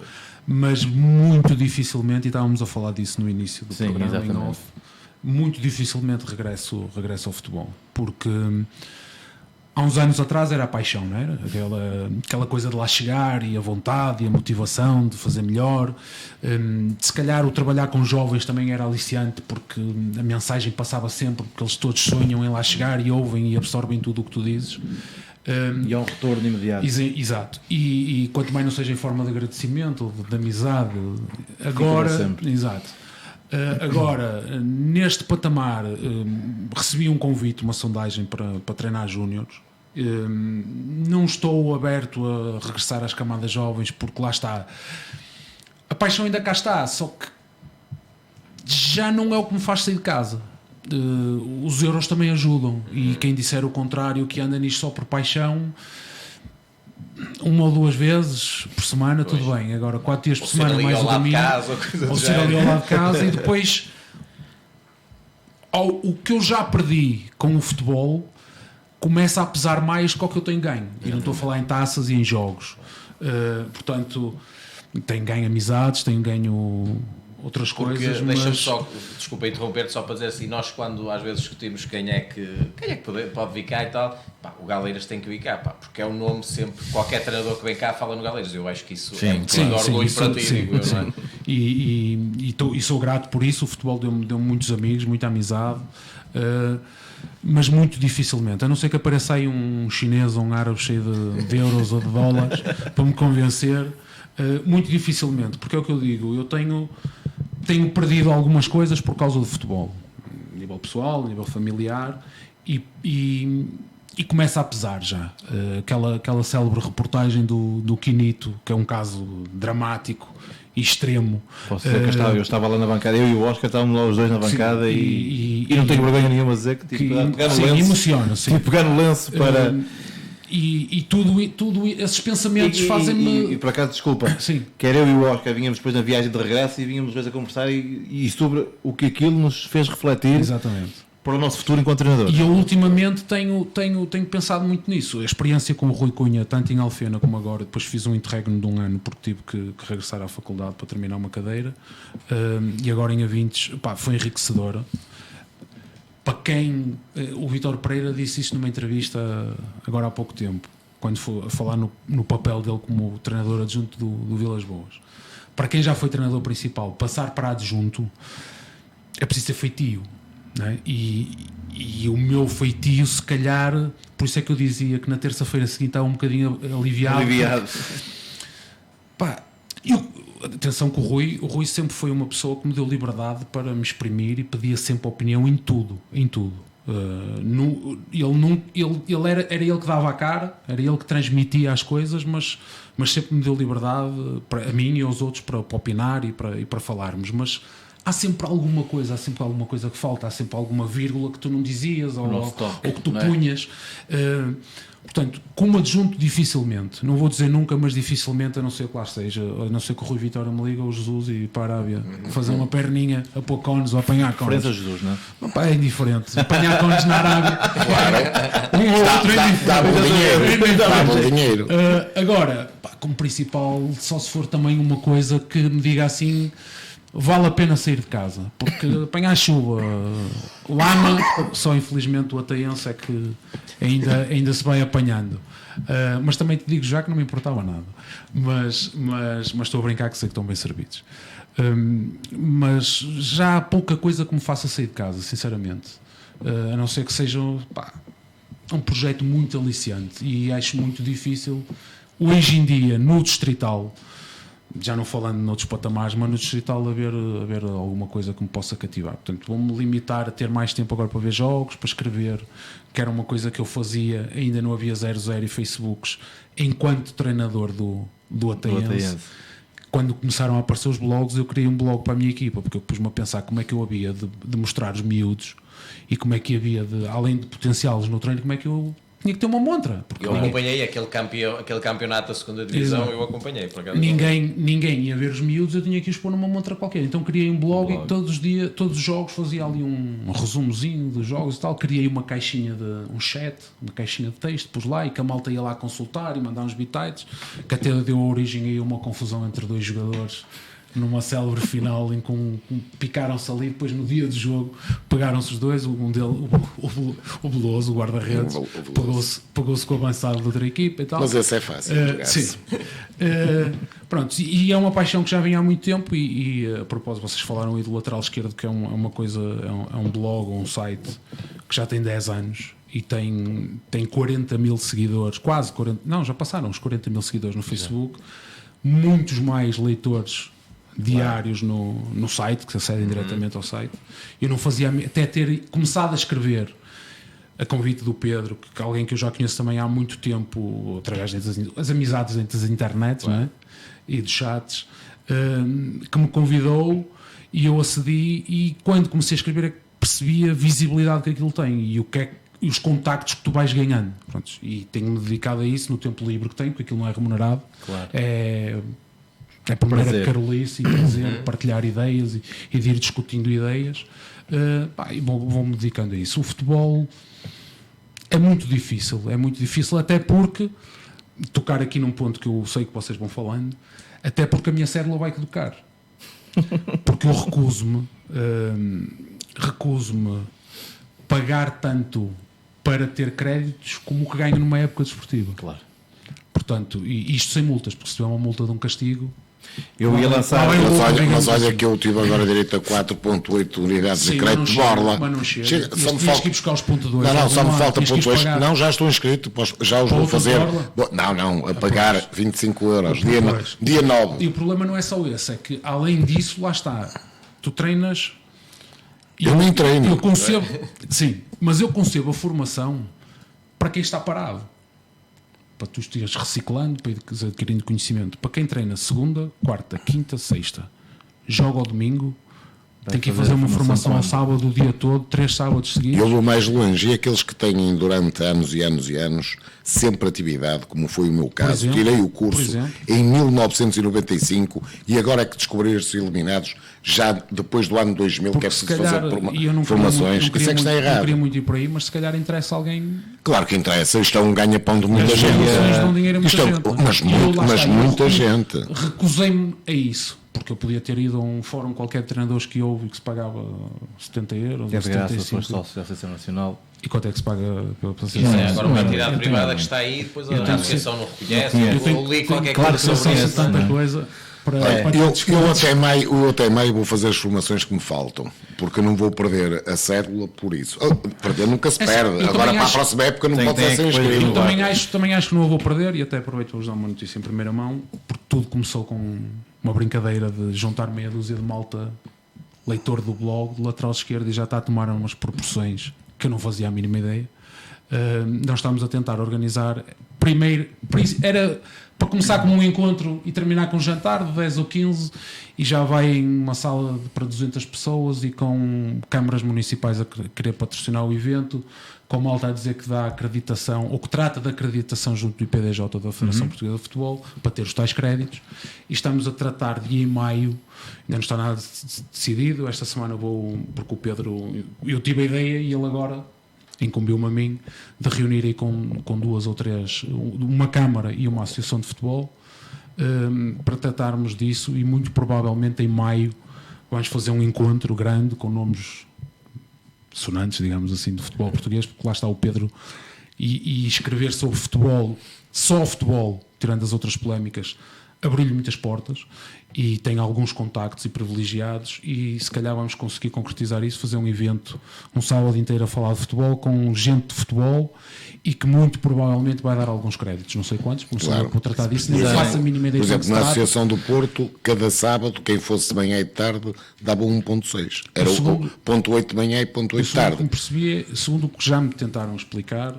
S3: mas muito dificilmente, e estávamos a falar disso no início do programa, exatamente, em off, muito dificilmente regresso ao futebol, porque há uns anos atrás era a paixão, não era? Aquela coisa de lá chegar, e a vontade e a motivação de fazer melhor. Se calhar o trabalhar com jovens também era aliciante, porque a mensagem passava sempre, porque eles todos sonham em lá chegar e ouvem e absorvem tudo o que tu dizes.
S1: E há um retorno imediato.
S3: Exato. E quanto mais não seja em forma de agradecimento, de amizade, agora... Exato. Agora, neste patamar, recebi um convite, uma sondagem para treinar júniores. Não estou aberto a regressar às camadas jovens, porque lá está, a paixão ainda cá está, só que já não é o que me faz sair de casa. Os euros também ajudam, e quem disser o contrário, que anda nisto só por paixão, 1 ou 2 vezes por semana, pois, tudo bem. Agora 4 dias por semana mais o domingo, ou ser ali ao lado de casa, e depois o que eu já perdi com o futebol começa a pesar mais que o que eu tenho ganho, e não estou a falar em taças e em jogos. Portanto, tenho ganho amizades, tenho ganho outras coisas.
S2: Deixa-me só, desculpa interromper-te, só para dizer assim, nós quando às vezes discutimos quem é que pode vir cá e tal, o Galeiras tem que vir cá, porque é um nome sempre, qualquer treinador que vem cá fala no Galeiras. Eu acho que isso é um motivo de orgulho para ti, digo eu, não é?
S3: E sou grato por isso. O futebol deu-me muitos amigos, muita amizade, mas muito dificilmente, a não ser que apareça aí um chinês ou um árabe cheio de euros ou de dólares para me convencer, muito dificilmente, porque é o que eu digo, eu tenho perdido algumas coisas por causa do futebol, a nível pessoal, a nível familiar, e começa a pesar já. Aquela célebre reportagem do Quinito, que é um caso dramático e extremo.
S1: Posso dizer que eu estava lá na bancada, eu e o Oscar estávamos lá os dois na bancada, e não tenho vergonha nenhuma a dizer que pegar no lenço,
S3: emociona, sim.
S1: pegar no lenço para...
S3: E tudo esses pensamentos fazem-me...
S1: E por acaso, desculpa,
S3: sim.
S1: quer eu e o Oscar vínhamos depois na viagem de regresso e vínhamos dois a conversar e sobre o que aquilo nos fez refletir.
S3: Exatamente.
S1: Para o nosso futuro enquanto treinador.
S3: E eu ultimamente tenho pensado muito nisso. A experiência com o Rui Cunha, tanto em Alfena como agora, depois fiz um interregno de 1 ano porque tive que regressar à faculdade para terminar uma cadeira, e agora em Avintes, foi enriquecedora. Para quem... o Vítor Pereira disse isso numa entrevista agora há pouco tempo, quando foi a falar no papel dele como treinador adjunto do Vilas Boas. Para quem já foi treinador principal, passar para adjunto é preciso ter feitio. Não é? E o meu feitio, se calhar, por isso é que eu dizia que na terça-feira seguinte estava um bocadinho aliviado. Atenção que o Rui sempre foi uma pessoa que me deu liberdade para me exprimir e pedia sempre opinião em tudo. Era ele que dava a cara, era ele que transmitia as coisas, mas sempre me deu liberdade a mim e aos outros para opinar e para falarmos. Mas há sempre alguma coisa que falta, há sempre alguma vírgula que tu não dizias ou que tu punhas. Portanto, como adjunto, dificilmente, não vou dizer nunca, mas dificilmente, a não ser que lá seja, a não ser que o Rui Vitória me liga, o Jesus, e para a Arábia fazer uma perninha a pôr cones ou apanhar cones.
S1: Diferença Jesus, não é?
S3: É indiferente. Apanhar cones na Arábia, um ou outro
S4: dá bom dinheiro.
S3: Agora, como principal, só se for também uma coisa que me diga assim: vale a pena sair de casa, porque apanhar chuva, lama, só infelizmente o ataiense é que ainda se vai apanhando. Mas também te digo já que não me importava nada. Mas estou a brincar, que sei que estão bem servidos. Mas já há pouca coisa que me faça sair de casa, sinceramente. A não ser que seja um projeto muito aliciante, e acho muito difícil hoje em dia no Distrital, já não falando noutros patamares, mas no Distrital haver alguma coisa que me possa cativar. Portanto, vou-me limitar a ter mais tempo agora para ver jogos, para escrever, que era uma coisa que eu fazia, ainda não havia 00 e Facebooks, enquanto treinador do Ataiense. Quando começaram a aparecer os blogs, eu criei um blog para a minha equipa, porque eu pus-me a pensar como é que eu havia de mostrar os miúdos e como é que havia de, além de potenciá-los no treino, como é que eu tinha que ter uma montra.
S2: Eu acompanhei aquele campeonato da segunda divisão. Exato. Eu acompanhei. Por acaso,
S3: ninguém ia ver os miúdos, eu tinha que os pôr numa montra qualquer. Então criei um blog e todos os jogos fazia ali um resumozinho dos jogos e tal. Criei uma caixinha um chat, uma caixinha de texto, pus lá, e que a malta ia lá consultar e mandar uns bitites, que até deu origem a uma confusão entre dois jogadores numa célebre final em que picaram-se ali, depois no dia do jogo pegaram-se os dois, um deles, o Beloso, o guarda-redes, pegou-se com o avançado da outra equipa e tal.
S4: Mas esse é fácil.
S3: Sim. Pronto, e é uma paixão que já vinha há muito tempo, e a propósito, vocês falaram aí do Lateral Esquerdo, que é uma coisa, é um blog ou um site que já tem 10 anos e tem 40 mil seguidores, quase 40, não, já passaram os 40 mil seguidores no Facebook, muitos mais leitores diários no site, que acedem diretamente ao site. Eu não fazia, até ter começado a escrever a convite do Pedro, que é alguém que eu já conheço também há muito tempo, através das amizades entre as internets, não é? E dos chats, que me convidou, e eu acedi, e quando comecei a escrever percebi a visibilidade que aquilo tem e os contactos que tu vais ganhando. Pronto, e tenho-me dedicado a isso no tempo livre que tenho, porque aquilo não é remunerado.
S1: Claro.
S3: É a primeira carolice, e prazer, partilhar ideias e de ir discutindo ideias, e vou-me dedicando a isso. O futebol é muito difícil, até porque, tocar aqui num ponto que eu sei que vocês vão falando, até porque a minha célula vai caducar. Porque eu recuso-me pagar tanto para ter créditos como o que ganho numa época desportiva. Claro. Portanto, e isto sem multas, porque se tiver uma multa de um castigo...
S1: Eu ia lançar...
S4: Mas olha que eu tive agora direito a 4.8 unidades de crédito de borla.
S3: Mas não chega. Só me falta... que ir buscar os .2.
S4: Não, só me falta .2. Não, já estou inscrito. Já os vou fazer. Não, a pagar 25 euros. Dia 9.
S3: E o problema não é só esse. É que, além disso, lá está. Tu treinas
S4: Eu nem treino.
S3: Eu concebo, sim, mas eu concebo a formação para quem está parado. Para tu estejas reciclando, para ires adquirindo conhecimento. Para quem treina segunda, quarta, quinta, sexta, joga ao domingo, tem que ir fazer uma formação ao sábado o dia todo, 3 sábados seguidos.
S4: Eu vou mais longe, e aqueles que têm durante anos e anos e anos sempre atividade, como foi o meu caso, tirei o curso em 1995 e agora é que descobriram-se eliminados já depois do ano 2000, porque que é preciso fazer formações. Isso é que está errado.
S3: Não queria muito ir por aí, mas se calhar interessa alguém.
S4: Claro que interessa, isto é um ganha-pão de muita gente.
S3: Dão dinheiro a muita gente.
S4: Mas muita gente.
S3: Recusei-me a isso. Porque eu podia ter ido a um fórum qualquer de treinadores que houve e que se pagava 70 euros.
S1: Que é de graça, se foste sócio da Associação Nacional.
S3: E quanto é que se paga pela Associação?
S2: Agora uma entidade privada que está aí, depois a Associação não reconhece. Eu li qualquer
S3: coisa
S2: sobre isso.
S3: Tanta coisa.
S4: Eu até maio vou fazer as formações que me faltam, porque eu não vou perder a cédula por isso. Perder nunca se perde. Agora para a próxima época não pode ser inscrito.
S3: Eu também acho que não a vou perder, e até aproveito para vos dar uma notícia em primeira mão, porque tudo começou com uma brincadeira de juntar meia dúzia de malta leitor do blog, do lateral esquerdo, e já está a tomar umas proporções que eu não fazia a mínima ideia. Nós estamos a tentar organizar primeiro, era para começar com um encontro e terminar com um jantar de 10 ou 15, e já vai em uma sala para 200 pessoas e com câmaras municipais a querer patrocinar o evento, com malta a dizer que dá acreditação, ou que trata da acreditação junto do IPDJ da Federação Portuguesa de Futebol, para ter os tais créditos, e estamos a tratar de ir em maio, ainda não está nada decidido. Esta semana vou, porque o Pedro, eu tive a ideia e ele agora incumbiu-me a mim de reunir aí com 2 ou 3, uma Câmara e uma Associação de Futebol, para tratarmos disso, e muito provavelmente em maio vamos fazer um encontro grande com nomes sonantes, digamos assim, do futebol português, porque lá está o Pedro, e escrever sobre futebol, só futebol, tirando as outras polémicas, abriu-lhe muitas portas, e tem alguns contactos e privilegiados, e se calhar vamos conseguir concretizar isso, fazer um evento, um sábado inteiro a falar de futebol, com gente de futebol, e que muito provavelmente vai dar alguns créditos, não sei quantos, porque não sei como tratar disso, nem faço a mínima ideia.
S4: Por exemplo, na Associação do Porto, cada sábado, quem fosse de manhã e de tarde, dava 1.6. Era o ponto 8 de manhã e ponto 8 de tarde.
S3: Como percebi, segundo o que já me tentaram explicar,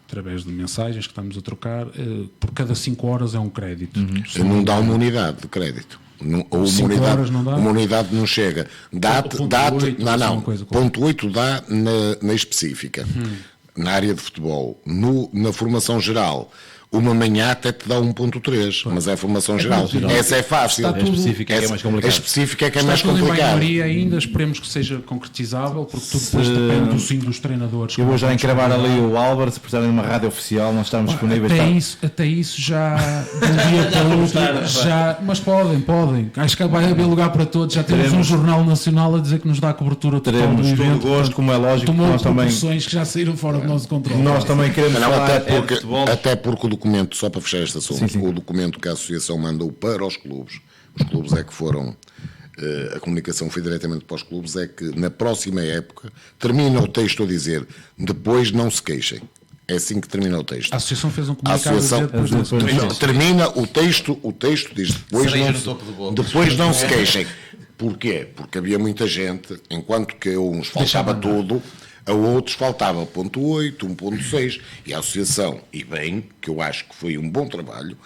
S3: através de mensagens que estamos a trocar, por cada 5 horas é um crédito.
S4: Não dá uma unidade de crédito. Uma unidade não chega. Ponto 8 dá na específica, na área de futebol. Na formação geral, uma manhã até te dá 1.3, mas é a formação geral. Essa é fácil.
S1: A específica é que é mais complicado.
S4: A específica é que é mais complicado.
S3: Maioria ainda, esperemos que seja concretizável, porque tudo depois depende do sim dos treinadores.
S1: Eu vou já encravar ali o Álvaro, se precisarem de uma rádio oficial, nós estamos disponíveis.
S3: Até isso já, de um dia para o outro, já, mas podem. Acho que vai haver lugar para todos. Já temos um jornal nacional a dizer que nos dá cobertura total do evento.
S1: Teremos todo o gosto, como é lógico.
S3: Tomou proporções que já saíram fora do nosso controle.
S1: Nós também queremos falar
S4: até porque o documento, só para fechar este assunto, o documento que a Associação mandou para os clubes é que foram, a comunicação foi diretamente para os clubes, é que na próxima época termina o texto a dizer: depois não se queixem. É assim que termina o texto.
S3: A Associação fez um comunicado a dizer depois
S4: termina o texto diz depois não se queixem. Porquê? Porque havia muita gente, enquanto que a uns faltava tudo, a outros faltava 0.8, 1.6, e a Associação, e bem, que eu acho que foi um bom trabalho,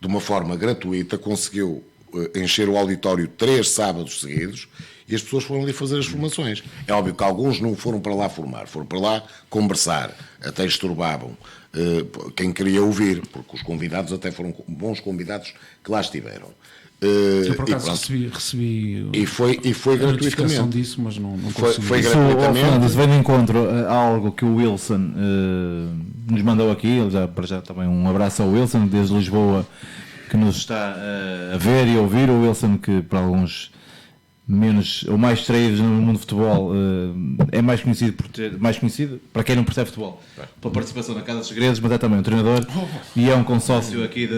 S4: de uma forma gratuita, conseguiu encher o auditório 3 sábados seguidos, e as pessoas foram ali fazer as formações. É óbvio que alguns não foram para lá formar, foram para lá conversar, até estorbavam quem queria ouvir, porque os convidados até foram bons convidados que lá estiveram.
S3: Eu por acaso recebi
S4: e foi gratuitamente
S3: disso, mas não
S4: foi gratuitamente.
S1: Isso vem de encontro a algo que o Wilson nos mandou aqui. Ele para já também um abraço ao Wilson desde Lisboa, que nos está a ver e a ouvir. O Wilson, que para alguns menos ou mais distraídos no mundo de futebol é mais conhecido para quem não percebe futebol, pela participação na Casa dos Segredos, mas é também um treinador e é um consórcio aqui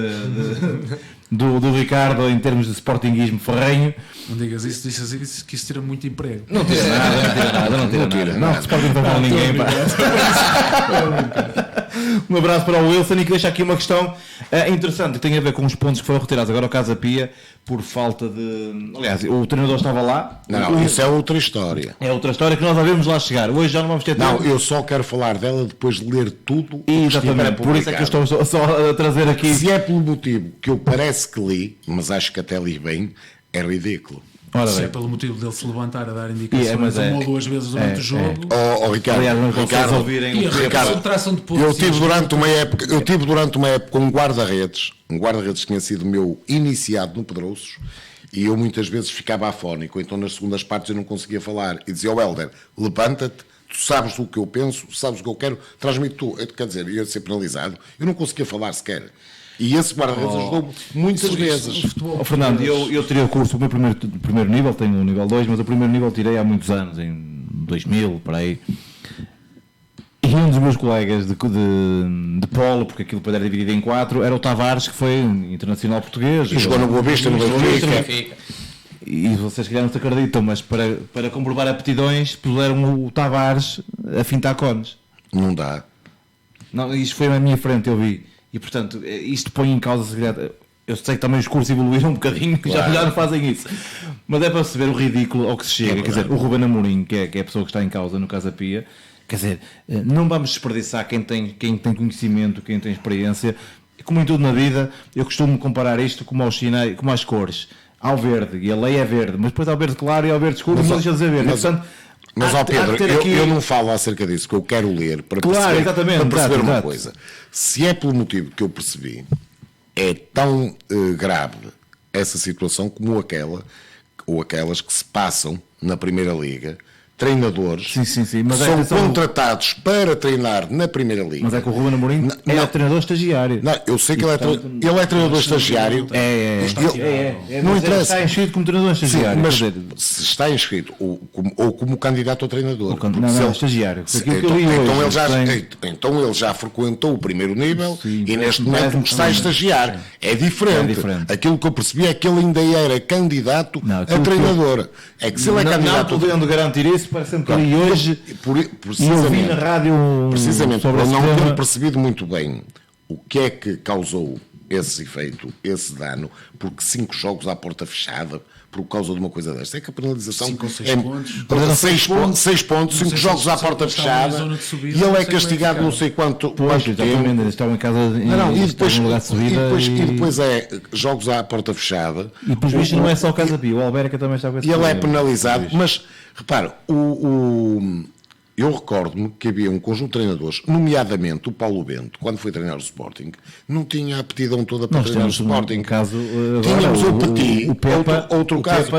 S1: do Ricardo em termos de sportinguismo ferrenho.
S3: Não digas isso, disse que isso tira muito emprego.
S1: Não tira nada. Não, Sporting não vai ninguém. Um abraço para o Wilson e que deixa aqui uma questão interessante que tem a ver com os pontos que foram retirados agora ao Casa Pia por falta de... Aliás, o treinador estava lá.
S4: Não, isso é outra história.
S1: É outra história que nós devemos lá chegar. Hoje já não vamos ter tempo.
S4: Não, eu só quero falar dela depois de ler tudo.
S1: Exatamente, por isso é que eu estou só a trazer aqui...
S4: Se é pelo motivo que eu parece que li, mas acho que até li bem, é ridículo.
S3: Ora se é pelo motivo dele se levantar a dar indicações uma ou duas vezes durante o jogo.
S4: Ricardo,
S1: aliás, não Ricardo, ouvirem
S4: eu tive durante uma época um guarda-redes que tinha sido meu iniciado no Pedrouços, e eu muitas vezes ficava afónico, então nas segundas partes eu não conseguia falar, e dizia ao Helder, levanta-te, tu sabes o que eu penso, sabes o que eu quero, transmite tu. Quer dizer, eu ia ser penalizado, eu não conseguia falar sequer. E esse guarda-redes ajudou muitas vezes.
S1: Fernando, eu tirei o curso, o meu primeiro nível, tenho o nível 2, mas o primeiro nível tirei há muitos anos, em 2000, por aí. E um dos meus colegas de polo, porque aquilo depois era dividido em 4, era o Tavares, que foi internacional português.
S4: E jogou no Boa Vista, no Benfica.
S1: E vocês calhar não se acreditam, mas para comprovar aptidões, puseram o Tavares a fintar cones.
S4: Não dá.
S1: Não, isto foi na minha frente, eu vi. E portanto, isto põe em causa. Eu sei que também os cursos evoluíram um bocadinho, claro. já não fazem isso. Mas é para perceber o ridículo ao que se chega. Quer dizer, o Ruben Amorim, que é a pessoa que está em causa no Casa Pia, quer dizer, não vamos desperdiçar quem tem conhecimento, quem tem experiência. Como em tudo na vida, eu costumo comparar isto como aos sinais, como às cores. Há o verde, e a lei é verde, mas depois há o verde claro e há o verde escuro, não deixa de ser verde.
S4: Mas, Pedro, eu não falo acerca disso, que eu quero ler para perceber uma coisa. Se é pelo motivo que eu percebi, é tão grave essa situação como aquelas que se passam na Primeira Liga. Treinadores
S1: mas
S4: são contratados para treinar na Primeira Liga.
S1: Mas é que o Ruben Amorim é treinador estagiário.
S4: Não, eu sei que ele é treinador estagiário.
S1: Não interessa. Está inscrito como treinador estagiário.
S4: Sim, mas se está inscrito ou como candidato a treinador.
S1: Não, estagiário.
S4: Então ele já frequentou o primeiro nível e neste momento está a estagiar. É diferente. Aquilo que eu percebi é que ele ainda era candidato a treinador. É que se ele é candidato...
S1: Não podendo garantir isso, parece-me que ali hoje e eu vi na rádio
S4: precisamente sobre não ter percebido muito bem o que é que causou esse efeito, esse dano, porque 5 jogos à porta fechada por causa de uma coisa desta. É que a penalização
S3: 5 ou 6 pontos.
S4: 6 pontos, 5 jogos à porta fechada e ele é castigado não sei quanto tempo.
S1: Eles estavam em casa
S4: e depois é jogos à porta fechada.
S1: E depois isto não é só o Casa Pia, o Alberca também está com esse
S4: problema. E ele é penalizado, mas repara, eu recordo-me que havia um conjunto de treinadores, nomeadamente o Paulo Bento, quando foi treinar o Sporting, não tinha a aptidão toda para treinar o Sporting. Tínhamos o Petit, outro caso.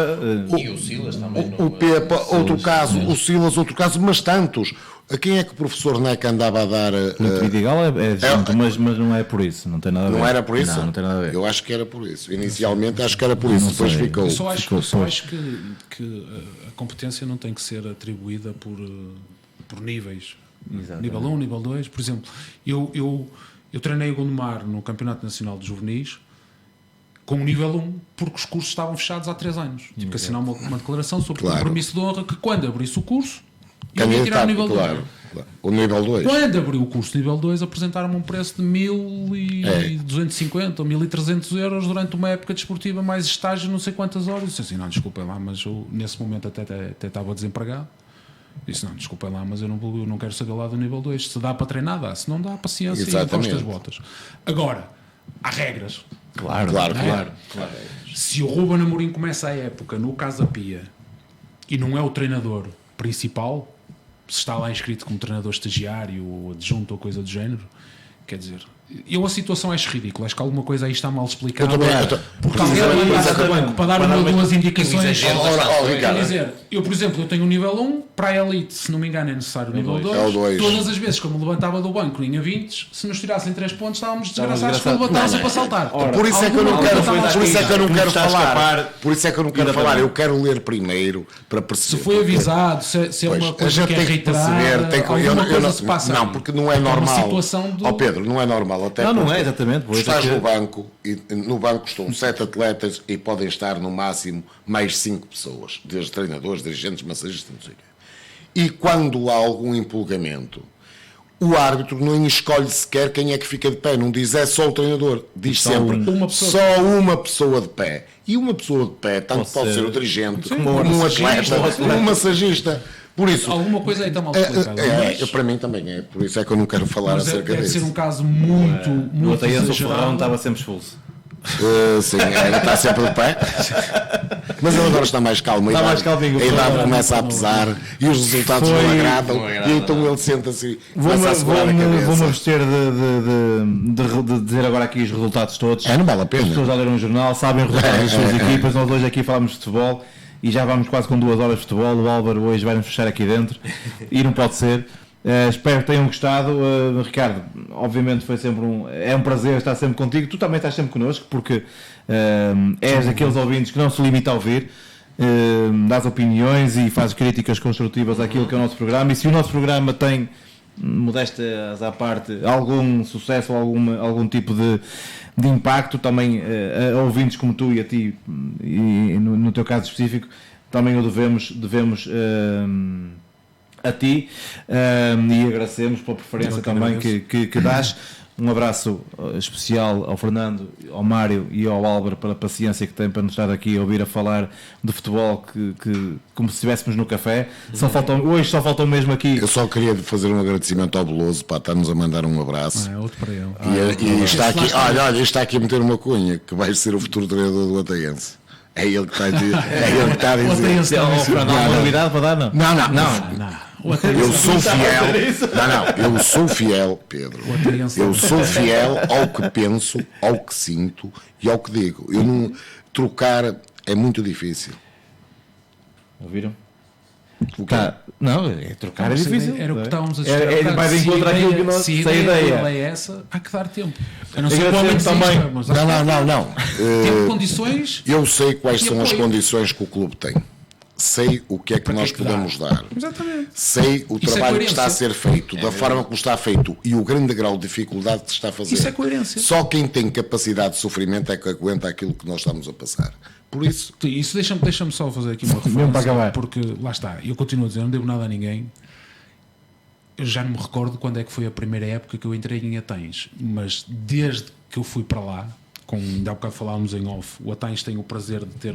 S2: E o Silas também.
S4: O Pepa, outro caso. O Silas, outro caso, mas tantos. A quem é que o professor Neca andava a dar?
S1: No Vidigal mas não é por isso, não tem nada a ver.
S4: Não era por isso?
S1: Não tem nada a ver.
S4: Eu acho que era por isso. Inicialmente acho que era por isso, depois ficou.
S3: Eu só acho que a competência não tem que ser atribuída por níveis. Exatamente. Nível 1, nível 2. Por exemplo, eu treinei o Gondomar no Campeonato Nacional de Juvenis com o nível 1 porque os cursos estavam fechados há 3 anos. Tive que assinar uma declaração sobre compromisso de honra que quando abrisse o curso eu ia tirar o nível 2.
S4: Claro. O nível 2.
S3: Quando abriu o curso nível 2 apresentaram-me um preço de 1.250 ou 1.300 euros durante uma época desportiva mais estágio não sei quantas horas. Eu disse assim, não, desculpem lá, mas eu nesse momento até estava desempregado. Disse, não, desculpem lá, mas eu não quero saber lá do nível 2. Se dá para treinar, dá. Se não dá, paciência e encosta as botas. Agora, há regras.
S1: Claro.
S3: Se o Ruben Amorim começa a época no Casa Pia e não é o treinador principal, se está lá inscrito como treinador estagiário ou adjunto ou coisa do género, quer dizer, a situação acho ridícula, acho que alguma coisa aí está mal explicada. Porque alguém vai banco para dar uma ou duas indicações. Quer dizer, eu por exemplo, eu tenho o nível 1, para a elite, se não me engano é necessário o nível 2. Todas as vezes que eu me levantava do banco tinha 20, se nos tirassem 3 pontos estávamos desgraçados para levantar-se para saltar.
S4: Por isso é que eu não quero falar, eu quero ler primeiro para perceber.
S3: Se foi avisado, se é uma coisa que é reiterada, alguma coisa se passa.
S4: Não, porque não é normal. Pedro, não é normal. Até
S1: não é exatamente.
S4: Estás no banco e no banco estão 7 atletas e podem estar no máximo mais 5 pessoas, desde treinadores, dirigentes, massagistas, não sei o quê. E quando há algum empolgamento, O árbitro não escolhe sequer quem é que fica de pé, não diz é só o treinador, diz sempre só uma pessoa de pé. E uma pessoa de pé, tanto pode ser o dirigente, como um atleta, como um massagista. Por isso,
S3: alguma coisa aí está mal explicada.
S4: Para mim também é, por isso é que eu não quero falar acerca disso.
S3: Deve ser um caso muito
S1: o Ferrão estava sempre expulso.
S4: Sim, ele está sempre de pé. Mas ele agora está mais calmo. A idade começa a pesar e os resultados não agradam. E então ele senta-se.
S1: Vou-me abster de dizer agora aqui os resultados todos.
S4: Não vale a pena.
S1: As pessoas já leram o jornal, sabem os resultados das suas equipas. Nós hoje aqui falamos de futebol e já vamos quase com 2 horas de futebol. O Álvaro hoje vai-nos fechar aqui dentro e não pode ser. Espero que tenham gostado. Ricardo, obviamente foi sempre é um prazer estar sempre contigo. Tu também estás sempre connosco, porque és daqueles ouvintes que não se limita a ouvir, dás opiniões e fazes críticas construtivas àquilo que é o nosso programa. E se o nosso programa tem, modéstas à parte, algum sucesso ou algum tipo de impacto, também a ouvintes como tu e a ti, e no teu caso específico, também o devemos a ti, e agradecemos pela preferência também que dás. Um abraço especial ao Fernando, ao Mário e ao Álvaro pela paciência que têm para nos estar aqui a ouvir a falar de futebol que como se estivéssemos no café. Hoje só faltam mesmo aqui.
S4: Eu só queria fazer um agradecimento ao Beloso para estar-nos a mandar um abraço.
S3: Outro para ele.
S4: E está aqui, olha, está aqui a meter uma cunha que vai ser o futuro treinador do Ataense. É ele que está a dizer.
S1: Não há novidade para dar, não?
S4: Não. Eu sou fiel. Eu sou fiel, Pedro. Eu sou fiel ao que penso, ao que sinto e ao que digo. Eu não trocar é muito difícil.
S1: Ouviram? Trocar é difícil.
S3: Era o que estávamos a discutir.
S1: Vai de encontro àquilo que nós. Se a ideia
S3: é essa, há que dar tempo.
S1: A não ser que o homem também.
S4: Não.
S3: Tempo, condições.
S4: Eu sei quais são as condições que o clube tem. Sei o que é que nós podemos dar.
S3: Exatamente.
S4: Sei o trabalho que está a ser feito, da forma como está feito e o grande grau de dificuldade que se está a fazer.
S3: Isso é coerência.
S4: Só quem tem capacidade de sofrimento é que aguenta aquilo que nós estamos a passar. Por isso
S3: deixa-me só fazer aqui uma referência, porque lá está, eu continuo a dizer, não devo nada a ninguém. Eu já não me recordo quando é que foi a primeira época que eu entrei em Atens, mas desde que eu fui para lá, ainda há bocado falávamos em off, o Atens tem o prazer de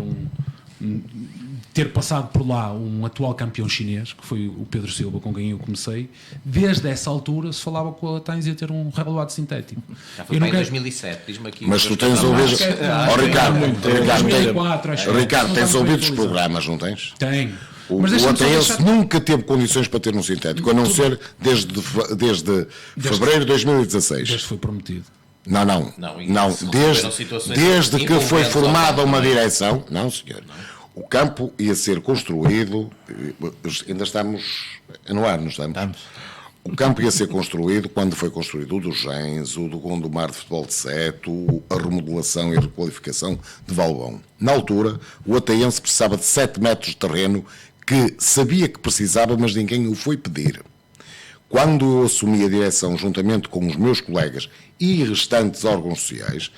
S3: ter passado por lá um atual campeão chinês, que foi o Pedro Silva, com quem eu comecei. Desde essa altura se falava que o Atens ia ter um relevado sintético.
S2: Já foi em 2007, diz-me aqui.
S4: Mas tu tens ouvido... Ricardo, tens ouvido os programas, não tens?
S3: Tenho.
S4: O Ataense nunca teve condições para ter um sintético, a não ser desde fevereiro de 2016.
S3: Desde foi prometido.
S4: Não. Desde que foi formada uma direção, não, senhor. O campo ia ser construído, ainda estamos no ar, não estamos? O campo ia ser construído quando foi construído o do Gens, o do Gondomar de Futebol de Seto, a remodelação e a requalificação de Valbom. Na altura, o Ataense precisava de 7 metros de terreno que sabia que precisava, mas ninguém o foi pedir. Quando eu assumi a direção, juntamente com os meus colegas e restantes órgãos sociais,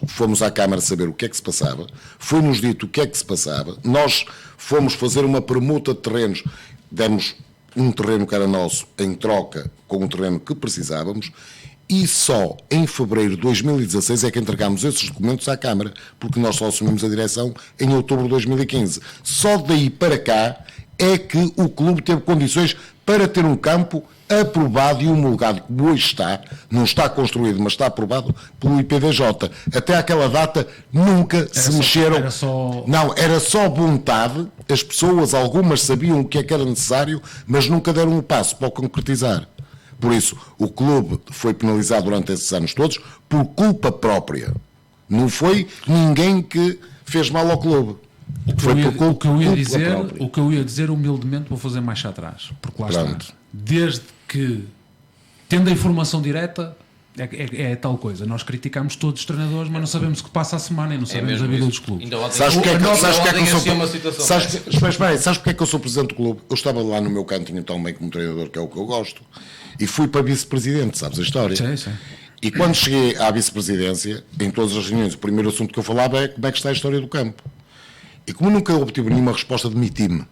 S4: fomos à Câmara saber o que é que se passava, foi-nos dito o que é que se passava, nós fomos fazer uma permuta de terrenos, demos um terreno que era nosso em troca com um terreno que precisávamos, e só em fevereiro de 2016 é que entregámos esses documentos à Câmara, porque nós só assumimos a direção em outubro de 2015. Só daí para cá é que o clube teve condições para ter um campo aprovado e homologado, como hoje está, não está construído, mas está aprovado pelo IPDJ. Até aquela data nunca se mexeram. Não, era só vontade, as pessoas, algumas sabiam o que é que era necessário, mas nunca deram um passo para o concretizar. Por isso, o clube foi penalizado durante esses anos todos por culpa própria. Não foi ninguém que fez mal ao clube.
S3: O que eu ia dizer humildemente, vou fazer mais atrás, porque lá está. Desde que, tendo a informação direta, é tal coisa. Nós criticamos todos os treinadores, mas não sabemos o que passa a semana e não sabemos a vida dos clubes.
S4: Sabes porque é que eu sou presidente do clube? Eu estava lá no meu cantinho tão bem como treinador, que é o que eu gosto, e fui para vice-presidente, sabes a história?
S3: Sim.
S4: E quando cheguei à vice-presidência, em todas as reuniões, o primeiro assunto que eu falava é como é que está a história do campo. E como nunca obtive nenhuma resposta, demiti-me.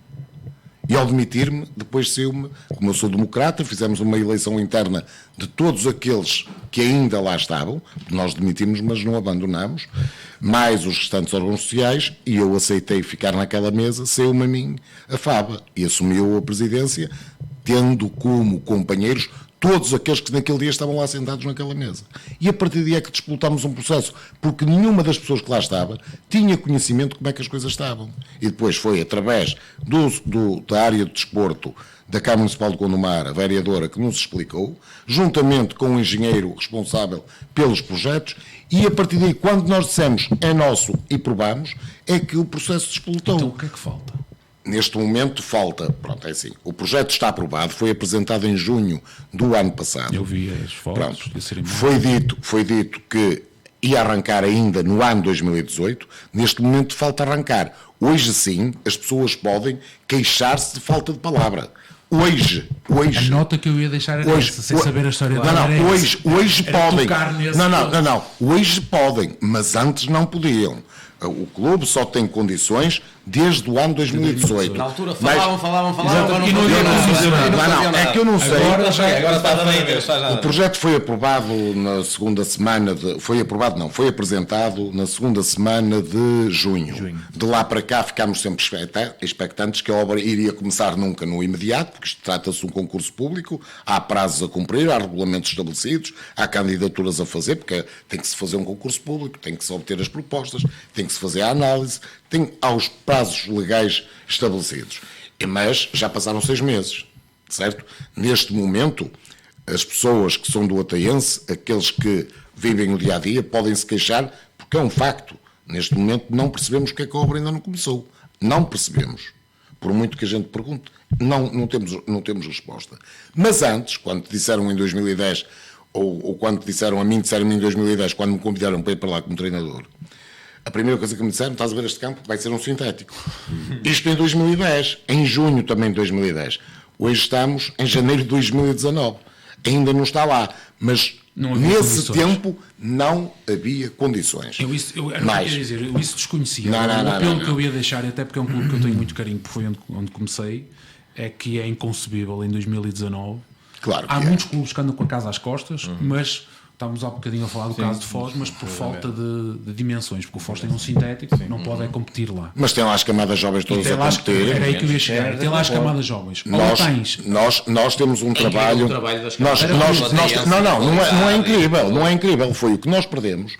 S4: E ao demitir-me, depois saiu-me, como eu sou democrata, fizemos uma eleição interna de todos aqueles que ainda lá estavam, nós demitimos, mas não abandonamos, mais os restantes órgãos sociais, e eu aceitei ficar naquela mesa, saiu-me a mim a Faba, e assumiu a presidência, tendo como companheiros todos aqueles que naquele dia estavam lá sentados naquela mesa. E a partir daí é que disputámos um processo, porque nenhuma das pessoas que lá estava tinha conhecimento de como é que as coisas estavam. E depois foi através da área de desporto da Câmara Municipal de Gondomar, a vereadora, que nos explicou, juntamente com o engenheiro responsável pelos projetos, e a partir daí, quando nós dissemos é nosso e provamos, é que o processo despolutou.
S3: Então o que é que falta?
S4: Neste momento falta, pronto, é assim, o projeto está aprovado, foi apresentado em junho do ano passado.
S3: Eu vi as fotos.
S4: Foi dito que ia arrancar ainda no ano 2018, neste momento falta arrancar. Hoje sim, as pessoas podem queixar-se de falta de palavra. Hoje.
S3: A nota que eu ia deixar era essa, sem saber a história da
S4: hoje podem. Não. Hoje podem, mas antes não podiam. O clube só tem condições desde o ano 2018.
S2: Na altura falavam,
S4: e não, é que eu não sei.
S2: Agora está bem a ver.
S4: O projeto foi aprovado na segunda semana foi apresentado na segunda semana de junho. De lá para cá ficámos sempre expectantes que a obra iria começar nunca no imediato, porque isto trata-se de um concurso público, há prazos a cumprir, há regulamentos estabelecidos, há candidaturas a fazer, porque tem que se fazer um concurso público, tem que se obter as propostas, tem que se fazer a análise, aos prazos legais estabelecidos. Mas já passaram 6 meses, certo? Neste momento, as pessoas que são do Ataiense, aqueles que vivem o dia-a-dia, podem se queixar, porque é um facto. Neste momento não percebemos que a obra ainda não começou. Não percebemos. Por muito que a gente pergunte, não temos resposta. Mas antes, quando disseram em 2010, ou quando disseram a mim em 2010, quando me convidaram para ir para lá como treinador, a primeira coisa que me disseram, estás a ver este campo? Vai ser um sintético. Isto em 2010, em junho também de 2010. Hoje estamos em janeiro de 2019. Ainda não está lá, mas nesse tempo não havia condições.
S3: Eu isso desconhecia. O apelo que eu ia deixar, até porque é um clube que eu tenho muito carinho, porque foi onde comecei, é que é inconcebível em 2019.
S4: Claro que
S3: há muitos clubes que andam com a casa às costas, mas... Estávamos há bocadinho a falar do caso de Foz, mas por falta de dimensões, porque o Foz tem um sintético, não pode competir lá.
S4: Mas tem lá as camadas jovens todas a competir.
S3: Era aí que eu ia chegar. Tem lá as camadas jovens.
S4: Nós temos um trabalho. Não é incrível. Não é incrível. Foi o que nós perdemos.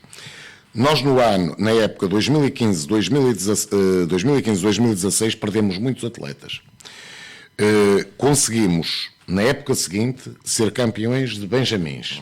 S4: Nós na época 2015-2016, perdemos muitos atletas. Conseguimos, na época seguinte, ser campeões de Benjamins.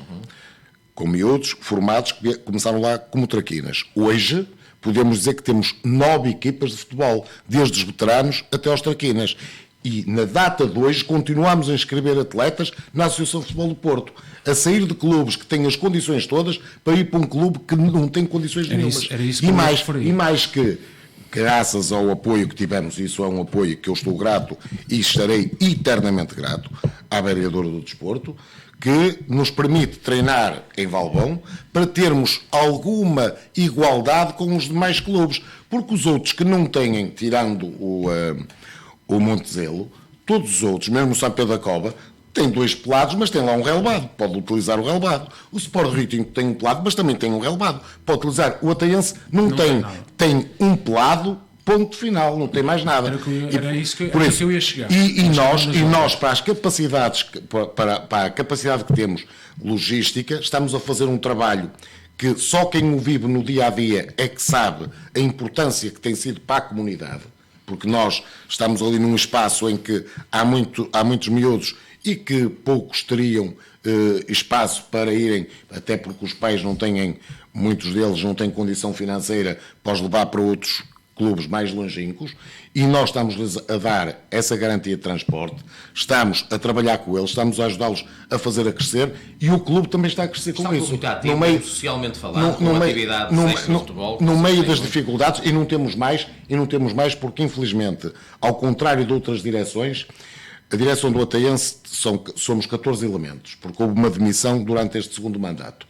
S4: Com miúdos formados que começaram lá como traquinas. Hoje, podemos dizer que temos 9 equipas de futebol, desde os veteranos até aos traquinas. E, na data de hoje, continuamos a inscrever atletas na Associação de Futebol do Porto, a sair de clubes que têm as condições todas para ir para um clube que não tem condições nenhumas. E mais que, graças ao apoio que tivemos, isso é um apoio que eu estou grato e estarei eternamente grato à vereadora do Desporto, que nos permite treinar em Valbom para termos alguma igualdade com os demais clubes, porque os outros que não têm, tirando o Montezelo, todos os outros, mesmo o São Pedro da Cova, têm 2 pelados, mas tem lá um relevado, pode utilizar o relevado. O Sport Rio tem um pelado, mas também tem um relevado, pode utilizar. O Ataiense não tem um pelado, ponto final, não tem mais nada.
S3: Era isso que eu ia chegar.
S4: E nós, para as capacidades, para a capacidade que temos logística, estamos a fazer um trabalho que só quem o vive no dia-a-dia é que sabe a importância que tem sido para a comunidade, porque nós estamos ali num espaço em que há muitos miúdos e que poucos teriam espaço para irem, até porque os pais não têm, muitos deles não têm condição financeira para os levar para outros clubes mais longínquos, e nós estamos a dar essa garantia de transporte, estamos a trabalhar com eles, estamos a ajudá-los a fazer a crescer, e o clube também está a crescer com isso.
S2: No meio, socialmente falando, com atividade de futebol.
S4: No meio das dificuldades, e não temos mais porque, infelizmente, ao contrário de outras direções, a direção do Ataiense somos 14 elementos, porque houve uma demissão durante este segundo mandato.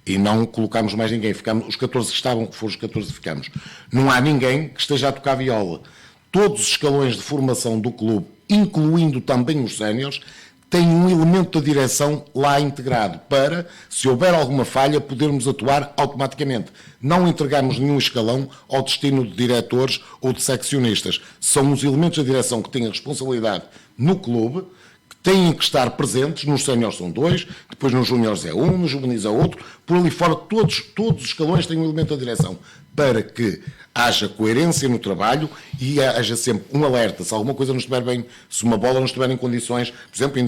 S4: E não colocámos mais ninguém. Os 14 que estavam, foram os 14 que ficamos. Não há ninguém que esteja a tocar viola. todos os escalões de formação do clube, incluindo também os séniores, têm um elemento da direção lá integrado para, se houver alguma falha, podermos atuar automaticamente. Não entregarmos nenhum escalão ao destino de diretores ou de seccionistas. São os elementos da direção que têm a responsabilidade no clube, que têm que estar presentes. Nos séniores são 2, depois nos júniores é 1, nos juvenis é outro. Por ali fora, todos os escalões têm um elemento da direção para que haja coerência no trabalho e haja sempre um alerta. Se alguma coisa não estiver bem, se uma bola não estiver em condições, por exemplo,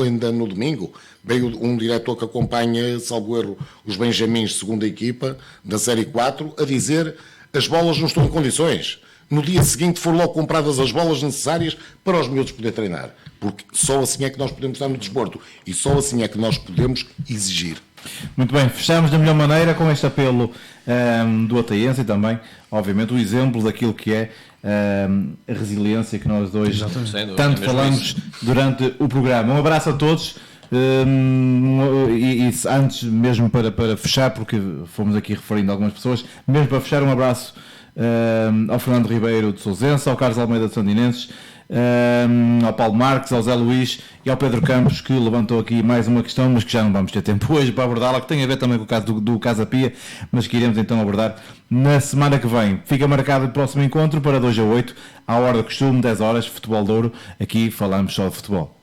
S4: ainda no domingo, veio um diretor que acompanha, salvo erro, os Benjamins, segunda equipa, da Série 4, a dizer as bolas não estão em condições. No dia seguinte foram logo compradas as bolas necessárias para os miúdos poder treinar. Porque só assim é que nós podemos estar no desporto e só assim é que nós podemos exigir.
S1: Muito bem, fechamos da melhor maneira com este apelo do Ataiense e também, obviamente, o exemplo daquilo que é a resiliência que nós dois tanto falamos durante o programa. Um abraço a todos e antes mesmo para fechar, porque fomos aqui referindo a algumas pessoas, mesmo para fechar, um abraço ao Fernando Ribeiro de Sousense, ao Carlos Almeida de Sandinenses, ao Paulo Marques, ao Zé Luís e ao Pedro Campos, que levantou aqui mais uma questão, mas que já não vamos ter tempo hoje para abordá-la, que tem a ver também com o caso do Casa Pia, mas que iremos então abordar na semana que vem. Fica marcado o próximo encontro para 2 a 8, à hora do costume, 10 horas, Futebol de Ouro. Aqui falamos só de futebol.